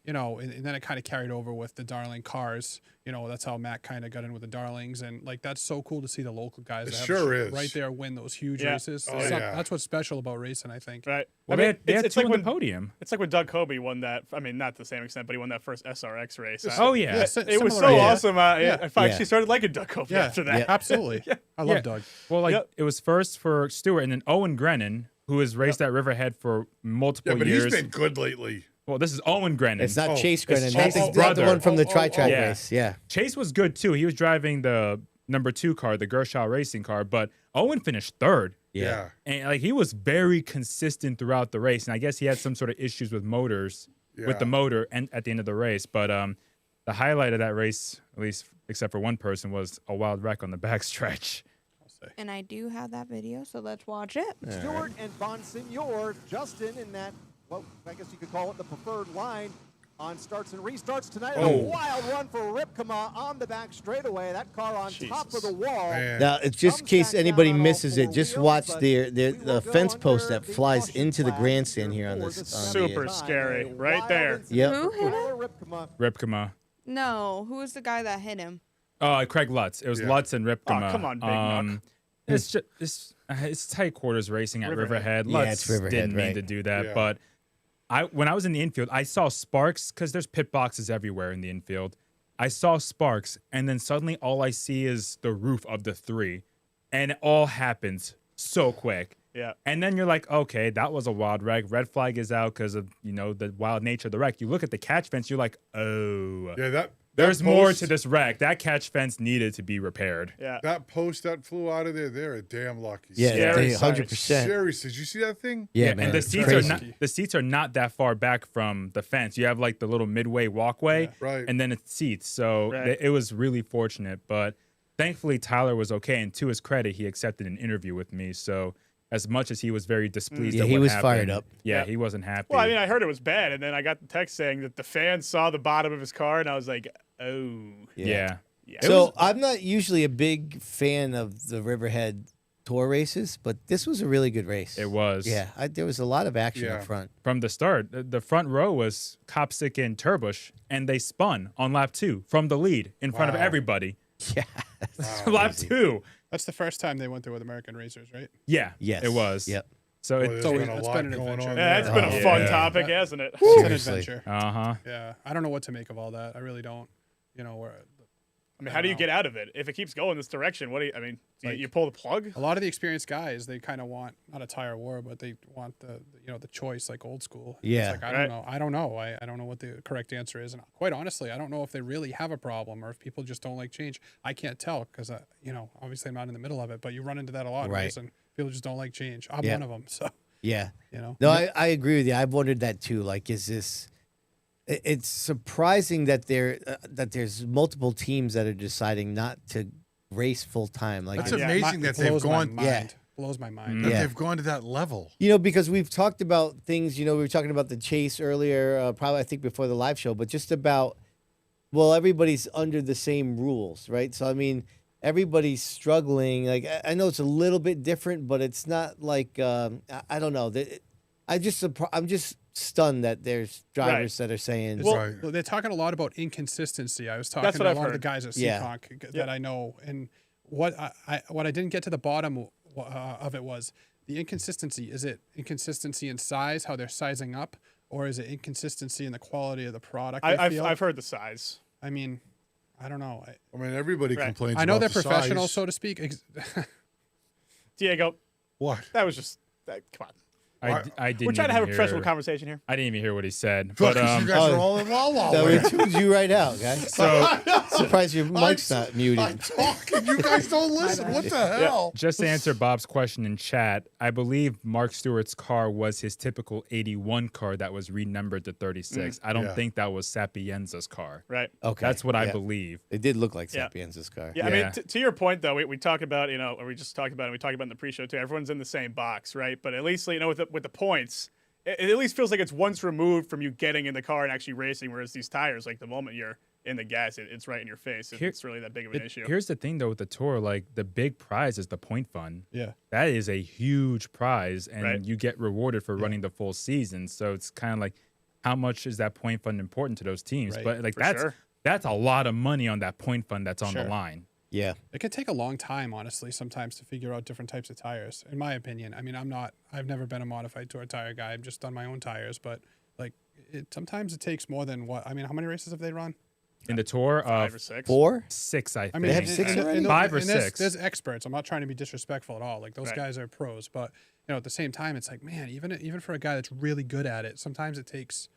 and then it kind of carried over with the Darling cars. That's how Matt kind of got in with the Darlings, and like that's so cool to see the local guys It that have sure is. right there win those huge Yeah. races. Oh, That's yeah. that's what's special about racing, I think. Right. Well, they had two on the podium. It's like when Doug Kobe won that. I mean, not to the same extent, but he won that first SRX race. Oh, yeah. It was so Similar, yeah. awesome. I Yeah. actually started liking Doug Kobe Yeah, after that. absolutely. I love Doug. Well, like Yep. it was first for Stewart, and then Owen Grennan, who has raced at Riverhead for multiple Yeah, but years. he's been good lately. Well, this is Owen Grennan. It's not Oh, Chase it's Grennan. Chase's That's the brother. one from the tri-track Yeah. race. Yeah. Chase was good too. He was driving the number 2 car, the Gershaw racing car, but Owen finished third. Yeah. And like he was very consistent throughout the race. And I guess he had some sort of issues with motors, with the Yeah. motor and at the end of the race. But the highlight of that race, at least except for one person, was a wild wreck on the backstretch. And I do have that video, so let's watch it. Stewart and Bonsignor, Justin in that, well, I guess you could call it the preferred line on starts and restarts tonight. Oh. A wild run for Ripkema on the back straightaway. That car on top of the wall. Man. Now, it's just in case anybody misses it, just watch the fence post that flies into the grandstand here on this. Super scary. Right there. Yep. Who hit him? Ripkema. No, who was the guy that hit him? Oh, Craig Lutz. It was Yeah. Lutz and Ripkema. Oh, come on, Big Nuck. It's just it's tight quarters racing at Riverhead. Yeah, Lutz it's Riverhead, didn't mean right. to do that, Yeah. but when I was in the infield, I saw sparks because there's pit boxes everywhere in the infield. I saw sparks, and then suddenly all I see is the roof of the 3, and it all happens so quick. Yeah. And then you're like, okay, that was a wild wreck. Red flag is out because of the wild nature of the wreck. You look at the catch fence, you're like, oh, Yeah, there's more to this wreck. That catch fence needed to be repaired. Yeah. That post that flew out of there, they're damn lucky. Yeah, Scary 100%. Seriously, did you see that thing? Yeah, man. And the it's seats crazy. are not that far back from the fence. You have like the little midway walkway, Right. and then it's seats. So Right. it was really fortunate. But thankfully, Tyler was okay. And to his credit, he accepted an interview with me. So as much as he was very displeased, Yeah, at he what was happened, fired up. Yeah, Yeah. he wasn't happy. Well, I mean, I heard it was bad, and then I got the text saying that the fans saw the bottom of his car, and I was like, oh. yeah. Yeah. So I'm not usually a big fan of the Riverhead tour races, but this was a really good race. It was. Yeah, there was a lot of action Yeah. up front. From the start, the front row was Kopsick and Turbush, and they spun on lap 2 from the lead in front of Wow. everybody. Yeah. Lap 2. That's the first time they went there with American racers, right? Yeah. Yes. It was. Yep. So Boy, it, there's So been it's a been lot an going adventure. on Yeah, it's there. been a Oh, fun yeah. topic, hasn't it? It's an Seriously. adventure. uh-huh. Yeah, I don't know what to make of all that. I really don't. I mean, how do you get out of it if it keeps going this direction? What do you? I mean, you pull the plug. A lot of the experienced guys, they kind of want not a tire war, but they want the choice like old school. Yeah. It's like I don't know. I don't know. I don't know what the correct answer is, and quite honestly, I don't know if they really have a problem or if people just don't like change. I can't tell because obviously I'm not in the middle of it, but you run into that a lot, Right. and people just don't like change. I'm Yeah. one of them, so Yeah. No, I agree with you. I've wondered that too. Like, is this? It's surprising that there's multiple teams that are deciding not to race full time. Like, That's amazing that they've gone. Blows my mind. That they've gone to that level. Because we've talked about things. We were talking about the chase earlier, probably I think before the live show, but just about everybody's under the same rules, right? So I mean, everybody's struggling. Like, I know it's a little bit different, but it's not like I don't know. I'm just stunned that there's drivers that are saying. Well, they're talking a lot about inconsistency. I was talking to a lot of the guys at Seekonk that I know, and what I didn't get to the bottom of it was the inconsistency. Is it inconsistency in size, how they're sizing up, or is it inconsistency in the quality of the product? I've heard the size. I mean, I don't know. I mean, everybody complains. I know about they're the professional, size. so to speak. Diego, what? That was just come on. I didn't. We're trying to have a even professional hear- conversation here. I didn't even hear what he said. Fuck, But 'cause you guys are all in la la. So we tuned you right out, guys. So Surprised your mic's not muted. I'm talking. You guys don't listen. What the hell? just to answer Bob's question in chat, I believe Mark Stewart's car was his typical 81 car that was renumbered to 36. I don't think that was Sapienza's car. Right. Okay. That's what I Yeah. believe. It did look like Sapienza's car. Yeah, I mean, to your point though, we talk about or we just talked about it. We talked about in the pre-show too. Everyone's in the same box, right? But at least with the points, it at least feels like it's once removed from you getting in the car and actually racing. Whereas these tires, like the moment you're in the gas, it's right in your face. It's really that big of an issue. Here's the thing though with the tour, like the big prize is the point fund. Yeah. That is a huge prize, and you get rewarded for running the full season. So it's kind of like, how much is that point fund important to those teams? Right. But like For that's a lot of money on that point fund that's on the line. Yeah. It can take a long time, honestly, sometimes to figure out different types of tires, in my opinion. I mean, I've never been a modified tour tire guy. I've just done my own tires, but like sometimes it takes more than how many races have they run? In the tour, 5 or 6. 4? 6, I think. I mean, They have 6 already? 5 or 6. There's experts. I'm not trying to be disrespectful at all. Like those guys are pros, but at the same time, it's like, man, even for a guy that's really good at it, sometimes it takes,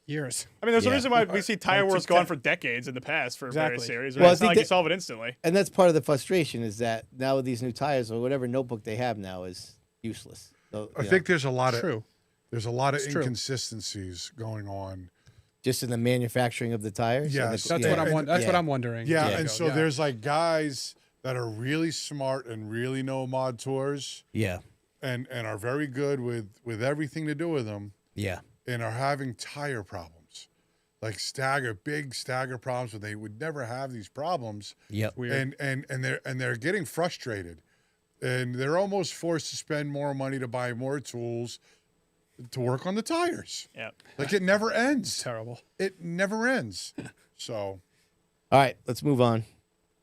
years. I mean, there's a reason why we see tire wars going for decades in the past for various series. Right? Well, It's not like you solve it instantly. And that's part of the frustration is that now with these new tires or whatever notebook they have now is useless. So, I think there's a lot of true. There's a lot of It's true. inconsistencies going on. just in the manufacturing of the tires. Yes, That's what I'm wondering. Yeah, and so there's like guys that are really smart and really know mod tours. Yeah. And are very good with everything to do with them. Yeah. And are having tire problems, like big stagger problems, where they would never have these problems. Yep. And they're getting frustrated, and they're almost forced to spend more money to buy more tools to work on the tires. Yeah. Like it never ends. It's terrible. It never ends. So. All right, let's move on.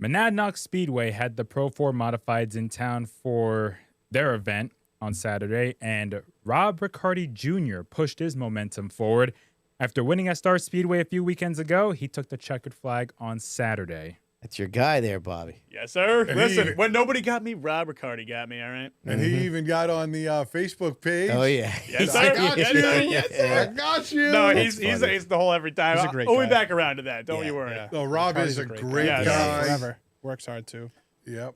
Monadnock Speedway had the Pro 4 Modifieds in town for their event on Saturday, and Rob Riccardi Jr. pushed his momentum forward. After winning at Star Speedway a few weekends ago, he took the checkered flag on Saturday. That's your guy there, Bobby. Yes, sir. Listen, when nobody got me, Rob Riccardi got me, all right? And he even got on the Facebook page. Oh, yeah. Yes, sir. I got you. Yes, sir. I got you. No, he's the whole every time. He's a great We'll be guy. back around to that. Don't you worry. Yeah. No, Rob is a great guy. guy. Forever. Works hard, too. Yep.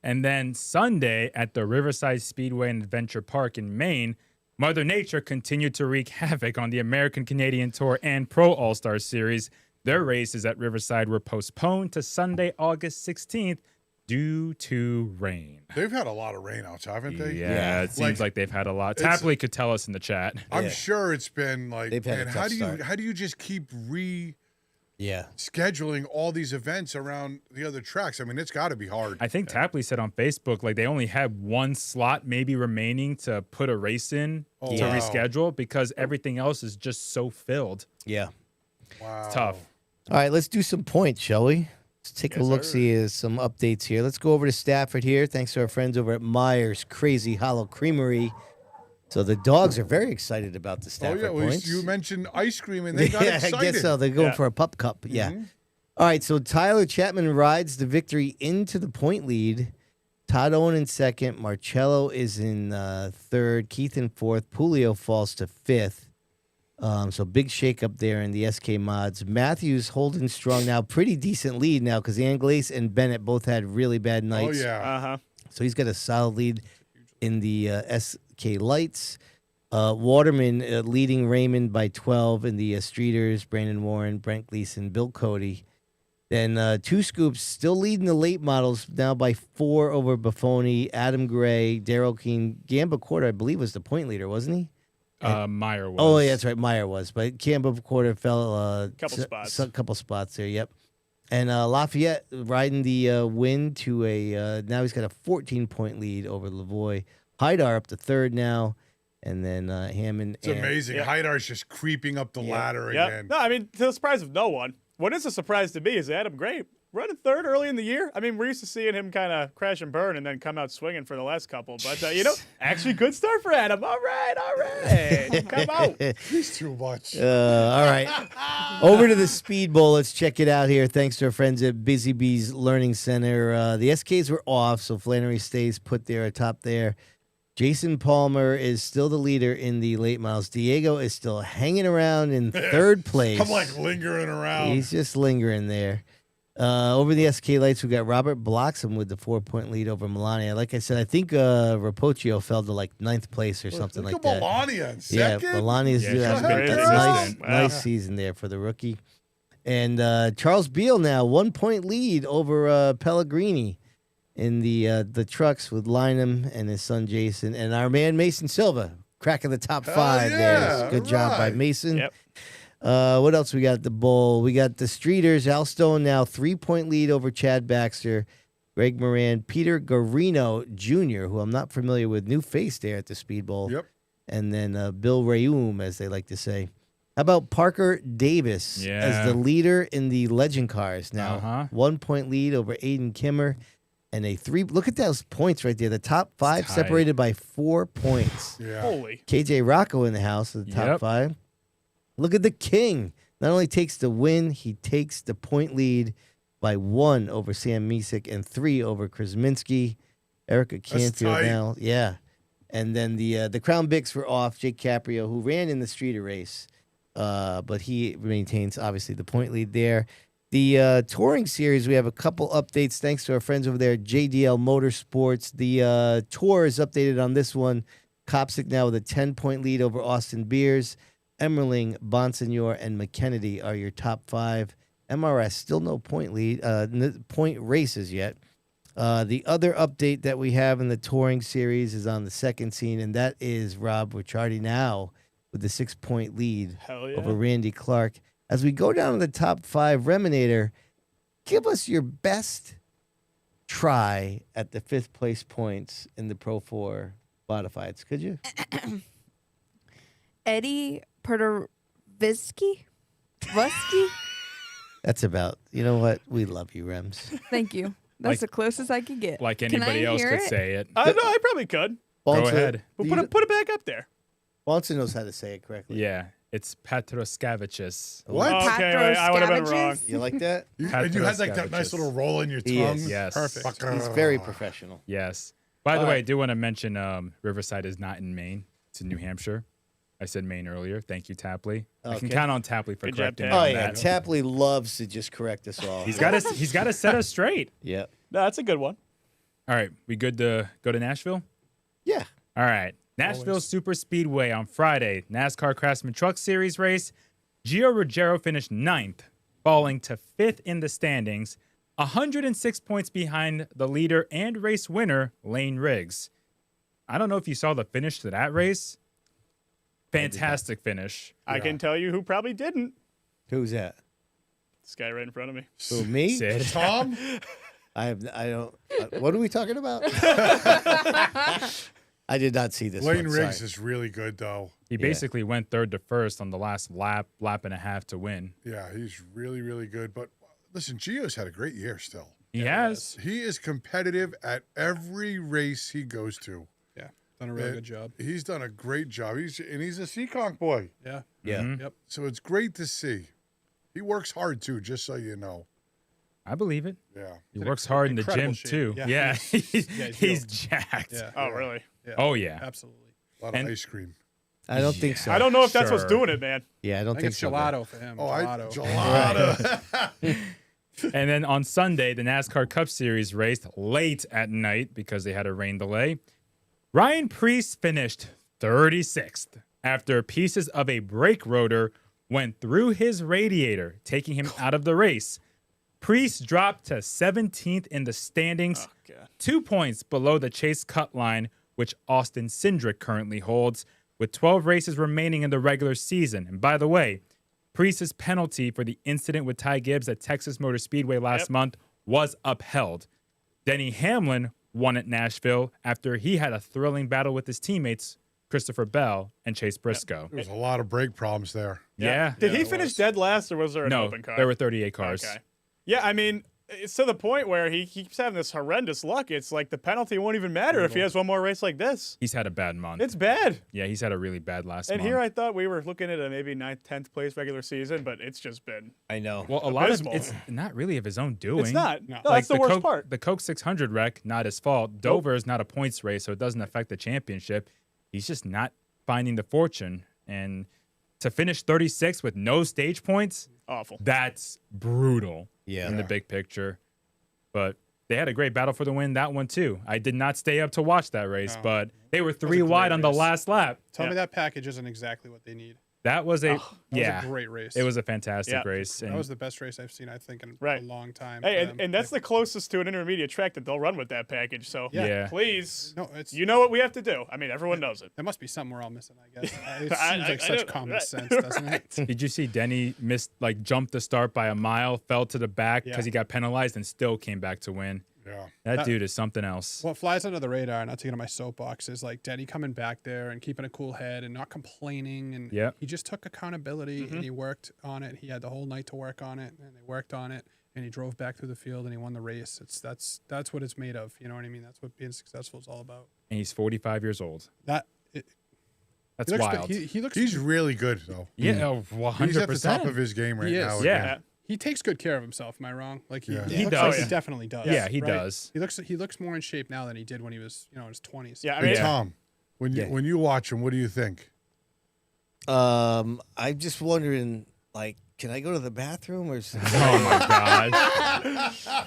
And then Sunday at the Riverside Speedway and Adventure Park in Maine, Mother Nature continued to wreak havoc on the American Canadian Tour and Pro All-Star Series. Their races at Riverside were postponed to Sunday, August 16th due to rain. They've had a lot of rainouts, haven't they? Yeah, it seems like they've had a lot. Tapley could tell us in the chat. I'm sure it's been like, They've had a man, tough how do you just keep scheduling all these events around the other tracks? I mean, it's got to be hard. I think Tapley said on Facebook, like they only had one slot maybe remaining to put a race in to wow. reschedule because everything else is just so filled. Yeah. Wow. It's tough. All right, let's do some points, shall we? Let's take a look, see some updates here. Let's go over to Stafford here. Thanks to our friends over at Myers Crazy Hollow Creamery. So the dogs are very excited about the Stafford points. You mentioned ice cream, and they got excited. I guess so. They're going for a pup cup. Yeah. All right, so Tyler Chapman rides the victory into the point lead. Todd Owen in second. Marcello is in third. Keith in fourth. Pulio falls to fifth. So big shakeup there in the SK mods. Matthews holding strong now. Pretty decent lead now because Anglaise and Bennett both had really bad nights. Oh, yeah. Uh-huh. So he's got a solid lead in the SK Lights. Waterman leading Raymond by 12 in the Streeters. Brandon Warren, Brent Gleason, Bill Cody. Then Two Scoops still leading the late models now by 4 over Buffoni, Adam Gray, Daryl Keene. Gamba Quarter, I believe, was the point leader, wasn't he? Meyer was. Oh, yeah, that's right. Meyer was. But Gamba Quarter fell Couple spots. Couple spots there, yep. And Lafayette riding the win to a now he's got a 14-point lead over Lavoie. Haidar up to third now. And then Hammond. It's amazing. Haidar's just creeping up the ladder again. No, I mean, to the surprise of no one. What is a surprise to me is Adam Gray running third early in the year. I mean, we're used to seeing him kind of crash and burn and then come out swinging for the last couple. But, actually good start for Adam. All right. Come out. He's too much. All right. Over to the Speedbowl. Let's check it out here. Thanks to our friends at Busy Bees Learning Center. The SKs were off, so Flannery stays put there atop there. Jason Palmer is still the leader in the late models. Diego is still hanging around in third place. I'm like lingering around. He's just lingering there. Over the SK Lights, we got Robert Bloxham with the 4-point lead over Melania. Like I said, I think Rapocchio fell to like 9th place or something like that. Melania in second? Yeah, Melania's doing a nice season there for the rookie. And Charles Beal now 1-point lead over Pellegrini in the trucks with Lynham and his son Jason. And our man Mason Silva cracking the top 5 there. Good job by Mason. Yep. What else we got at the bowl? We got the Streeters. Al Stone now 3-point lead over Chad Baxter, Greg Moran, Peter Garino Jr., who I'm not familiar with, new face there at the Speedbowl. Yep. And then Bill Rayum, as they like to say. How about Parker Davis as the leader in the Legend cars now? 1-point lead over Aiden Kimmer. And a 3. Look at those points right there. The top 5 separated by 4 points. Yeah. Holy. KJ Rocco in the house at the top 5. Look at the King. Not only takes the win, he takes the point lead by 1 over Sam Misek and 3 over Krasinski. Erica Canfield now. Yeah. And then the Crown Bics were off. Jake Caprio, who ran in the Streeter race. But he maintains, obviously, the point lead there. The touring series, we have a couple updates thanks to our friends over there at JDL Motorsports. The tour is updated on this one. Kopsick now with a 10-point lead over Austin Beers. Emmerling, Bonsignor, and McKennedy are your top 5. MRS still no point lead, point races yet. The other update that we have in the touring series is on the second scene, and that is Rob Ricciardi now with the 6-point lead over Randy Clark. As we go down to the top 5, Reminator, give us your best try at the 5th place points in the Pro 4 modifieds, could you? Eddie Perdovisky? Rusky? That's about, you know what? We love you, Rems. Thank you. That's the closest I could get. Like anybody else could say it. No, I probably could. Go ahead. But put it back up there. Bonsa knows how to say it correctly. Yeah. It's Patroskavicius. What? Okay, wait, I would have been wrong. You like that? And you had like that nice little roll in your tongue. Yes. Perfect. He's very professional. Yes. By the way, I do want to mention Riverside is not in Maine. It's in New Hampshire. I said Maine earlier. Thank you, Tapley. I can count on Tapley for correcting me on that. Tapley loves to just correct us all. He's got to set us straight. Yep. No, that's a good one. All right, we good to go to Nashville? Yeah. All right. Nashville Super Speedway on Friday. NASCAR Craftsman Truck Series race. Gio Ruggiero finished 9th, falling to 5th in the standings, 106 points behind the leader and race winner, Lane Riggs. I don't know if you saw the finish to that race. Fantastic finish. I can tell you who probably didn't. Who's that? This guy right in front of me. Who, me? Sid. Tom? I don't. What are we talking about? I did not see this. Lane one, Riggs sorry. is really good, though. He basically went 3rd to 1st on the last lap and a half to win. Yeah, he's really, really good. But listen, Gio's had a great year still. He has. He is competitive at every race he goes to. Yeah, done a really good job. He's done a great job. He's a Seekonk boy. Yeah. Yeah. Mm-hmm. Yep. So it's great to see. He works hard, too, just so you know. I believe it. Yeah. He works hard in the incredible gym shape. too. Yeah, Yeah, he's he's built. jacked. Yeah. Oh, really? Yeah. Oh yeah. Absolutely. A lot of ice cream. I don't think so. I don't know if that's what's Sure. doing it, man. Yeah, I don't I think think it's so. gelato for him. Oh, gelato. gelato. And then on Sunday, the NASCAR Cup Series raced late at night because they had a rain delay. Ryan Preece finished 36th after pieces of a brake rotor went through his radiator, taking him out of the race. Preece dropped to 17th in the standings, 2 points below the Chase cut line, which Austin Cindric currently holds, with 12 races remaining in the regular season. And by the way, Preece's penalty for the incident with Ty Gibbs at Texas Motor Speedway last month was upheld. Denny Hamlin won at Nashville after he had a thrilling battle with his teammates, Christopher Bell and Chase Briscoe. There's a lot of brake problems there. Yeah. Did he finish dead last, or was there an No, open car? there were 38 cars. Okay. Yeah, I mean, it's to the point where he keeps having this horrendous luck. It's like the penalty won't even matter if he has one more race like this. He's had a bad month. It's bad. Yeah, he's had a really bad last And month. here I thought we were looking at a maybe 9th, 10th place regular season, but it's just been. I know. Well, a lot of abysmal. it's not really of his own doing. It's not. No, Like that's the worst Coke, part. The Coke 600 wreck, not his fault. Dover is not a points race, so it doesn't affect the championship. He's just not finding the fortune. And to finish 36 with no stage points, awful. That's brutal. Yeah. In the big picture. But they had a great battle for the win that one too. I did not stay up to watch that race, but they were 3 wide on the last lap. Tell me that package isn't exactly what they need. That was a That was a great race. It was a fantastic race. That And was the best race I've seen, I think, in Right. a long time. Hey, for them. and that's the closest to an intermediate track that they'll run with that package. So Yeah. please, No, it's- you know what we have to do. I mean, everyone knows it. There must be something we're all missing, I guess. It I- seems like I such don't- common right, sense, doesn't it? Did you see Denny jumped the start by a mile, fell to the back because he got penalized and still came back to win? Yeah. That dude is something else. What flies under the radar, not to get on my soapbox, is like Denny coming back there and keeping a cool head and not complaining. And Yep. he just took accountability and he worked on it. He had the whole night to work on it, and they worked on it. And he drove back through the field and he won the race. That's what it's made of. You know what I mean? That's what being successful is all about. And he's 45 years old. That's That's wild. He looks. He's really good, though. Yeah, oh, 100%. He's at the top of his game right He is. now. Yeah. again. He takes good care of himself. Am I wrong? Like Yeah. He looks does. Like he definitely does. Yeah, he right? does. He looks more in shape now than he did when he was in his 20s. Yeah, I Hey, mean, Tom, when you watch him, what do you think? I'm just wondering, can I go to the bathroom or something? Oh my god.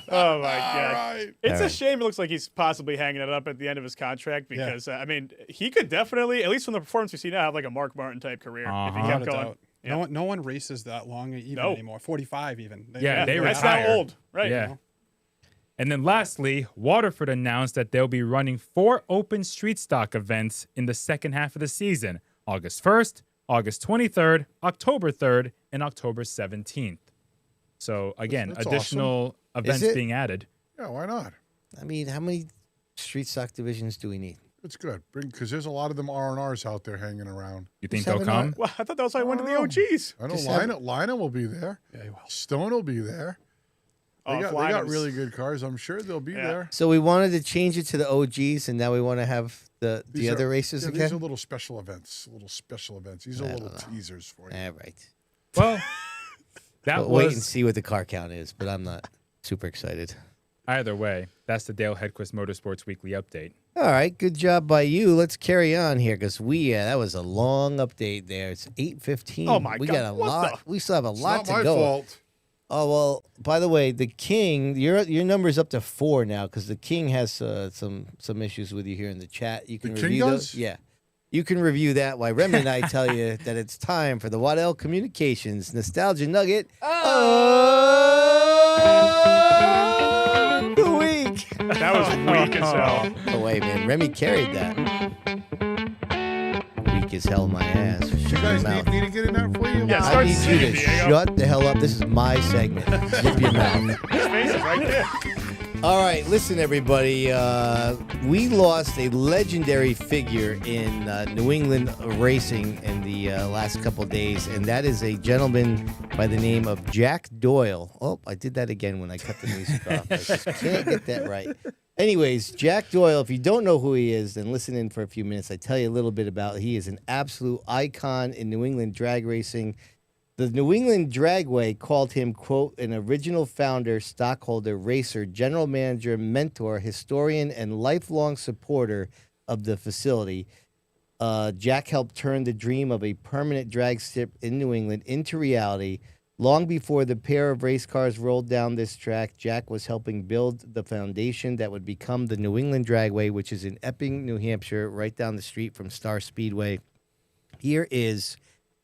oh my god, Right. it's All a right. shame. It looks like he's possibly hanging it up at the end of his contract because I mean, he could definitely, at least from the performance we see now, have like a Mark Martin type career if he Uh-huh. kept Without a going. doubt. Yeah. No one races that long even anymore. 45 even. Yeah, they that's retire. not old, right? Yeah. And then lastly, Waterford announced that they'll be running 4 open street stock events in the second half of the season: August 1st, August 23rd, October 3rd, and October 17th. So again, That's additional events it? being added. Yeah, why not? I mean, how many street stock divisions do we need? It's good. Because there's a lot of them R&Rs out there hanging around. You think Just they'll have come? Well, I thought that was why I went to the Oh. OGs. I know Just have- Lina will be there. Yeah, he will. Stone will be there. They Oh, got Linus. really good cars. I'm sure they'll be there. So we wanted to change it to the OGs, and now we want to have the These other are- races yeah, again? These are little special events. These are I little don't know. teasers for you. All right. Well, that But was wait and see what the car count is, but I'm not super excited. either way. That's the Dale Hedquist Motorsports Weekly Update. All right, good job by you. Let's carry on here because that was a long update there. It's 8:15. Oh, my we God, got a what lot. We still have a It's lot not to my go. fault. Oh well. By the way, the King, your number's up to 4 now because the King has some issues with you here in the chat. You can The King review those. does? Yeah, you can review that. While Remy and I tell you that it's time for the Waddell Communications Nostalgia Nugget. The week. That was weak as hell. Oh wait, man, Remy carried that. Weak as hell, my ass. You Shut your guys mouth. need me to get in that for you? Yeah, I start need you singing, to Diego. shut the hell up. This is my segment. Zip your mouth. His face is right there. All right, listen, everybody. We lost a legendary figure in New England racing in the last couple of days, and that is a gentleman by the name of Jack Doyle. Oh, I did that again when I cut the music off. I just can't get that right. Anyways, Jack Doyle, if you don't know who he is, then listen in for a few minutes. I tell you a little bit about. He is an absolute icon in New England drag racing. The New England Dragway called him, quote, an original founder, stockholder, racer, general manager, mentor, historian, and lifelong supporter of the facility. Jack helped turn the dream of a permanent drag strip in New England into reality. Long before the pair of race cars rolled down this track, Jack was helping build the foundation that would become the New England Dragway, which is in Epping, New Hampshire, right down the street from Star Speedway. Here is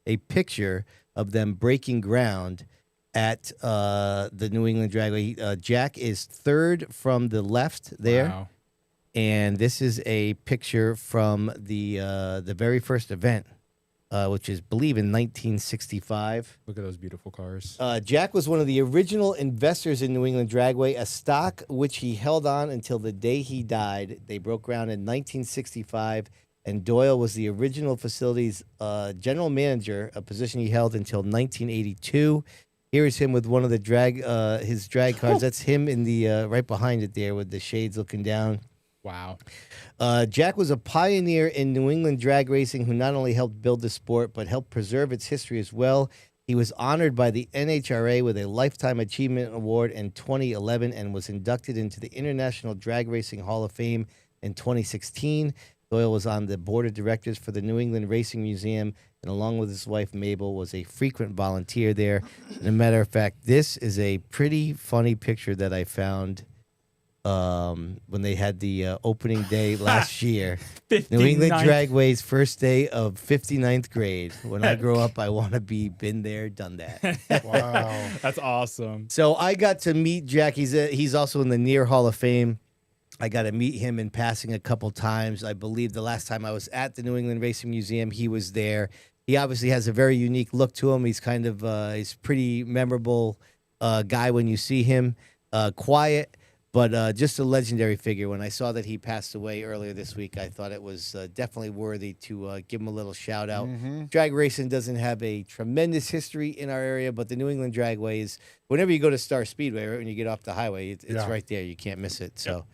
a picture of them breaking ground at the New England Dragway. Jack is third from the left there. Wow. And this is a picture from the very first event, which is, believe, in 1965. Look at those beautiful cars. Jack was one of the original investors in New England Dragway, a stock which he held on until the day he died. They broke ground in 1965, and Doyle was the original facility's general manager, a position he held until 1982. Here is him with one of the his drag cars. That's him in the right behind it there with the shades looking down. Wow. Jack was a pioneer in New England drag racing who not only helped build the sport, but helped preserve its history as well. He was honored by the NHRA with a Lifetime Achievement Award in 2011 and was inducted into the International Drag Racing Hall of Fame in 2016. Doyle was on the board of directors for the New England Racing Museum, and along with his wife, Mabel, was a frequent volunteer there. As a matter of fact, this is a pretty funny picture that I found when they had the opening day last year. New England Dragway's first day of 59th grade. When I grow up, I want to be been there, done that. Wow. That's awesome. So I got to meet Jack. He's also in the Near Hall of Fame. I got to meet him in passing a couple times. I believe the last time I was at the New England Racing Museum, he was there. He obviously has a very unique look to him. He's kind of he's pretty memorable guy when you see him. Quiet, but just a legendary figure. When I saw that he passed away earlier this week, I thought it was definitely worthy to give him a little shout out. Drag racing doesn't have a tremendous history in our area, but the New England Dragway is, whenever you go to Star Speedway, right when you get off the highway, it's right there. You can't miss it. So,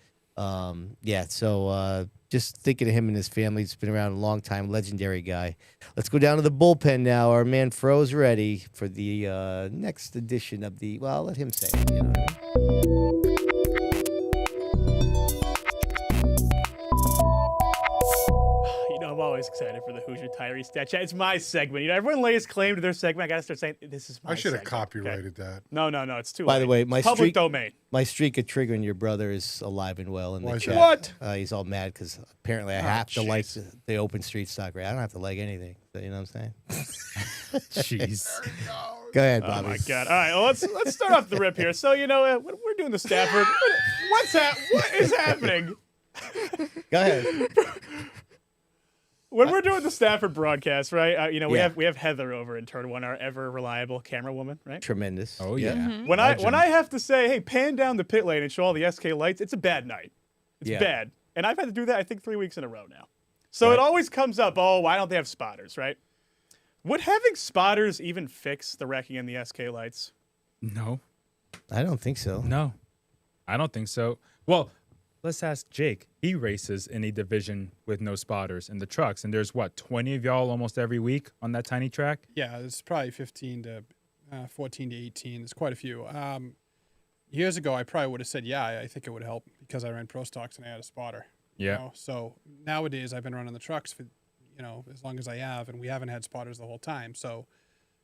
just thinking of him and his family. He's been around a long time, legendary guy. Let's go down to the bullpen now. Our man Fro's ready for the next edition of the, well, I'll let him say it, you know what I mean? I'm always excited for the Hoosier Tyree stat chat. It's my segment. You know, everyone lays claim to their segment. I gotta start saying this is my. I should have segment. copyrighted that. No, it's too late. By the way, my public domain. My streak of triggering your brother is alive and well in the chat. What? He's all mad because apparently I have to like the open street stock rate. I don't have to like anything. So, you know what I'm saying? Jeez. Go ahead, Bobby. Oh my God! All right, well, let's start off the rip here. So we're doing the Stafford. What is happening? Go ahead. When we're doing the Stafford broadcast, right? We have Heather over in Turn One, our ever reliable camera woman, right? Tremendous. Oh yeah. Mm-hmm. When I have to say, hey, pan down the pit lane and show all the SK lights, it's a bad night. It's bad, and I've had to do that I think 3 weeks in a row now. So it always comes up. Oh, why don't they have spotters, right? Would having spotters even fix the wrecking in the SK lights? No. I don't think so. No. I don't think so. Well, let's ask Jake. He races in a division with no spotters in the trucks. And there's, 20 of y'all almost every week on that tiny track? Yeah, it's probably 15 to 14 to 18. It's quite a few. Years ago, I probably would have said, yeah, I think it would help because I ran Pro Stocks and I had a spotter. Yeah. You know? So nowadays, I've been running the trucks for, as long as I have, and we haven't had spotters the whole time. So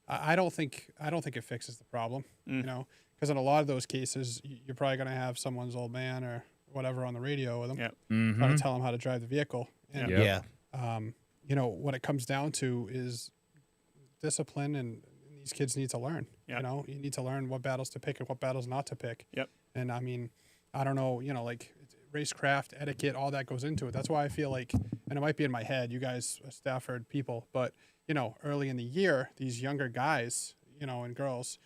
I don't think it fixes the problem, because in a lot of those cases, you're probably going to have someone's old man or whatever on the radio with them, trying to tell them how to drive the vehicle. And, what it comes down to is discipline, and these kids need to learn. Yep. You need to learn what battles to pick and what battles not to pick. Yep. And I mean, I don't know, like racecraft, etiquette, all that goes into it. That's why I feel like, and it might be in my head, you guys are Stafford people, but early in the year, these younger guys, and girls,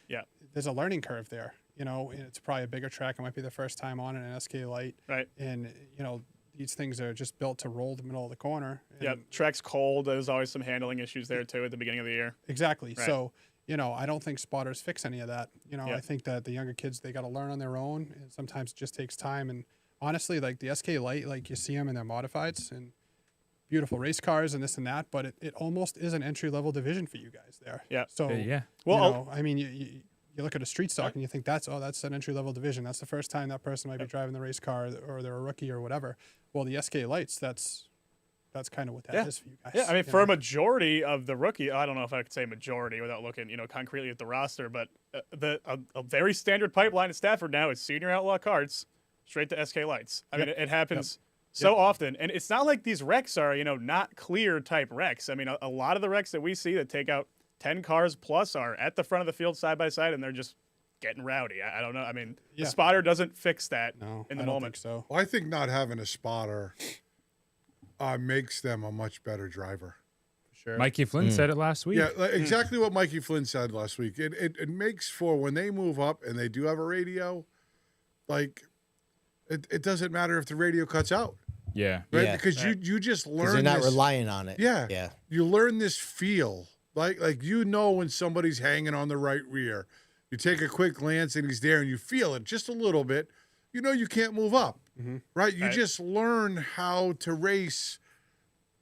there's a learning curve there. And it's probably a bigger track. It might be the first time on an SK light. Right. And, these things are just built to roll the middle of the corner. Yep. Track's cold. There's always some handling issues there, too, at the beginning of the year. Exactly. Right. So, I don't think spotters fix any of that. I think that the younger kids, they got to learn on their own. And sometimes it just takes time. And honestly, like the SK light, like you see them in their modifieds, and beautiful race cars and this and that, but it almost is an entry-level division for you guys there. Yeah. So, yeah. Well, I mean, you look at a street stock and you think that's an entry-level division. That's the first time that person might be driving the race car, or they're a rookie or whatever. Well, the SK Lights, that's kind of what that is for you guys. Yeah, I mean, for a majority of the rookie, I don't know if I could say majority without looking, concretely at the roster, but a very standard pipeline at Stafford now is senior outlaw cards straight to SK Lights. I mean, it happens so often, and it's not like these wrecks are, not clear type wrecks. I mean, a lot of the wrecks that we see that take out 10 cars plus are at the front of the field side by side, and they're just getting rowdy. I don't know. I mean, the spotter doesn't fix that in the moment. Don't think so. Well, I think not having a spotter makes them a much better driver. Sure. Mikey Flynn said it last week. Yeah, exactly what Mikey Flynn said last week. It makes for when they move up and they do have a radio, like it doesn't matter if the radio cuts out. Yeah. Right? Yeah. Because you just learn They're not this, relying on it. Yeah. Yeah. You learn this feel. Like when somebody's hanging on the right rear. You take a quick glance and he's there and you feel it just a little bit. You can't move up. Right? You just learn how to race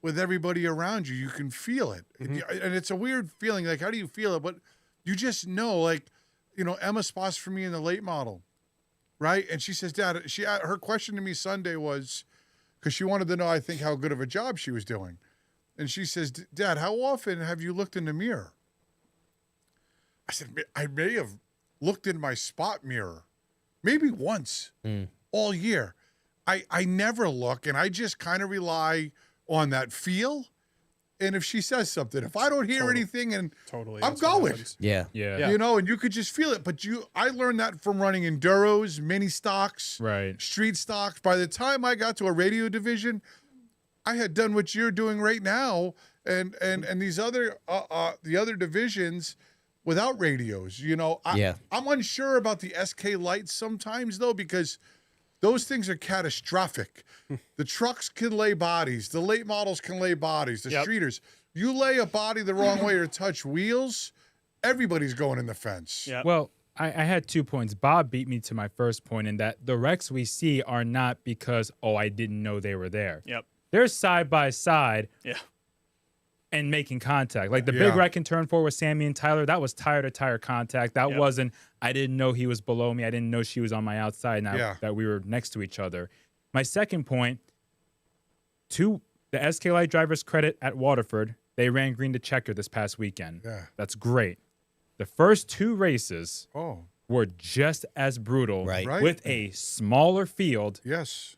with everybody around you. You can feel it. And it's a weird feeling. Like, how do you feel it? But you just know, Emma spots for me in the late model. Right? And she says, Dad, her question to me Sunday was, because she wanted to know, I think, how good of a job she was doing. And she says, Dad, how often have you looked in the mirror? I said, I may have looked in my spot mirror maybe once all year. I never look, and I just kind of rely on that feel. And if she says something, if I don't hear anything, and I'm going. Yeah. And you could just feel it. But I learned that from running enduros, mini stocks, Right. street stocks. By the time I got to a radio division, I had done what you're doing right now, and these other the other divisions without radios. I'm unsure about the SK Lights sometimes though, because those things are catastrophic. The trucks can lay bodies. The late models can lay bodies. The streeters. You lay a body the wrong way or touch wheels, everybody's going in the fence. Yep. Well, I had 2 points. Bob beat me to my first point in that the wrecks we see are not because, I didn't know they were there. Yep. They're side by side. Yeah. And making contact. Like the big wreck in turn 4 with Sammy and Tyler, that was tire to tire contact. That wasn't, I didn't know he was below me. I didn't know she was on my outside now that we were next to each other. My second point, to the SK Light drivers' credit at Waterford, they ran green to checker this past weekend. Yeah. That's great. The first 2 races were just as brutal with a smaller field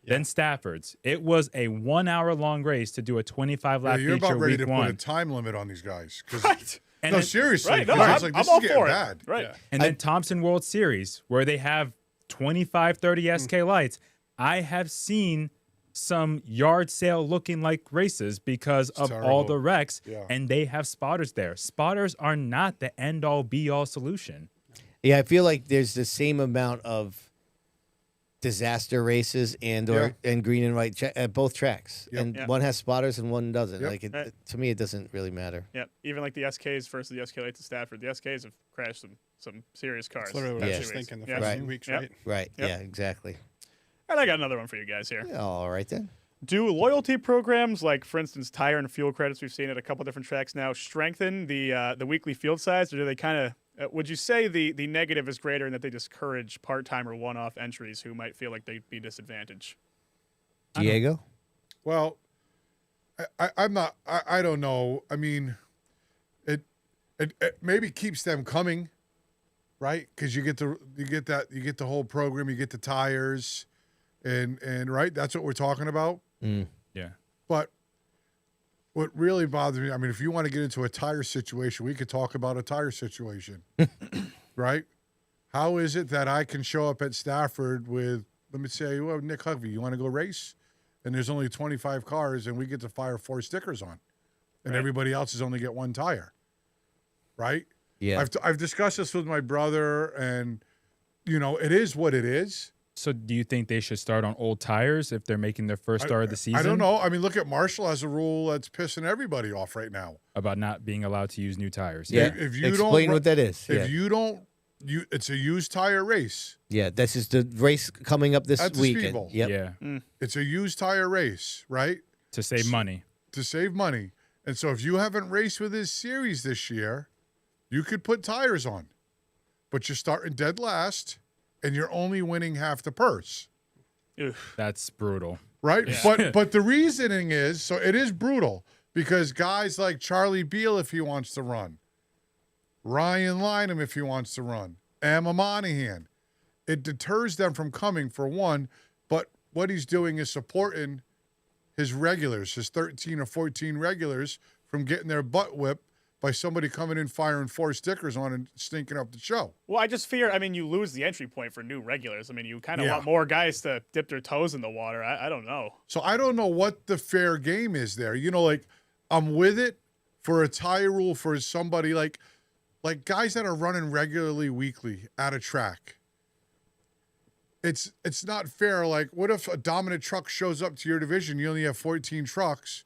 than Stafford's. It was a 1 hour long race to do a 25 lap feature you're about ready week to one. put a time limit on these guys. Right. And no, then, seriously. Right, no, it's like, I'm this all is getting for it. bad. Right. Yeah. And then Thompson World Series, where they have 25, 30 SK Lights. I have seen some yard sale looking like races because of all the wrecks, and they have spotters there. Spotters are not the end all be all solution. Yeah, I feel like there's the same amount of disaster races and green and white at both tracks, and one has spotters and one doesn't. Like to me, it doesn't really matter. Yeah, even like the SKs versus the SK Lights at Stafford. The SKs have crashed some serious cars. That's literally what I was just thinking the first few weeks, right? Right. Yeah, exactly. And I got another one for you guys here. Yeah, all right then. Do loyalty programs like, for instance, tire and fuel credits we've seen at a couple different tracks now strengthen the weekly field size, or do they kind of? Would you say the negative is greater in that they discourage part-time or one-off entries who might feel like they'd be disadvantaged? Diego? Well, I'm not. I don't know. I mean, it maybe keeps them coming, right? Because you get the whole program. You get the tires, and right. That's what we're talking about. Yeah. But what really bothers me, I mean, if you want to get into a tire situation, we could talk about a tire situation, right? How is it that I can show up at Stafford with, let me say, well, Nick Hugvey, you want to go race? And there's only 25 cars, and we get to fire 4 stickers on, and everybody else is only get 1 tire, right? Yeah. I've discussed this with my brother, and, it is what it is. So do you think they should start on old tires if they're making their first start of the season? I don't know. I mean, look at Marshall as a rule that's pissing everybody off right now. About not being allowed to use new tires. Yeah. If you Explain what that is. If you don't, it's a used tire race. Yeah, this is the race coming up this At the weekend. Speedbowl. Yep. Yeah. It's a used tire race, right? To save money. to save money. And so if you haven't raced with his series this year, you could put tires on. But you're starting dead last, and you're only winning half the purse. That's brutal. Right? Yeah. But the reasoning is, so it is brutal, because guys like Charlie Beal, if he wants to run, Ryan Lynham, if he wants to run, Emma Monahan, it deters them from coming, for one, but what he's doing is supporting his regulars, his 13 or 14 regulars, from getting their butt whipped by somebody coming in firing 4 stickers on and stinking up the show. Well, I just fear, you lose the entry point for new regulars. You kind of want more guys to dip their toes in the water. I don't know. So I don't know what the fair game is there. Like, I'm with it for a tire rule for somebody like guys that are running regularly weekly at a track. It's not fair. Like, what if a dominant truck shows up to your division, you only have 14 trucks,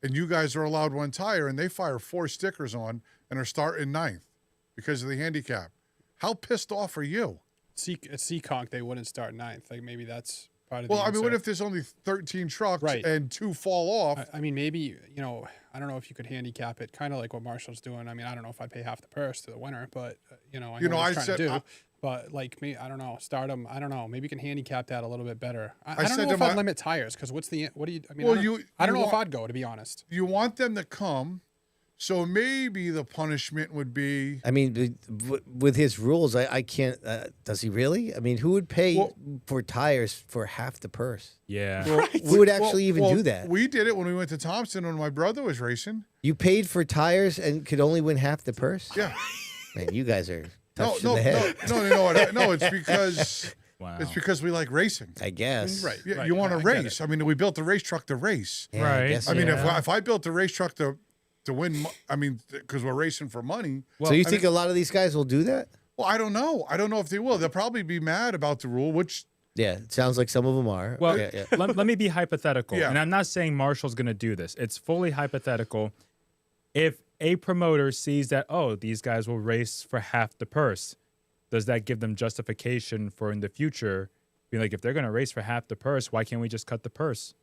and you guys are allowed 1 tire, and they fire 4 stickers on and are starting 9th because of the handicap? How pissed off are you? At Seekonk, they wouldn't start 9th. Like, maybe that's part of Well, the answer. what if there's only 13 trucks and 2 fall off? Maybe, I don't know if you could handicap it, kind of like what Marshall's doing. I don't know if I'd pay half the purse to the winner, but, I know what he's trying to do. But, like, me, I don't know, start them, I don't know. Maybe you can handicap that a little bit better. I don't know if I'd limit tires, because what do you, I don't know if I'd go, to be honest. You want them to come, so maybe the punishment would be... with his rules, I can't... does he really? Who would pay for tires for half the purse? Yeah. Who would actually even do that? We did it when we went to Thompson when my brother was racing. You paid for tires and could only win half the purse? Yeah. Man, you guys are... No, it's because it's because we like racing. I guess. Right. Yeah, you want to race. We built a race truck to race. Yeah, right. If I built a race truck to win, because we're racing for money. So you think a lot of these guys will do that? Well, I don't know. I don't know if they will. They'll probably be mad about the rule, which... Yeah, it sounds like some of them are. Well, yeah. let me be hypothetical. Yeah. And I'm not saying Marshall's going to do this. It's fully hypothetical. If a promoter sees that, these guys will race for half the purse, does that give them justification for in the future being like, if they're going to race for half the purse, why can't we just cut the purse?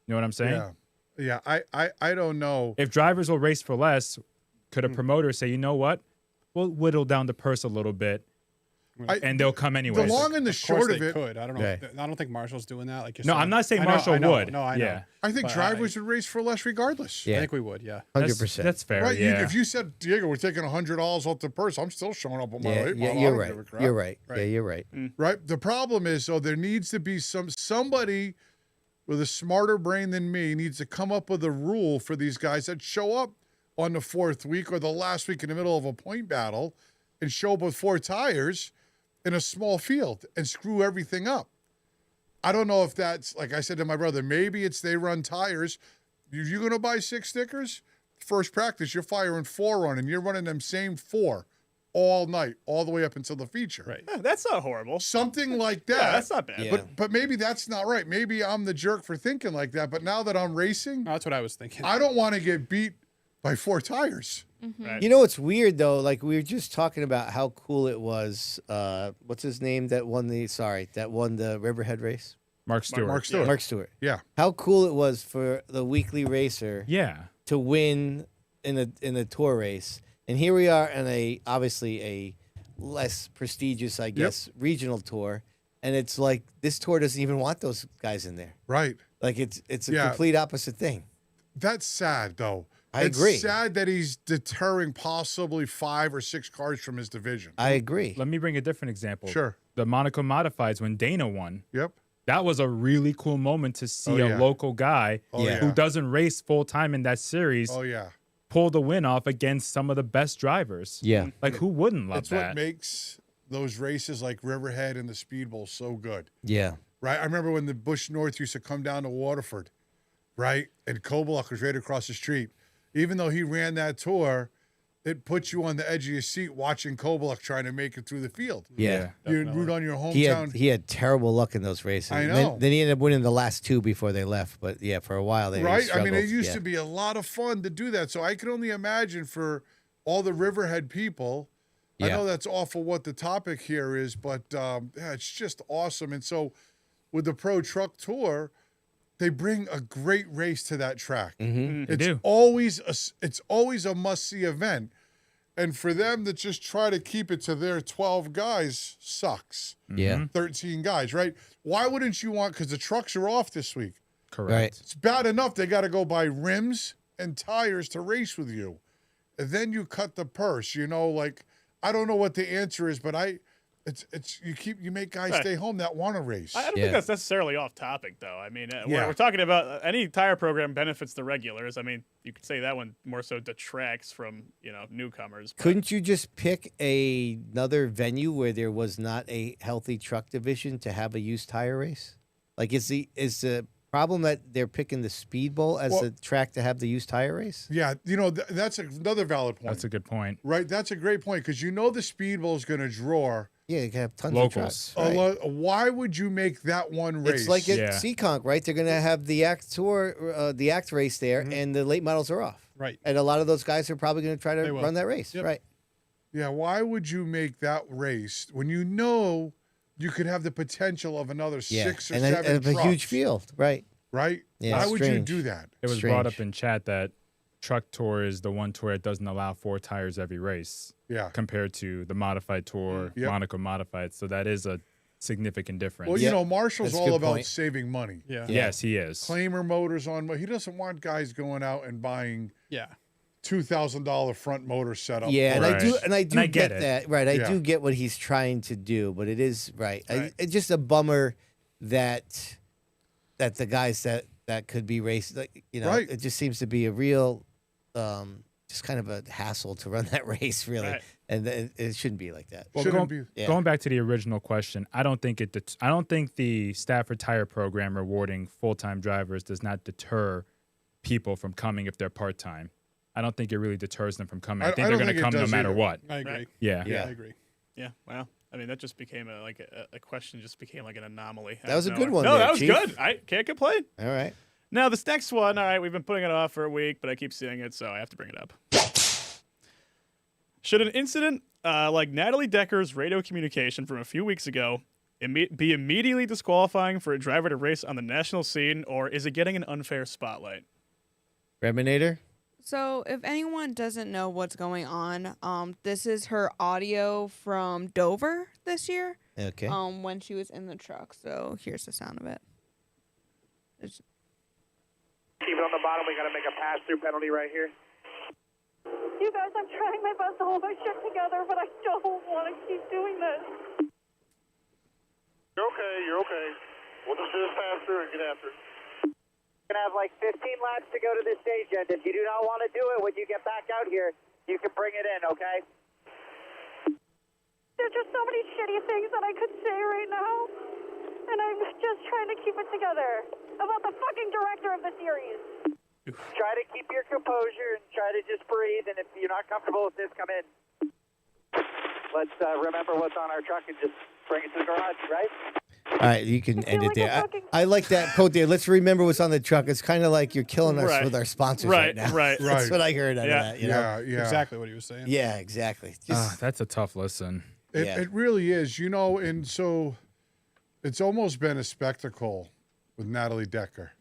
You know what I'm saying? Yeah. I don't know. If drivers will race for less, could a promoter say, you know what? We'll whittle down the purse a little bit. And they'll come anyway. The long and the short of it. Could. I don't know. Right. I don't think Marshall's doing that. Like you're no, saying. I'm not saying Marshall would. No, I know. Yeah. I think drivers would race for less regardless. Yeah. I think we would. Yeah. 100%. That's fair. Right. Yeah. If you said, Diego, we're taking $100 off the purse, I'm still showing up on my late model. You're right. You're right. Yeah, you're right. Right. The problem is, there needs to be somebody with a smarter brain than me needs to come up with a rule for these guys that show up on the 4th week or the last week in the middle of a point battle and show up with 4 tires in a small field and screw everything up. I don't know if that's, like I said to my brother, maybe it's they run tires. If you're going to buy 6 stickers, first practice, you're firing 4 on and you're running them same 4 all night, all the way up until the feature. Right. Yeah, that's not horrible. Something like that. Yeah, that's not bad. Yeah. But maybe that's not right. Maybe I'm the jerk for thinking like that. But now that I'm racing, That's what I was thinking. I don't want to get beat by 4 tires. Right. You know what's weird though? Like we were just talking about how cool it was. What's his name that won the Riverhead race? Mark Stewart. Mark Stewart. Yeah. How cool it was for the weekly racer. Yeah. To win in a tour race, and here we are in obviously a less prestigious, I guess, regional tour, and it's like this tour doesn't even want those guys in there. Right. Like it's a complete opposite thing. That's sad though. It's agree. Sad that he's deterring possibly 5 or 6 cars from his division. I agree. Let me bring a different example. Sure. The Monaco Modifieds when Dana won. Yep. That was a really cool moment to see a local guy who doesn't race full time in that series. Oh yeah. Pull the win off against some of the best drivers. Yeah. Like who wouldn't love It's that? what makes those races like Riverhead and the Speedbowl so good. Yeah. Right. I remember when the Busch North used to come down to Waterford, right? And Kobeluk was right across the street. Even though he ran that tour, it puts you on the edge of your seat watching Kobeluk trying to make it through the field. Yeah. You root on your hometown. He had terrible luck in those races. I know. Then he ended up winning the last 2 before they left. But yeah, for a while they Right. struggled. It used to be a lot of fun to do that. So I can only imagine for all the Riverhead people. I know that's awful what the topic here is, but it's just awesome. And so with the Pro Truck Tour, they bring a great race to that track. Mm-hmm. It's always a must-see event. And for them to just try to keep it to their 12 guys sucks. Yeah. 13 guys, right? Why wouldn't you want, because the trucks are off this week. Correct. Right. It's bad enough they got to go buy rims and tires to race with you. And then you cut the purse, you know, like, I don't know what the answer is, but you make guys stay home that want to race. I don't think that's necessarily off topic, though. I mean, Yeah. we're talking about any tire program benefits the regulars. I mean, you could say that one more so detracts from, newcomers. But Couldn't you just pick another venue where there was not a healthy truck division to have a used tire race? Like, is the problem that they're picking the Speedbowl as a track to have the used tire race? Yeah, that's another valid point. That's a good point. Right, that's a great point, because the Speedbowl is going to draw. Yeah, you can have tons Locals. of trucks. Right. Why would you make that one race? It's like at Seekonk, right? They're going to have the Act Tour, the Act race there, and the late models are off. Right. And a lot of those guys are probably going to try to run that race. Yep. Right. Yeah, why would you make that race when you know you could have the potential of another 6 or 7 and a trucks? huge field, right? Right? Yeah, why would you strange. do that? It was brought up in chat that truck tour is the one tour that doesn't allow 4 tires every race. Yeah. Compared to the modified tour, Monaco modified. So that is a significant difference. Well, Marshall's That's a all good about point. saving money. Yeah. Yes, he is. Claimer motors on. He doesn't want guys going out and buying $2,000 front motor setup. Yeah, and I do get it. that. Right, I Yeah. do get what he's trying to do, but it is right. It's just a bummer that the guys that could be raced, Right. it just seems to be a real, just kind of a hassle to run that race, really, and it shouldn't be like that. Well, going back to the original question, I don't think the Stafford Tire program rewarding full-time drivers does not deter people from coming if they're part-time. I don't think it really deters them from coming. I think they're going to come no matter what. I agree. Right. Yeah. I agree. Yeah, well, I mean, that just became a question, just became like an anomaly. That was a good one. No, there, that was Chief. good. I can't complain. All right. Now, this next one, all right, we've been putting it off for a week, but I keep seeing it, so I have to bring it up. Should an incident like Natalie Decker's radio communication from a few weeks ago be immediately disqualifying for a driver to race on the national scene, or is it getting an unfair spotlight? Reminator? So if anyone doesn't know what's going on, this is her audio from Dover this year. Okay. When she was in the truck. So here's the sound of it. Keep it on the bottom. We got to make a pass-through penalty right here. You guys, I'm trying my best to hold my shit together, but I don't want to keep doing this. You're okay. You're okay. We'll just do this pass-through and get after it. We're going to have like 15 laps to go to this stage, and if you do not want to do it when you get back out here, you can bring it in, okay? There's just so many shitty things that I could say right now, and I'm just trying to keep it together about the fucking director of the series. Try to keep your composure and try to just breathe, and if you're not comfortable with this, come in. Let's remember what's on our truck and just bring it to the garage, right? All right, you can end it there. I like that quote there. Let's remember what's on the truck. It's kind of like you're killing us with our sponsors right now. Right. That's what I heard out of that. You know? Yeah. Exactly what he was saying. Yeah, exactly. That's a tough listen. It really is, and so it's almost been a spectacle with Natalie Decker.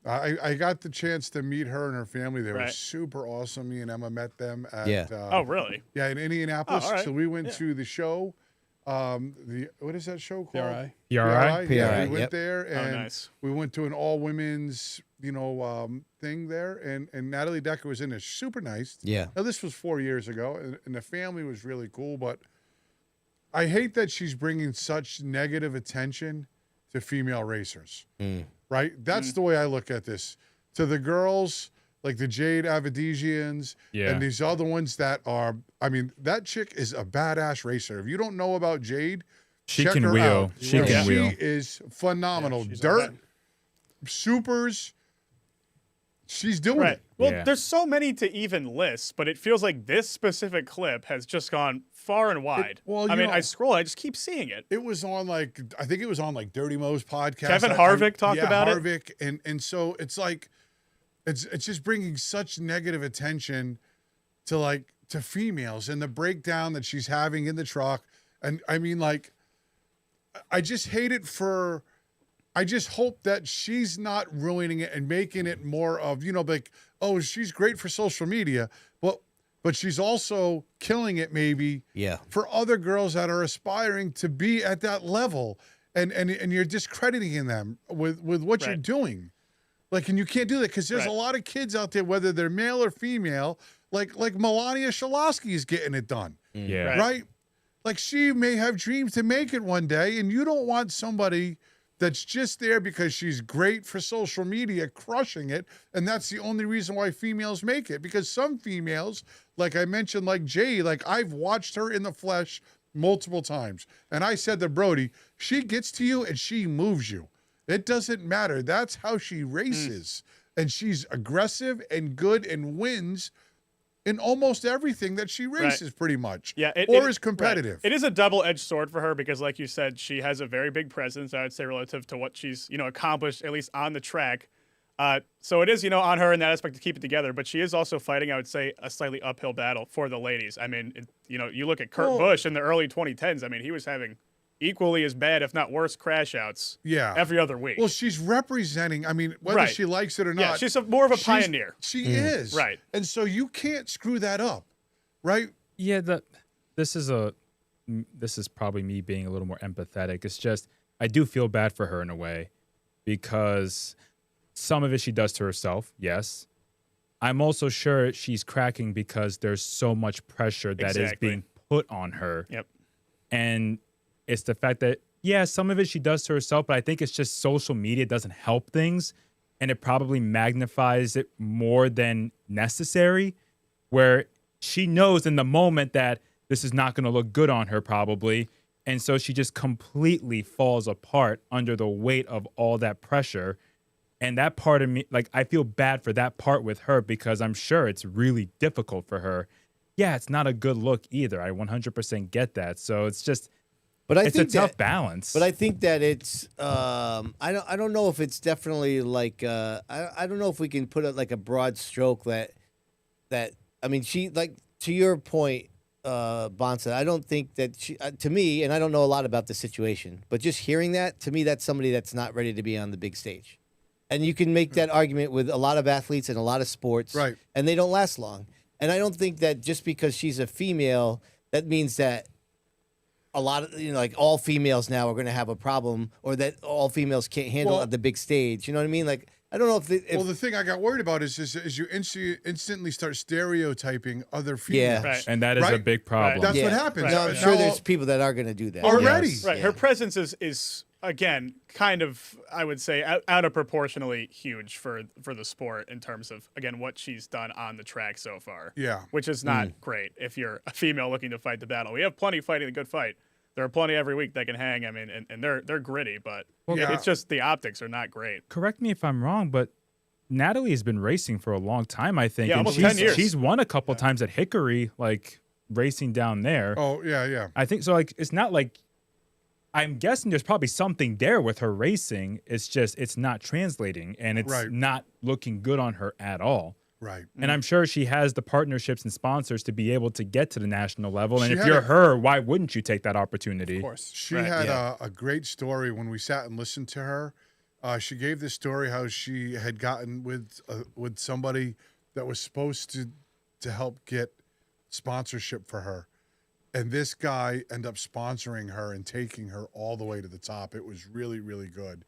I got the chance to meet her and her family. They were super awesome. Me and Emma met them at oh, really? Yeah, in Indianapolis. Oh, all right. So we went to the show. What is that show called? PRI. Yeah, PRI, we went there and nice. we went to an all women's, thing there, and Natalie Decker was in there. Super nice. Yeah. Now this was 4 years ago, and the family was really cool. But I hate that she's bringing such negative attention to female racers. Right? That's the way I look at this. To the girls, like the Jade Avedisians and these other ones that are, that chick is a badass racer. If you don't know about Jade, She check can her wheel. out. She can wheel. She is phenomenal. she's Dirt, supers, she's doing it. Well, there's so many to even list, but it feels like this specific clip has just gone far and wide. I scroll, I just keep seeing it. It was on I think it was on Dirty Mo's podcast. Kevin Harvick talked about it. Harvick, and so it's like, it's just bringing such negative attention to females and the breakdown that she's having in the truck. And I just hate it for I just hope that she's not ruining it and making it more of, like, oh, she's great for social media, but she's also killing it maybe for other girls that are aspiring to be at that level. And you're discrediting them with what you're doing. Like, and you can't do that because there's a lot of kids out there, whether they're male or female, like Melania Shalosky is getting it done. Yeah. Right? Like, she may have dreams to make it one day, and you don't want somebody that's just there because she's great for social media, crushing it, and that's the only reason why females make it. Because some females, like I mentioned, like Jay, like I've watched her in the flesh multiple times, and I said to Brody, she gets to you and she moves you. It doesn't matter. That's how she races, and she's aggressive and good and wins in almost everything that she races, pretty much. Yeah, or is competitive. It is a double-edged sword for her because, like you said, she has a very big presence, I would say, relative to what she's, accomplished, at least on the track. So it is, on her in that aspect to keep it together, but she is also fighting, I would say, a slightly uphill battle for the ladies. I mean, you look at Kurt Busch in the early 2010s. I mean, he was having equally as bad, if not worse, crash outs every other week. Well, she's representing, I mean, whether she likes it or not. Yeah, she's more of a pioneer. She is. Right. And so you can't screw that up, right? Yeah, this is probably me being a little more empathetic. It's just, I do feel bad for her in a way because some of it she does to herself, yes. I'm also sure she's cracking because there's so much pressure that is being put on her. Yep. And it's the fact that, yeah, some of it she does to herself, but I think it's just social media doesn't help things, and it probably magnifies it more than necessary, where she knows in the moment that this is not going to look good on her probably, and so she just completely falls apart under the weight of all that pressure. And that part of me, like, I feel bad for that part with her because I'm sure it's really difficult for her. Yeah, it's not a good look either. I 100% get that. So it's just... But I it's think a tough balance. But I think that it's I don't know if it's definitely like I don't know if we can put it like a broad stroke that I mean, she, like, to your point, Bonssa, I don't think that she, to me, and I don't know a lot about the situation, but just hearing that, to me, that's somebody that's not ready to be on the big stage. And you can make that argument with a lot of athletes and a lot of sports, right? And they don't last long. And I don't think that just because she's a female, that means that a lot of, like, all females now are going to have a problem, or that all females can't handle at the big stage. You know what I mean? Like, I don't know if the thing I got worried about is you instantly start stereotyping other females. Yeah. Right. And that is a big problem. That's what happens. Right. No, I'm sure there's people that are going to do that. Already. Yes. Right. Her presence is again, kind of, I would say, out of proportionally huge for the sport in terms of, again, what she's done on the track so far. Yeah. Which is not great if you're a female looking to fight the battle. We have plenty fighting a good fight. There are plenty every week that can hang. I mean, and they're gritty, but it's just the optics are not great. Correct me if I'm wrong, but Natalie has been racing for a long time, I think. Yeah, and almost 10 years. She's won a couple times at Hickory, like, racing down there. Oh, yeah. I think so. Like, it's not like, I'm guessing there's probably something there with her racing. It's just, it's not translating, and it's not looking good on her at all. Right. And I'm sure she has the partnerships and sponsors to be able to get to the national level. And if you're her, why wouldn't you take that opportunity? Of course. She had a great story when we sat and listened to her. She gave this story how she had gotten with somebody that was supposed to help get sponsorship for her. And this guy ended up sponsoring her and taking her all the way to the top. It was really, really good.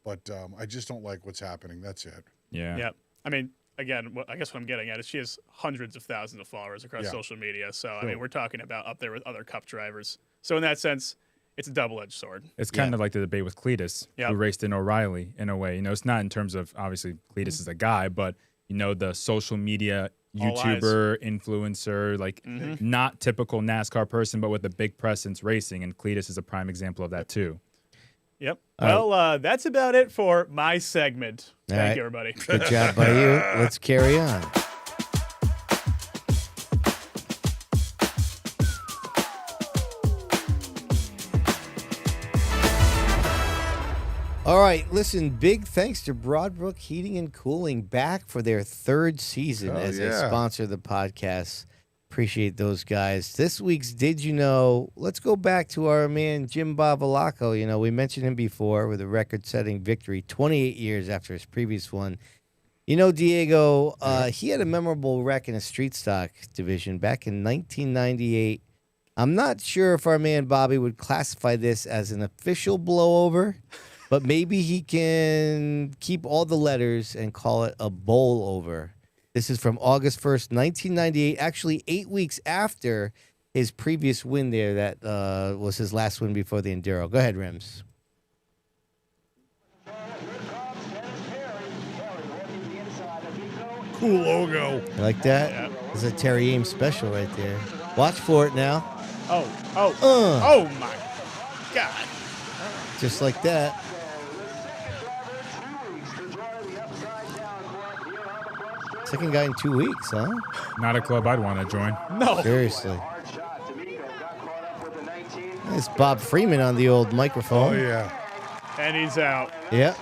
But I just don't like what's happening. That's it. Yeah. Yeah. I mean, again, I guess what I'm getting at is she has hundreds of thousands of followers across social media. So, I mean, we're talking about up there with other Cup drivers. So, in that sense, it's a double-edged sword. It's kind of like the debate with Cletus, who raced in O'Reilly, in a way. You know, it's not in terms of, obviously, Cletus is a guy, but, the social media YouTuber, influencer, like, not typical NASCAR person, but with a big presence racing. And Cletus is a prime example of that, too. Yep. Well, that's about it for my segment. Thank you, everybody. Good job by you. Let's carry on. All right, listen, big thanks to Broadbrook Heating and Cooling, back for their third season as they sponsor the podcast. Appreciate those guys. This week's Did You Know? Let's go back to our man Jim Bavalaco. You know, we mentioned him before with a record-setting victory 28 years after his previous one. You know, Diego, he had a memorable wreck in a street stock division back in 1998. I'm not sure if our man Bobby would classify this as an official blowover, but maybe he can keep all the letters and call it a bowl over. This is from August 1st, 1998, actually 8 weeks after his previous win there. That was his last win before the Enduro. Go ahead, Rems. Cool logo. You like that? Yeah. This is a Terry Ames special right there. Watch for it now. Oh my God. Just like that. Second guy in 2 weeks, huh? Not a club I'd want to join. No. Seriously. It's Bob Freeman on the old microphone. Oh, yeah. And he's out. Yeah.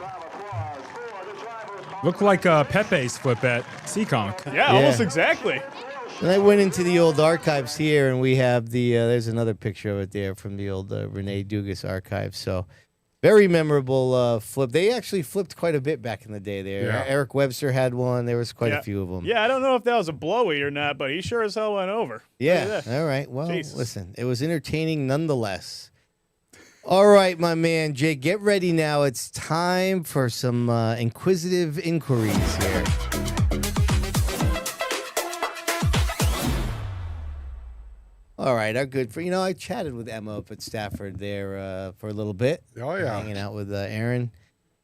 Looked like Pepe's flip at Seekonk. Yeah, almost exactly. And I went into the old archives here, and we have the, there's another picture of it there from the old Rene Dugas archives. So, very memorable flip. They actually flipped quite a bit back in the day there. Yeah. Eric Webster had one. There was quite a few of them. Yeah, I don't know if that was a blowy or not, but he sure as hell went over. Yeah. All right. Well, Jesus. listen, it was entertaining nonetheless. All right, my man, Jake, get ready now. It's time for some inquisitive inquiries here. All right, our good friend. You know, I chatted with Emma up at Stafford there for a little bit. Oh, yeah. Hanging out with Aaron.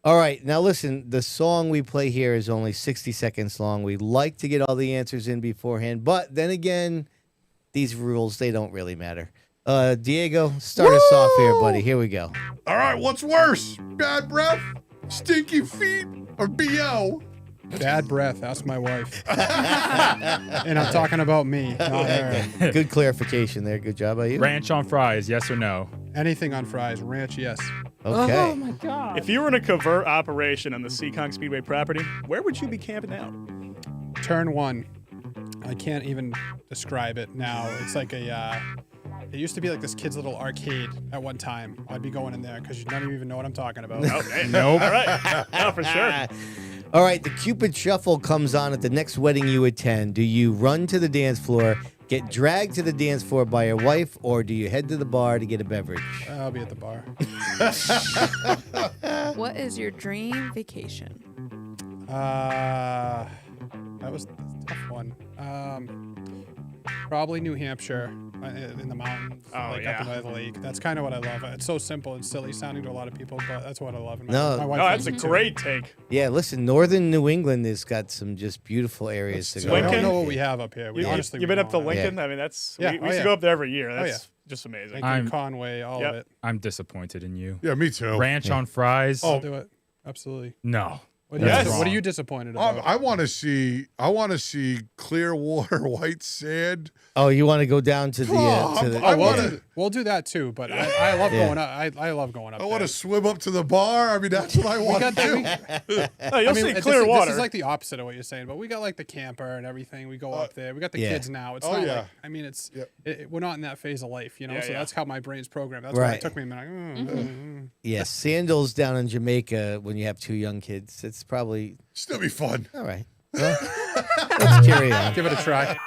All right, now listen, the song we play here is only 60 seconds long. We like to get all the answers in beforehand, but then again, these rules, they don't really matter. Diego, start us off here, buddy. Here we go. All right, what's worse? Bad breath, stinky feet, or BO? Bad breath. Ask my wife. And I'm talking about me, not her. Good clarification there. Good job by you. Ranch on fries, yes or no? Anything on fries. Ranch, yes. Okay. Oh my God. If you were in a covert operation on the Seekonk Speedway property, where would you be camping out? Turn 1. I can't even describe it now. It's like a... it used to be like this kid's little arcade at one time. I'd be going in there because you don't even know what I'm talking about. Okay. Nope. All right. No, for sure. All right, the Cupid Shuffle comes on at the next wedding you attend. Do you run to the dance floor, get dragged to the dance floor by your wife, or do you head to the bar to get a beverage? I'll be at the bar. What is your dream vacation? That was a tough one. Probably New Hampshire in the mountains, up by the lake. That's kind of what I love. It's so simple and silly sounding to a lot of people, but that's what I love. And my wife that's loves a it great too. take. Yeah, listen, northern New England has got some just beautiful areas to go. I don't know what we have up here. You've been up to Lincoln? I mean, that's we used to go up there every year. That's just amazing. Lincoln, Conway, all of it. I'm disappointed in you. Yeah, me too. Ranch on fries? I'll do it. Absolutely. No. What That's are you wrong. disappointed about? I want to see clear water, white sand. Oh, you want to go down to the... We'll do that too, but I love going up. I love going up. I want to swim up to the bar. I mean, that's what I want to do. You'll see clear water. This is like the opposite of what you're saying, but we got like the camper and everything. We go up there. We got the kids now. It's not like, I mean, it's we're not in that phase of life, you know. So that's how my brain's programmed. That's why it took me a minute. Yeah, sandals down in Jamaica when you have two young kids. It's probably... Still be fun. All right. Well, let's carry on. Give it a try.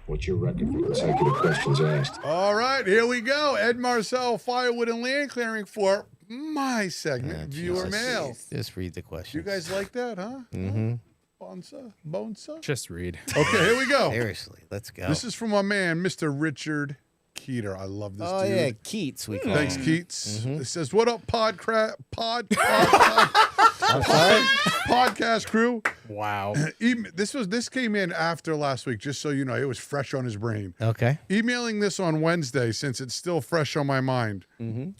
What's your record for consecutive questions asked? All right, here we go. Ed Marcel, Firewood and Land Clearing for my segment, Viewer Mail. Just read the question. You guys like that, huh? Mm-hmm. Bonssa? Just read. Okay, here we go. Seriously, let's go. This is from my man, Mr. Richard Keeter. I love this dude. Oh, yeah, Keats, we call Thanks, him. Keats. Mm-hmm. It says, what up, podcast crew? Wow. This came in after last week, just so you know. It was fresh on his brain. Okay. Emailing this on Wednesday, since it's still fresh on my mind. Mm-hmm.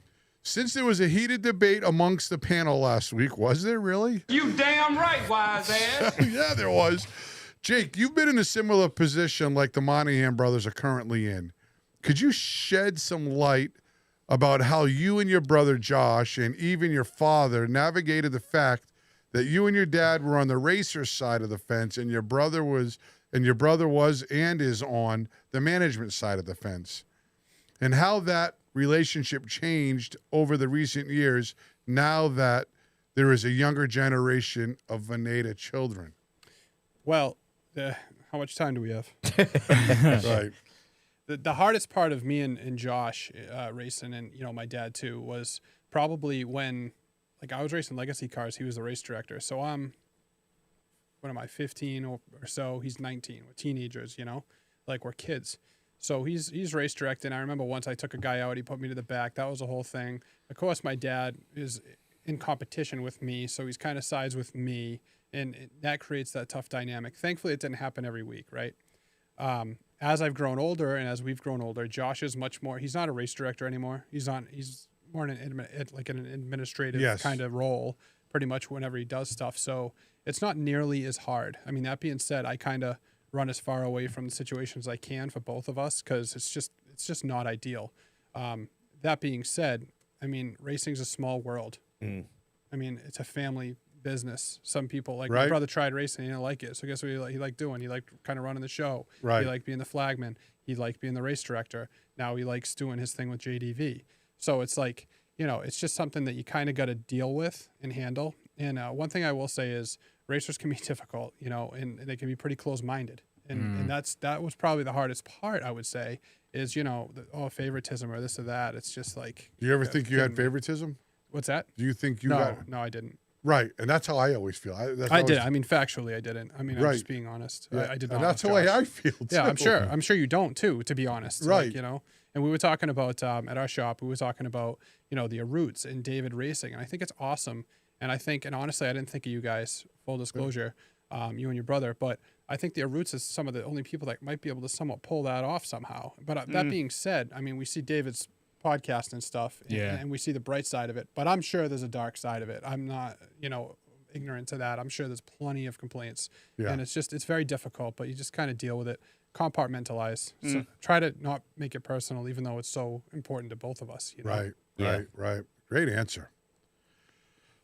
Since there was a heated debate amongst the panel last week, was there really? You damn right, wise ass. Yeah, there was. Jake, you've been in a similar position like the Monahan brothers are currently in. Could you shed some light about how you and your brother Josh and even your father navigated the fact that you and your dad were on the racer side of the fence, and your brother was and is on the management side of the fence, and how that relationship changed over the recent years now that there is a younger generation of Vanada children. Well, how much time do we have? Right. The hardest part of me and Josh racing, and my dad too, was probably when I was racing legacy cars. He was the race director. So I'm, 15 or so? He's 19. We're teenagers, we're kids. So he's race directing. I remember once I took a guy out. He put me to the back. That was a whole thing. Of course, my dad is in competition with me, so he's kind of sides with me, and that creates that tough dynamic. Thankfully, it didn't happen every week, right? As I've grown older and as we've grown older, Josh is much more. He's not a race director anymore. He's more in an administrative kind of role, pretty much whenever he does stuff. So it's not nearly as hard. I mean, that being said, I kind of run as far away from the situations I can for both of us because it's just not ideal. That being said, I mean, racing's a small world. I mean, it's a family business. Some people, my brother tried racing, he didn't like it. So guess what he liked doing? He liked kind of running the show. Right. He liked being the flagman. He liked being the race director. Now he likes doing his thing with JDV. So it's it's just something that you kind of got to deal with and handle. And one thing I will say is racers can be difficult, and they can be pretty close-minded. And that was probably the hardest part, I would say, is, favoritism or this or that. It's just like. Do you ever think you had favoritism? What's that? Do you think you got? No, I didn't. Right, and that's how I always feel. I did. I mean, factually, I didn't. I mean, I'm just being honest. Yeah. I did not. And that's the way I feel, too. Yeah, I'm sure. I'm sure you don't, too, to be honest. Right. And we were talking about, at our shop, we were talking about, the Roots and David racing. And I think it's awesome. And honestly, I didn't think of you guys, full disclosure, you and your brother. But I think the Roots is some of the only people that might be able to somewhat pull that off somehow. But that being said, I mean, we see David's podcast and stuff. And we see the bright side of it. But I'm sure there's a dark side of it. I'm not, ignorant to that. I'm sure there's plenty of complaints. Yeah. And it's very difficult, but you just kind of deal with it. Compartmentalize. So try to not make it personal, even though it's so important to both of us. Right. Great answer.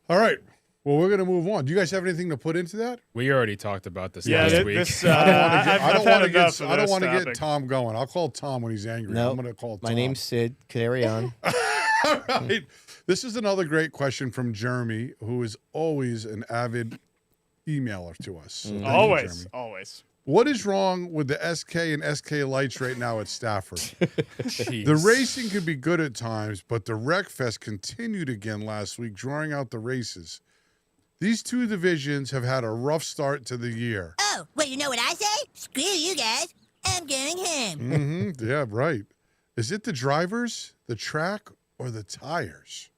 All right. Well, we're going to move on. Do you guys have anything to put into that? We already talked about this last week. I don't want to get Tom going. I'll call Tom when he's angry. No, I'm going to call Tom. My name's Sid. Carry on. All right. This is another great question from Jeremy, who is always an avid emailer to us. Always. What is wrong with the SK and SK lights right now at Stafford? The racing could be good at times, but the Wreckfest continued again last week, drawing out the races. These two divisions have had a rough start to the year. Oh, well, you know what I say? Screw you guys. I'm going home. Yeah, right. Is it the drivers, the track, or the tires?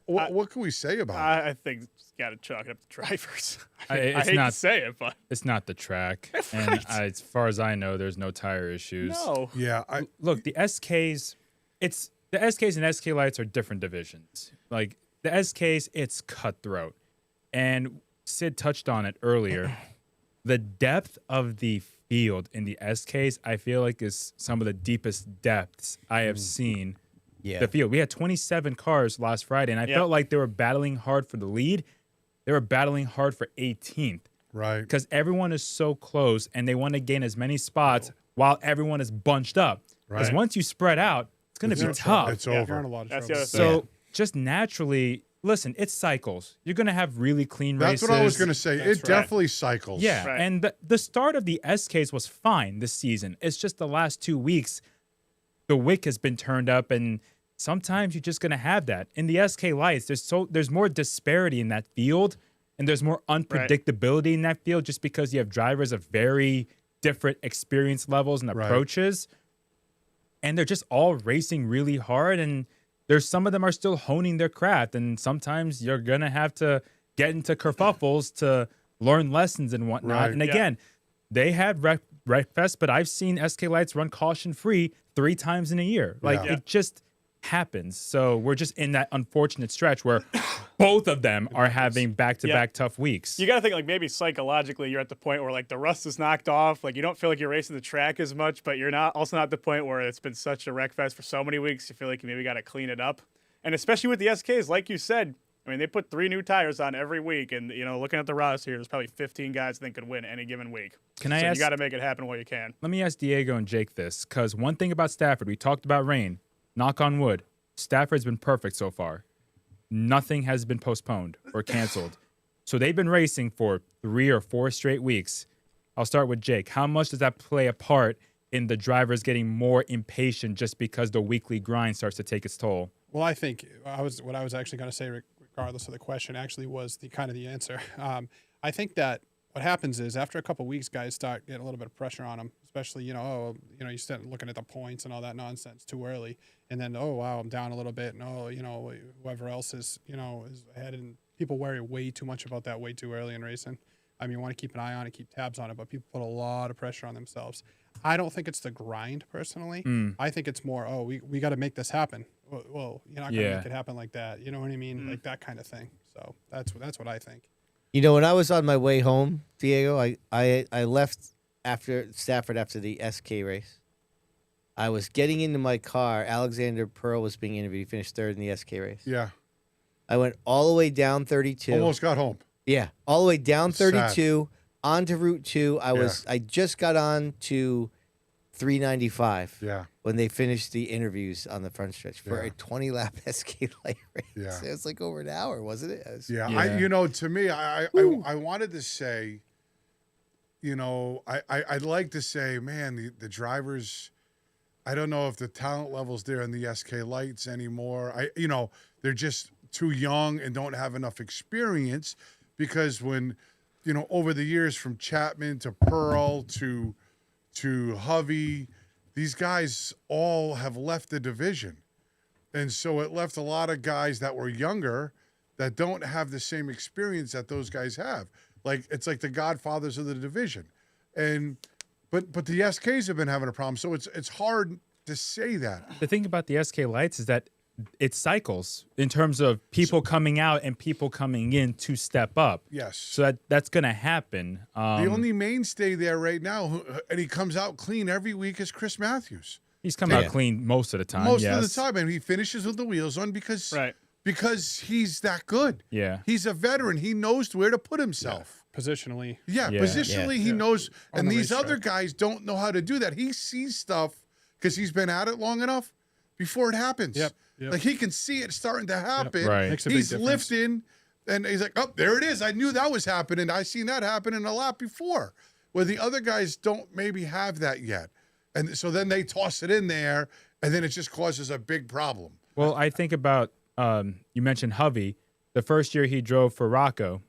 What can we say about it? I think it's got to chalk it up to drivers. I It's hate not- to say it, but It's not the track. And Right. as far as I know, there's no tire issues. No. Yeah. Look, the SKs and SK lights are different divisions. Like the SKs, it's cutthroat. And Sid touched on it earlier. The depth of the field in the SKs, I feel like, is some of the deepest depths I have seen. Yeah. The field. We had 27 cars last Friday, and I felt like they were battling hard for the lead. They were battling hard for 18th. Right. Because everyone is so close, and they want to gain as many spots while everyone is bunched up. Because Right. once you spread out, it's going to be tough. It's over. You're in a lot of That's trouble. the other thing. So just naturally, listen, it's cycles. You're going to have really clean That's races. what I was going to say. That's It definitely cycles. Yeah, Right. and the start of the SKs was fine this season. It's just the last 2 weeks, the wick has been turned up, and sometimes you're just going to have that. In the SK lights, there's more disparity in that field, and there's more unpredictability in that field just because you have drivers of very different experience levels and approaches, and they're just all racing really hard, and there's some of them are still honing their craft, and sometimes you're going to have to get into kerfuffles to learn lessons and whatnot. Right. And again, they had Wreckfest, but I've seen SK Lights run caution-free 3 times in a year. Like, it just happens. So we're just in that unfortunate stretch where both of them are having back-to-back tough weeks. You got to think, like, maybe psychologically you're at the point where, like, the rust is knocked off. Like, you don't feel like you're racing the track as much, but you're not also not at the point where it's been such a Wreckfest for so many weeks. You feel like you maybe got to clean it up. And especially with the SKs, like you said, I mean, they put 3 new tires on every week, and looking at the roster here, there's probably 15 guys that could win any given week. Can I ask? You got to make it happen while you can. Let me ask Diego and Jake this, because one thing about Stafford, we talked about rain. Knock on wood, Stafford's been perfect so far. Nothing has been postponed or canceled. So they've been racing for 3 or 4 straight weeks. I'll start with Jake. How much does that play a part in the drivers getting more impatient just because the weekly grind starts to take its toll? Well, I think what I was actually going to say, regardless of the question, actually was the answer. I think that what happens is after a couple of weeks, guys start getting a little bit of pressure on them, especially you start looking at the points and all that nonsense too early, and then wow, I'm down a little bit, and whoever else is ahead, and people worry way too much about that way too early in racing. I mean, you want to keep an eye on it, keep tabs on it, but people put a lot of pressure on themselves. I don't think it's the grind personally. I think it's more, we got to make this happen. Well, you're not going to make it happen like that. You know what I mean? Like that kind of thing. So that's what I think. When I was on my way home, Diego, I left after Stafford after the SK race. I was getting into my car. Alexander Pearl was being interviewed. He finished 3rd in the SK race. Yeah. I went all the way down 32. Almost got home. Yeah, all the way down 32 onto Route 2. I just got on to 395. Yeah. When they finished the interviews on the front stretch for a 20-lap SK light race. Yeah. It was like over an hour, wasn't it? To me, I wanted to say, I'd like to say, man, the drivers, I don't know if the talent level's there in the SK lights anymore. They're just too young and don't have enough experience. Because when, over the years from Chapman to Pearl to Hovey, these guys all have left the division. And so it left a lot of guys that were younger that don't have the same experience that those guys have. It's like the godfathers of the division. But the SKs have been having a problem. So it's hard to say that. The thing about the SK lights is that it cycles in terms of people coming out and people coming in to step up. Yes. So that's going to happen. The only mainstay there right now, and he comes out clean every week, is Chris Matthews. He's come out clean most of the time. Most of the time, and he finishes with the wheels on because he's that good. Yeah. He's a veteran. He knows where to put himself. Positionally. Yeah, positionally he knows. And these other guys don't know how to do that. He sees stuff because he's been at it long enough before it happens. Yep. Like he can see it starting to happen. Right. Makes a big He's difference. lifting, and he's like, "Oh, there it is! I knew that was happening. I seen that happen in a lap before." Where the other guys don't maybe have that yet, and so then they toss it in there, and then it just causes a big problem. Well, I think about you mentioned Hovey. The first year he drove for Rocco,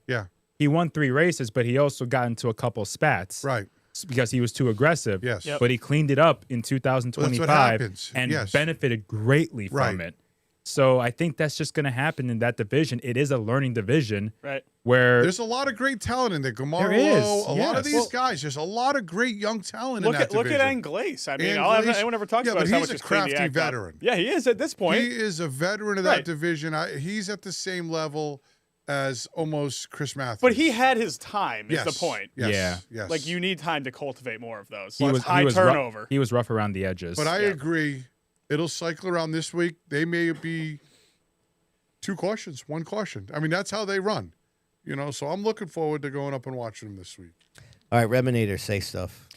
he won 3 races, but he also got into a couple spats. Right. Because he was too aggressive. Yes. But he cleaned it up in 2025 and benefited greatly from it. So I think that's just going to happen in that division. It is a learning division. Right. Where there's a lot of great talent in there. There is, a lot of these guys. There's a lot of great young talent in that division. Look at Anglaise. I mean, anyone ever talks about but how he's much a crafty veteran. Yeah, he is at this point. He is a veteran of that division. He's at the same level as almost Chris Matthews. But he had his time, is the point. Yes. Like, you need time to cultivate more of those. he was high turnover. He was rough around the edges. But I agree. It'll cycle around this week. They may be 2 cautions, 1 caution. I mean, that's how they run. So I'm looking forward to going up and watching them this week. All right, Reminator, say stuff.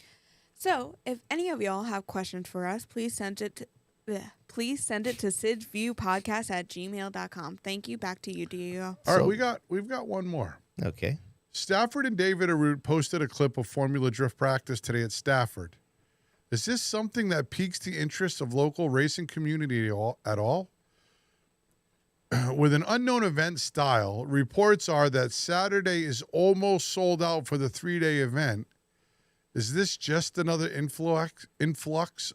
So, if any of y'all have questions for us, please send it to sidsviewpodcast@gmail.com. Thank you. Back to you, Diego. All right, we've got one more. Okay. Stafford and David Arute posted a clip of Formula Drift practice today at Stafford. Is this something that piques the interest of local racing community at all? With an unknown event style, reports are that Saturday is almost sold out for the 3-day event. Is this just another influx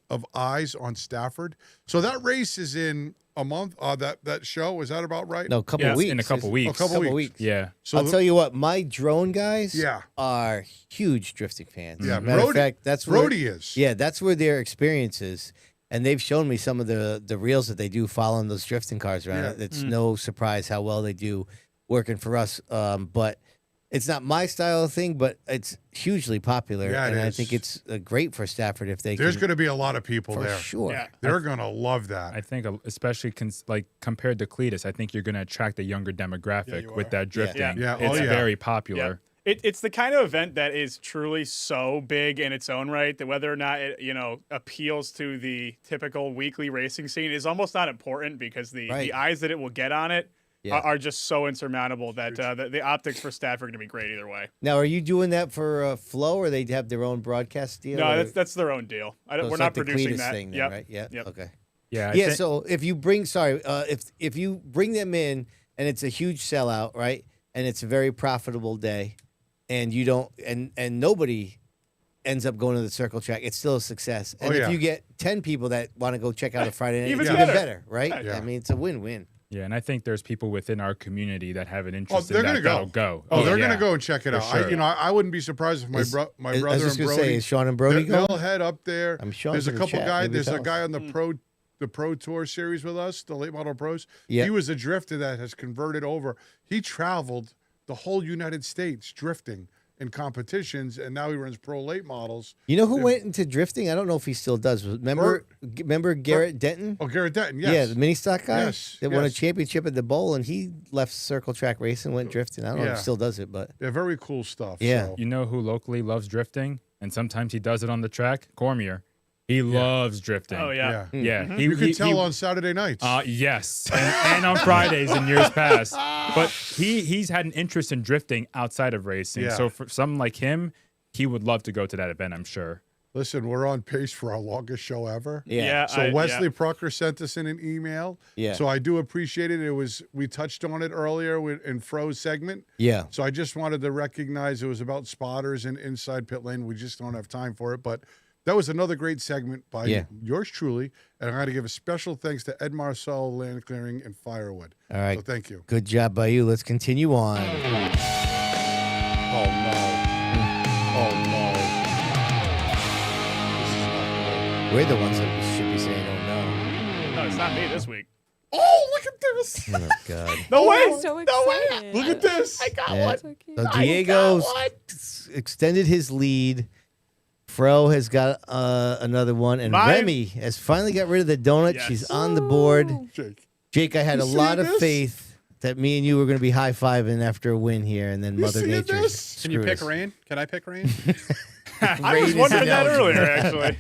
of eyes on Stafford? So that race is in a month. That show, is that about right? No, a couple of weeks. In a couple weeks. A couple weeks. Yeah. So I'll tell you what, my drone guys Yeah. are huge drifting fans. Yeah, Matter of fact, that's where Brody is. Yeah, that's where their experience is. And they've shown me some of the reels that they do following those drifting cars around. Yeah. It's no surprise how well they do working for us. But It's not my style of thing, but it's hugely popular, Yeah, it and I is. think it's great for Stafford if they. There's can, going to be a lot of people for there. sure. Yeah. They're going to love that. I think, especially compared to Cletus, I think you're going to attract a younger demographic with that drifting. Yeah. It's Oh, yeah. very popular. It's the kind of event that is truly so big in its own right that whether or not it appeals to the typical weekly racing scene is almost not important because the eyes that it will get on it are just so insurmountable that the optics for Stafford are going to be great either way. Now, are you doing that for Flow, or they have their own broadcast deal? No, or? that's their own deal. So We're it's not like the producing Cletus that. thing, then, Yep. right? Yeah. Yep. Okay. Yeah. Yeah. So if you bring, if you bring them in and it's a huge sellout, right, and it's a very profitable day, and you don't, and nobody ends up going to the circle track, it's still a success. And if you get 10 people that want to go check out a Friday night, Even it's even better. better, right? Yeah. I mean, it's a win-win. Yeah, and I think there's people within our community that have an interest they're in that gonna go. that'll go. Oh, they're going to go and check it For out. sure. I wouldn't be surprised if my Is- brother I was and just gonna Brody. say, is Sean and Brody they'll going? head up there. I'm Sean's There's a in the couple chat. guys. Maybe There's tell a us. guy on the Pro Tour series with us, the late model pros. Yeah. He was a drifter that has converted over. He traveled the whole United States drifting in competitions, and now he runs pro late models. You know who went into drifting? I don't know if he still does. Remember Garrett Denton? Oh, Garrett Denton, yes. Yeah, the mini stock guy Yes, that won a yes. championship at the bowl, and he left circle track racing, went drifting. I don't know if Yeah. he still does it, but Yeah, very cool stuff. Yeah. So. You know who locally loves drifting, and sometimes he does it on the track? Cormier. He loves drifting. Oh yeah. Yeah. Mm-hmm. You can tell on Saturday nights. Yes, and on Fridays in years past. But he's had an interest in drifting outside of racing. Yeah. So for someone like him, he would love to go to that event, I'm sure. Listen, we're on pace for our longest show ever. Yeah. So Wesley Prucker sent us in an email. Yeah. So I do appreciate it. We touched on it earlier in Fro's segment. yeah. So I just wanted to recognize it was about spotters and inside pit lane. We just don't have time for it, but that was another great segment by yours truly. And I'm going to give a special thanks to Ed Marcel, Land Clearing, and Firewood. All right. So thank you. Good job by you. Let's continue on. Oh, no. Oh, no. This is not good. We're the ones that should be saying, "Oh no." No, it's not me this week. Oh, look at this. Oh God. No way. I'm so excited. Look at this. I got Yeah. one. So cute. So Diego extended his lead. Fro has got another one, and Mine- Remy has finally got rid of the donut. Yes. She's on the board. Jake, I had You a lot seeing of this? faith that me and you were going to be high-fiving after a win here, and then Mother seeing Nature this? Can you screwed pick us. rain? Can I pick rain? I was Rain is wondering that ineligible. earlier, actually.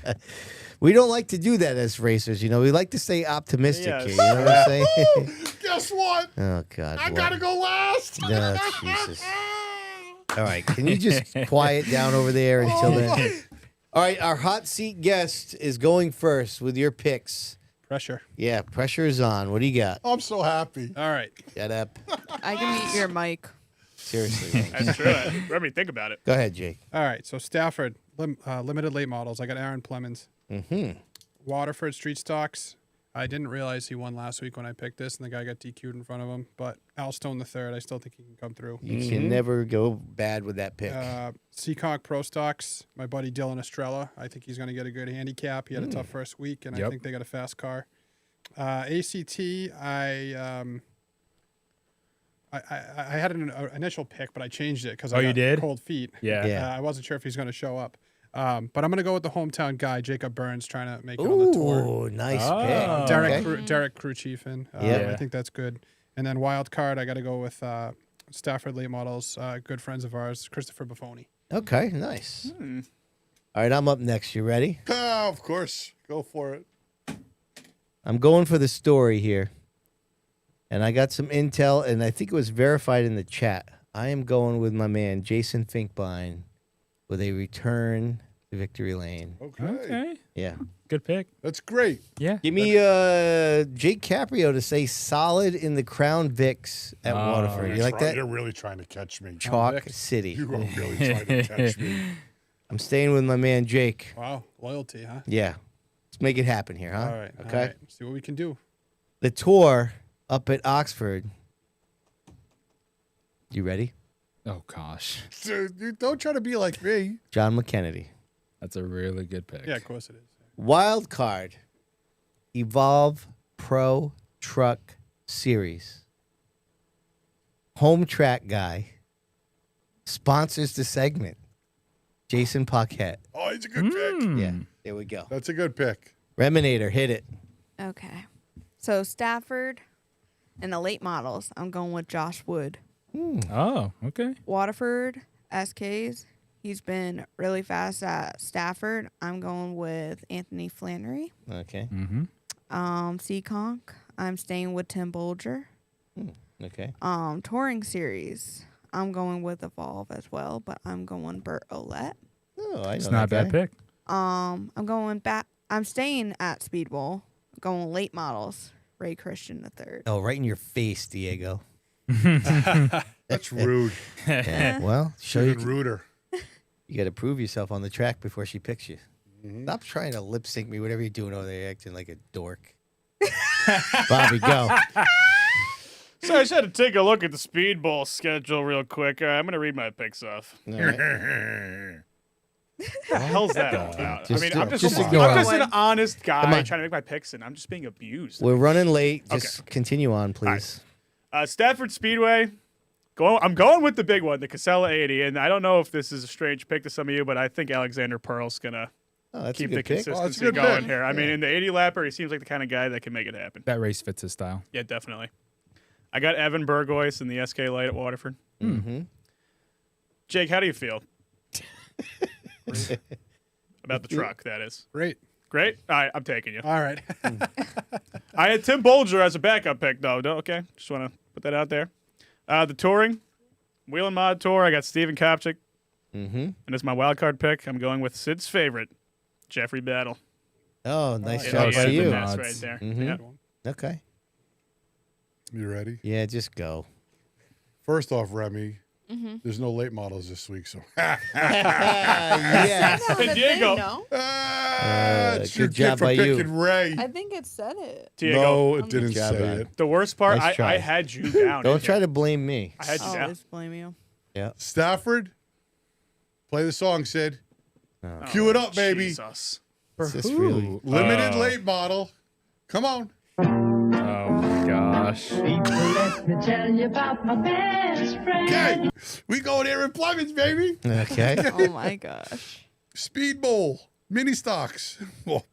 We don't like to do that as racers, you know. We like to stay optimistic Yes. here. You know what I'm saying? Guess what? Oh God! I what? got to go last. No, Jesus. All right, can you just quiet down over there until then? All right, our hot seat guest is going first with your picks. Pressure. Yeah, pressure is on. What do you got? I'm so happy. All right. Shut up. I can mute your mic. Seriously. That's true. Remy, think about it. Go ahead, Jake. All right. So Stafford, limited late models. I got Aaron Plemons. Mm-hmm. Waterford Street Stocks. I didn't realize he won last week when I picked this, and the guy got DQ'd in front of him. But Al Stone the third, I still think he can come through. You can never go bad with that pick. Seekonk Pro Stocks. My buddy Dylan Estrella. I think he's going to get a good handicap. He had a tough first week, and I think they got a fast car. ACT. I had an initial pick, but I changed it because I you got did? cold feet. Yeah. I wasn't sure if he's going to show up. But I'm going to go with the hometown guy, Jacob Burns, trying to make it on the tour. Ooh, nice pick. Derek crew chief in. I think that's good. And then wild card, I got to go with Stafford late models, good friends of ours, Christopher Buffoni. Okay, nice. All right, I'm up next. You ready? Of course. Go for it. I'm going for the story here. And I got some intel, and I think it was verified in the chat. I am going with my man, Jason Finkbein, with a return to Victory Lane. Okay. Yeah. Good pick. That's great. Yeah. Give me Jake Caprio to say solid in the Crown Vics at Waterford. You like that? You're really trying to catch me. Chalk City. You are really trying to catch me. I'm staying with my man, Jake. Wow, loyalty, huh? Yeah. Let's make it happen here, huh? All right. Okay. All right. See what we can do. The tour up at Oxford. You ready? Oh, gosh. Dude, you don't try to be like me. John McKennedy. That's a really good pick. Yeah, of course it is. Wild card. Evolve Pro Truck Series. Home track guy. sponsors the segment. Jason Paquette. Oh, he's a good pick. Yeah, there we go. That's a good pick. Reminator, hit it. Okay. So Stafford and the late models, I'm going with Josh Wood. Oh, okay. Waterford SKs, he's been really fast at Stafford. I'm going with Anthony Flannery. Okay. Mm-hmm. Seekonk, I'm staying with Tim Bolger. Okay. Touring series, I'm going with Evolve as well, but I'm going Bert Olette. Oh, I know It's not a bad pick. I'm going back. I'm staying at Speedbowl. Going late models. Ray Christian III. Oh, right in your face, Diego. That's rude. Yeah, well, show Even you. ruder. You got to prove yourself on the track before she picks you. Stop trying to lip sync me, whatever you're doing over there, acting like a dork. Bobby, go. So I just had to take a look at the Speedbowl schedule real quick. I'm going to read my picks off. All right. What the hell's that all about? Just- I mean, I'm just just ignore an it. honest Come guy on. trying to make my picks, and I'm just being abused. We're running late. Okay, Just continue on, please. Stafford Speedway. I'm going with the big one, the Casella 80, and I don't know if this is a strange pick to some of you, but I think Alexander Pearl's gonna that's a keep good the pick. Oh, consistency that's a good going pick. here. I mean, in the 80 lapper, he seems like the kind of guy that can make it happen. That race fits his style. Yeah, definitely. I got Evan Burgoyce in the SK Light at Waterford. Mm-hmm. Jake, how do you feel about the truck? That is Great. great. All right, I'm taking you. All right. I had Tim Bolger as a backup pick, though. Okay, just want to put that out there. The touring, Wheel and Mod Tour, I got Steven Kopchik. Mm-hmm. And as my wild card pick, I'm going with Sid's favorite, Jeffrey Battle. Oh, nice Yeah, job yeah, by the you. mess right there. Mhm. Yep. Okay. You ready? Yeah, just go. First off, Remy, Mm-hmm. there's no late models this week, so. Yes. And Diego. It's your good job gift for by you. picking Ray. I think it said it. Diego. No, it didn't Good job, say bud. it. The worst part, Nice try. I had you down. Don't try to blame me. I had you down. Always blame you. Yeah. Stafford, play the song, Sid. Oh. Cue it up, baby. Jesus. Is this really? Limited late model. Come on. Oh my gosh. Let me tell you about my best friend. Okay. We going there in Plymouth, baby. Okay. Oh my gosh. Speedbowl, mini stocks. Well,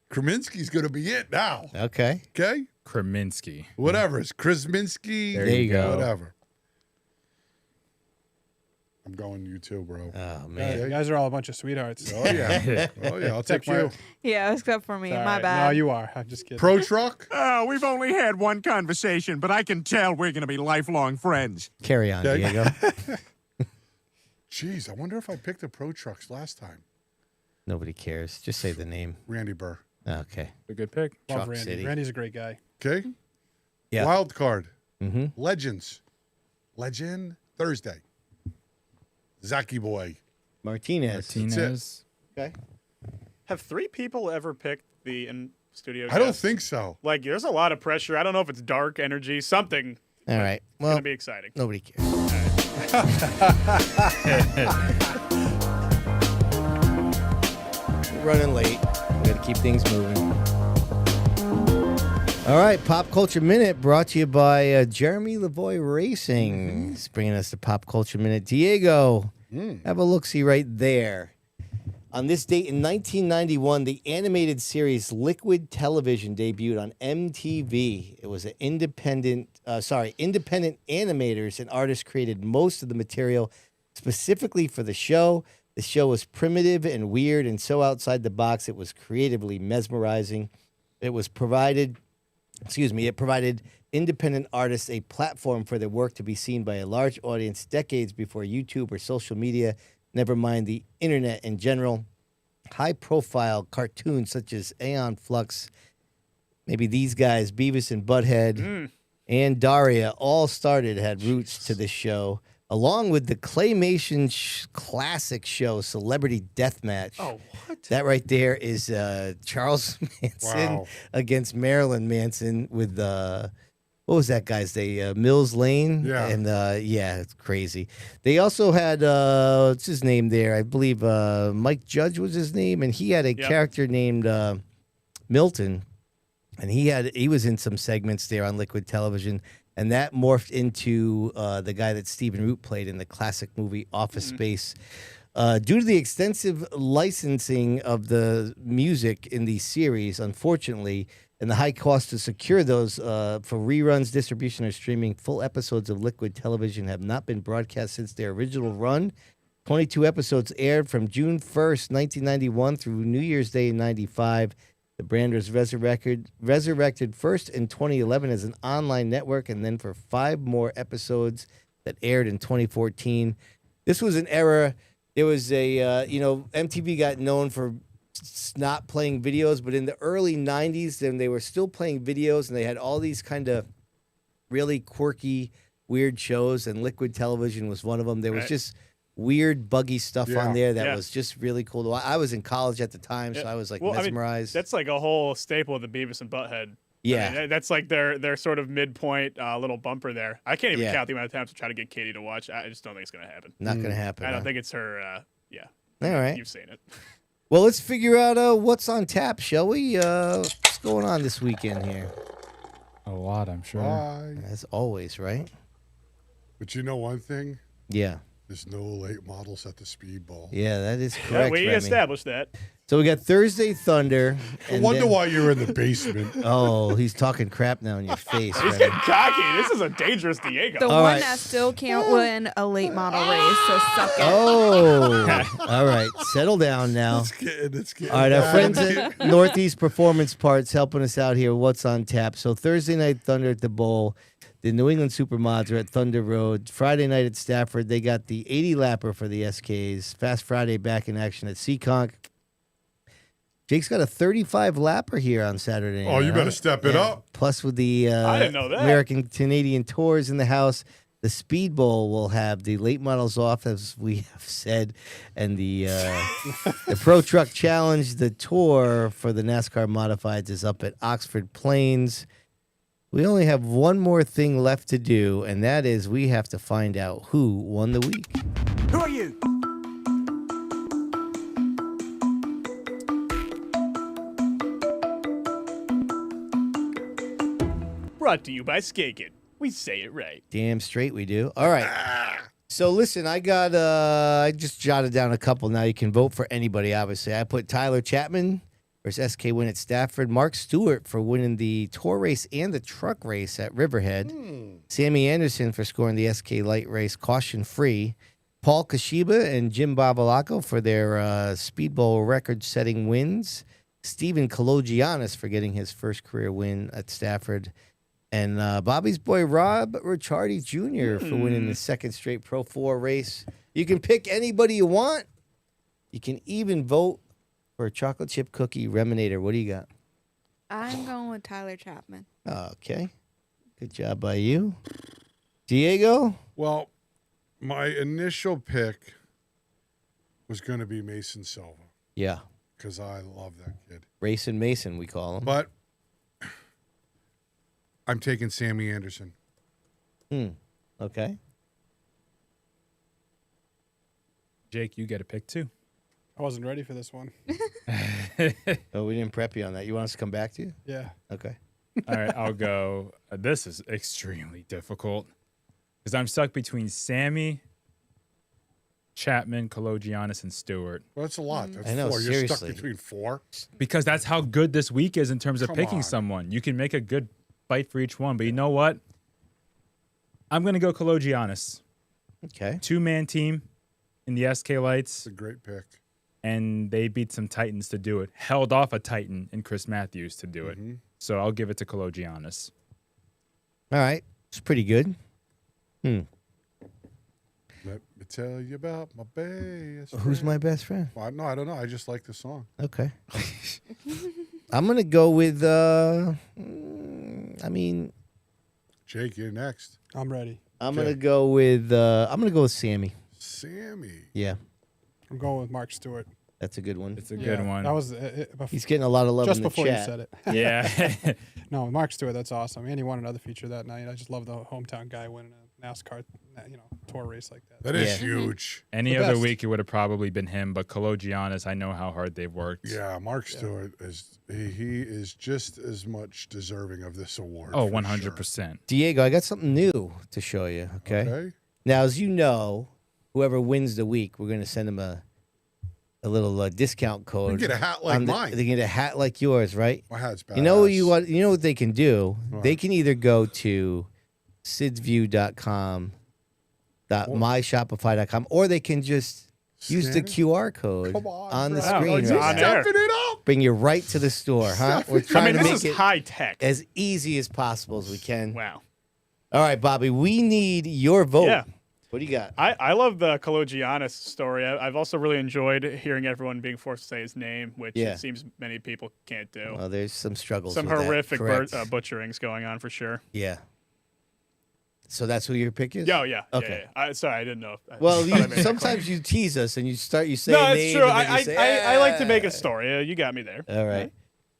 Kraminski's going to be it now. Okay. Okay? Kraminski. Whatever. It's Krasinski. There you go. Whatever. I'm going you too, bro. Oh, You man. guys are all a bunch of sweethearts. Oh, yeah. Oh, yeah. I'll take Except my you. Yeah, except for me. All My right. bad. No, you are. I'm just kidding. pro truck. We've only had one conversation, but I can tell we're going to be lifelong friends. Carry on, Okay. Diego. Jeez, I wonder if I picked the pro trucks last time. Nobody cares. Just say the name. Randy Burr. Okay. A good pick. Love Truck Randy. City. Randy's a great guy. Okay? Yeah. Wild card. Mm-hmm. Legends. Legend Thursday. Zaki Boy. Martinez. Martinez. Okay. Have 3 people ever picked the in studio? I don't guest? think so. Like, there's a lot of pressure. I don't know if it's dark energy, something. All right. It's Well, gonna be exciting. nobody cares. We're running late. We got to keep things moving. All right, Pop Culture Minute brought to you by Jeremy Lavoie Racing. He's bringing us the Pop Culture Minute. Diego, have a look-see right there. On this date in 1991, the animated series Liquid Television debuted on MTV. It was an independent animators and artists created most of the material specifically for the show. The show was primitive and weird and so outside the box it was creatively mesmerizing. It provided independent artists a platform for their work to be seen by a large audience decades before YouTube or social media, never mind the internet in general. High-profile cartoons such as Aeon Flux, maybe these guys, Beavis and Butthead, and Daria, all had roots to this show, along with the claymation classic show Celebrity Deathmatch. Oh, what? That right there is Charles Manson against Marilyn Manson with what was that guy's name? Mills Lane? Yeah. And yeah, it's crazy. They also had what's his name there? I believe Mike Judge was his name, and he had a character named Milton, and he was in some segments there on Liquid Television. And that morphed into the guy that Stephen Root played in the classic movie Office Space. Due to the extensive licensing of the music in these series, unfortunately, and the high cost to secure those for reruns, distribution, or streaming, full episodes of Liquid Television have not been broadcast since their original run. 22 episodes aired from June 1st, 1991 through New Year's Day in 95. The brand was resurrected first in 2011 as an online network, and then for 5 more episodes that aired in 2014. This was an era. There was a, MTV got known for not playing videos, but in the early 90s, then they were still playing videos, and they had all these kind of really quirky, weird shows, and Liquid Television was one of them. There was just weird, buggy stuff on there that was just really cool to watch. I was in college at the time, so I was like mesmerized. That's like a whole staple of the Beavis and Butthead. Yeah. I mean, that's like their sort of midpoint little bumper there. I can't even count the amount of times to try to get Katie to watch. I just don't think it's going to happen. Not going to happen. I don't think it's her. All right. You've seen it. Well, let's figure out what's on tap, shall we? What's going on this weekend here? A lot, I'm sure. As always, right? But you know one thing? Yeah. There's no late models at the Speedbowl. Yeah, that is correct. Yeah, we Remy. established that. So we got Thursday Thunder. I wonder why you're in the basement. Oh, he's talking crap now in your face. He's Remy. getting cocky. This is a dangerous Diego. The one that still can't win a late model race, so suck it. Oh, all right. Settle down now. It's getting All right, our bad. friends at Northeast Performance Parts helping us out here. What's on tap? So Thursday night Thunder at the Bowl. The New England Supermods are at Thunder Road. Friday night at Stafford, they got the 80-lapper for the SKs. Fast Friday back in action at Seekonk. Jake's got a 35-lapper here on Saturday night. Oh, you better step it up. Plus with the I didn't know that. American-Canadian Tours in the house, the Speedbowl will have the late models off, as we have said, and the Pro Truck Challenge, the tour for the NASCAR Modifieds is up at Oxford Plains. We only have one more thing left to do, and that is we have to find out who won the week. Who are you? Brought to you by Seekonk. We say it right. Damn straight we do. All right. So listen, I just jotted down a couple. Now you can vote for anybody, obviously. I put Tyler Chapman versus SK win at Stafford. Mark Stewart for winning the tour race and the truck race at Riverhead. Sammy Anderson for scoring the SK light race caution-free. Paul Kashiba and Jim Bavalaco for their Speedbowl record-setting wins. Stephen Kalogiannis for getting his first career win at Stafford. And Bobby's boy Rob Ricciardi Jr. for winning the second straight Pro 4 race. You can pick anybody you want. You can even vote for a chocolate chip cookie Reminator. What do you got? I'm going with Tyler Chapman. Okay. Good job by you. Diego? Well, my initial pick was going to be Mason Silva. Yeah. Because I love that kid. Racing Mason, we call him. But I'm taking Sammy Anderson. Okay. Jake, you get a pick too. I wasn't ready for this one. Oh, we didn't prep you on that. You want us to come back to you? Yeah. Okay. All right, I'll go. This is extremely difficult because I'm stuck between Sammy, Chapman, Kalogiannis, and Stewart. Well, that's a lot. That's I know, 4. You're seriously. stuck between 4. Because that's how good this week is in terms of Come picking on. someone. You can make a good fight for each one. But you know what? I'm going to go Kalogiannis. Okay. 2-man team in the SK Lights. It's a great pick. And they beat some Titans to do it. Held off a Titan in Chris Matthews to do it. So I'll give it to Kalogiannis. All right. It's pretty good. Let me tell you about my best friend. Who's my best friend? Well, no, I don't know. I just like the song. Okay. I'm going to go with, Jake, you're next. I'm ready. I'm going to go with Sammy. Sammy. Yeah. I'm going with Mark Stewart. That's a good one. It's a good one. That was He's getting a lot of love just in the before chat. you said it. Yeah. No, Mark Stewart, that's awesome. And he won another feature that night. I just love the hometown guy winning a NASCAR tour race like that. That is huge. Any The other best. week, it would have probably been him, but Kalogiannis, I know how hard they've worked. Yeah, Mark Stewart he is just as much deserving of this award. Oh, for 100%. Diego, I got something new to show you. Okay. Now, as you know, whoever wins the week, we're going to send them a little discount code. You get a hat like mine. They get a hat like yours, right? My hat's badass. You know what you want? You know what they can do? They can either go to sidsview.com, myshopify.com, or they can just use the QR code on the screen. It's on there. Bring you right to the store, huh? We're trying to this make is it high tech. as easy as possible as we can. Wow. All right, Bobby, we need your vote. Yeah. What do you got? I love the Kalogiannis story. I've also really enjoyed hearing everyone being forced to say his name, which it seems many people can't do. Well, there's some struggles. Some with that, horrific correct. butcherings going on for sure. Yeah. So that's who your pick is? Oh, yeah. Okay. Yeah. Sorry, I didn't know. Well, sometimes you tease us and you say no, a it's name. true. And then you say, I like to make a story. You got me there. All right.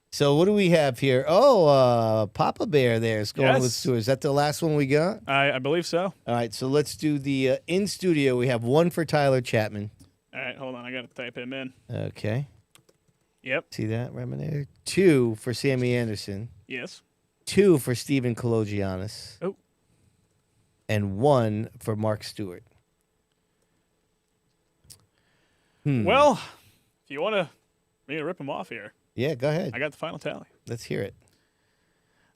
So what do we have here? Oh, Papa Bear there is going with Stuart. Is that the last one we got? I believe so. All right. So let's do the in studio. We have one for Tyler Chapman. All right, hold on. I got to type him in. Okay. Yep. See that, Remy? 2 for Sammy Anderson. Yes. 2 for Stephen Kalogiannis. Oh. And 1 for Mark Stewart. Well, if you want me to rip him off here. Yeah, go ahead. I got the final tally. Let's hear it.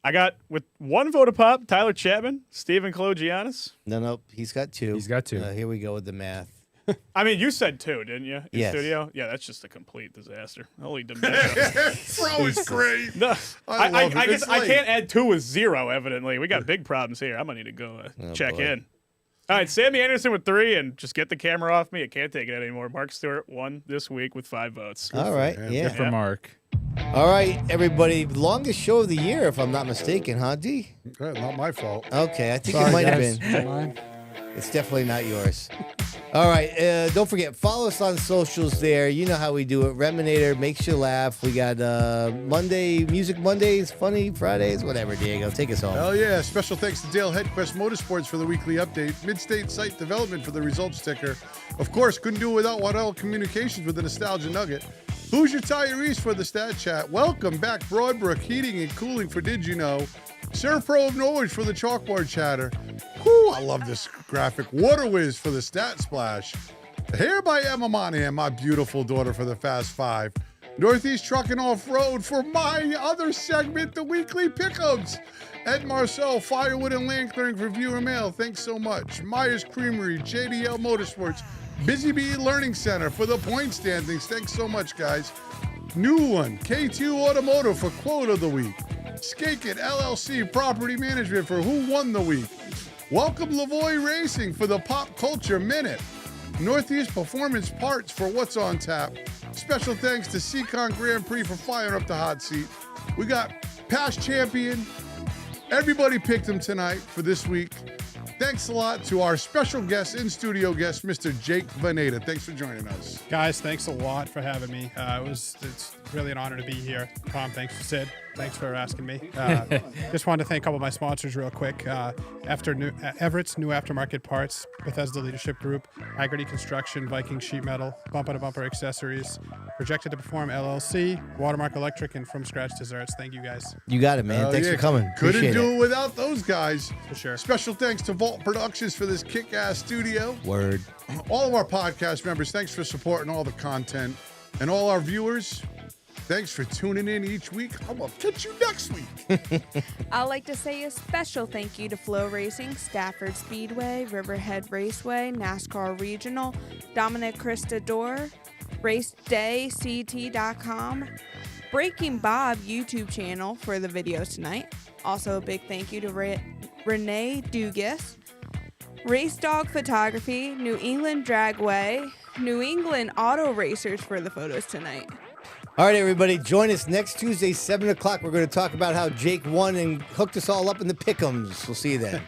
I got, with 1 vote a pop, Tyler Chapman, Stephen Kalogiannis. No, he's got 2. He's got 2. Here we go with the math. I mean, you said 2, didn't you? In Yes. studio? Yeah, that's just a complete disaster. Holy dementia. Bro is great. No, I love it. I guess It's I late. can't add 2 with 0, evidently. We got big problems here. I'm going to need to go check boy. in. All right, Sammy Anderson with 3, and just get the camera off me. I can't take it anymore. Mark Stewart won this week with 5 votes. All right, yeah. Good for Mark. All right, everybody. Longest show of the year, if I'm not mistaken, huh, D? Not my fault. Okay, I think Sorry, it might guys. have been. It's definitely not yours. All right, don't forget, follow us on socials there. You know how we do it. Reminator makes you laugh. We got Music Mondays, Funny Fridays, whatever, Diego. Take us home. Hell yeah. Special thanks to Dale Headquest Motorsports for the weekly update. Midstate Site Development for the results ticker. Of course, couldn't do it without Waddell Communications with the Nostalgia Nugget. Who's your Tyrese for the Stat Chat? Welcome back, Broadbrook Heating and Cooling for Did You Know? Surpro of Norwich for the Chalkboard Chatter. Whoo, I love this graphic. Waterwiz for the Stat Splash. Hair by Emma Monahan, my beautiful daughter, for the Fast Five. Northeast Truck and Off-Road for my other segment, the Weekly Pickups. Ed Marcel, Firewood and Land Clearing for Viewer Mail. Thanks so much. Myers Creamery, JDL Motorsports, Busy Bee Learning Center for the point standings. Thanks so much, guys. New one, K2 Automotive for Quote of the Week. Skake It LLC Property Management for Who Won the Week. Welcome Lavoie Racing for the Pop Culture Minute. Northeast Performance Parts for What's on Tap. Special thanks to Seekonk Grand Prix for firing up the hot seat. We got past champion. Everybody picked him tonight for this week. Thanks a lot to our special guest, in-studio guest, Mr. Jake Vanada. Thanks for joining us. Guys, thanks a lot for having me. It's really an honor to be here. Tom, thanks for Sid. Thanks for asking me. Just wanted to thank a couple of my sponsors real quick. Everett's New Aftermarket Parts, Bethesda Leadership Group, Haggerty Construction, Viking Sheet Metal, Bumper to Bumper Accessories, Projected to Perform LLC, Watermark Electric, and From Scratch Desserts. Thank you guys. You got it, man. Thanks for coming. Couldn't Appreciate do it. it without those guys. For sure. Special thanks to Vault Productions for this kick-ass studio. Word. All of our podcast members, thanks for supporting all the content. And all our viewers, thanks for tuning in each week. I'm going to catch you next week. I'd like to say a special thank you to Flow Racing, Stafford Speedway, Riverhead Raceway, NASCAR Regional, Dominic Christador, RaceDayCT.com, Breaking Bob YouTube channel for the videos tonight. Also a big thank you to Renee Dugas, Race Dog Photography, New England Dragway, New England Auto Racers for the photos tonight. All right, everybody, join us next Tuesday, 7 o'clock. We're going to talk about how Jake won and hooked us all up in the pick'ems. We'll see you then.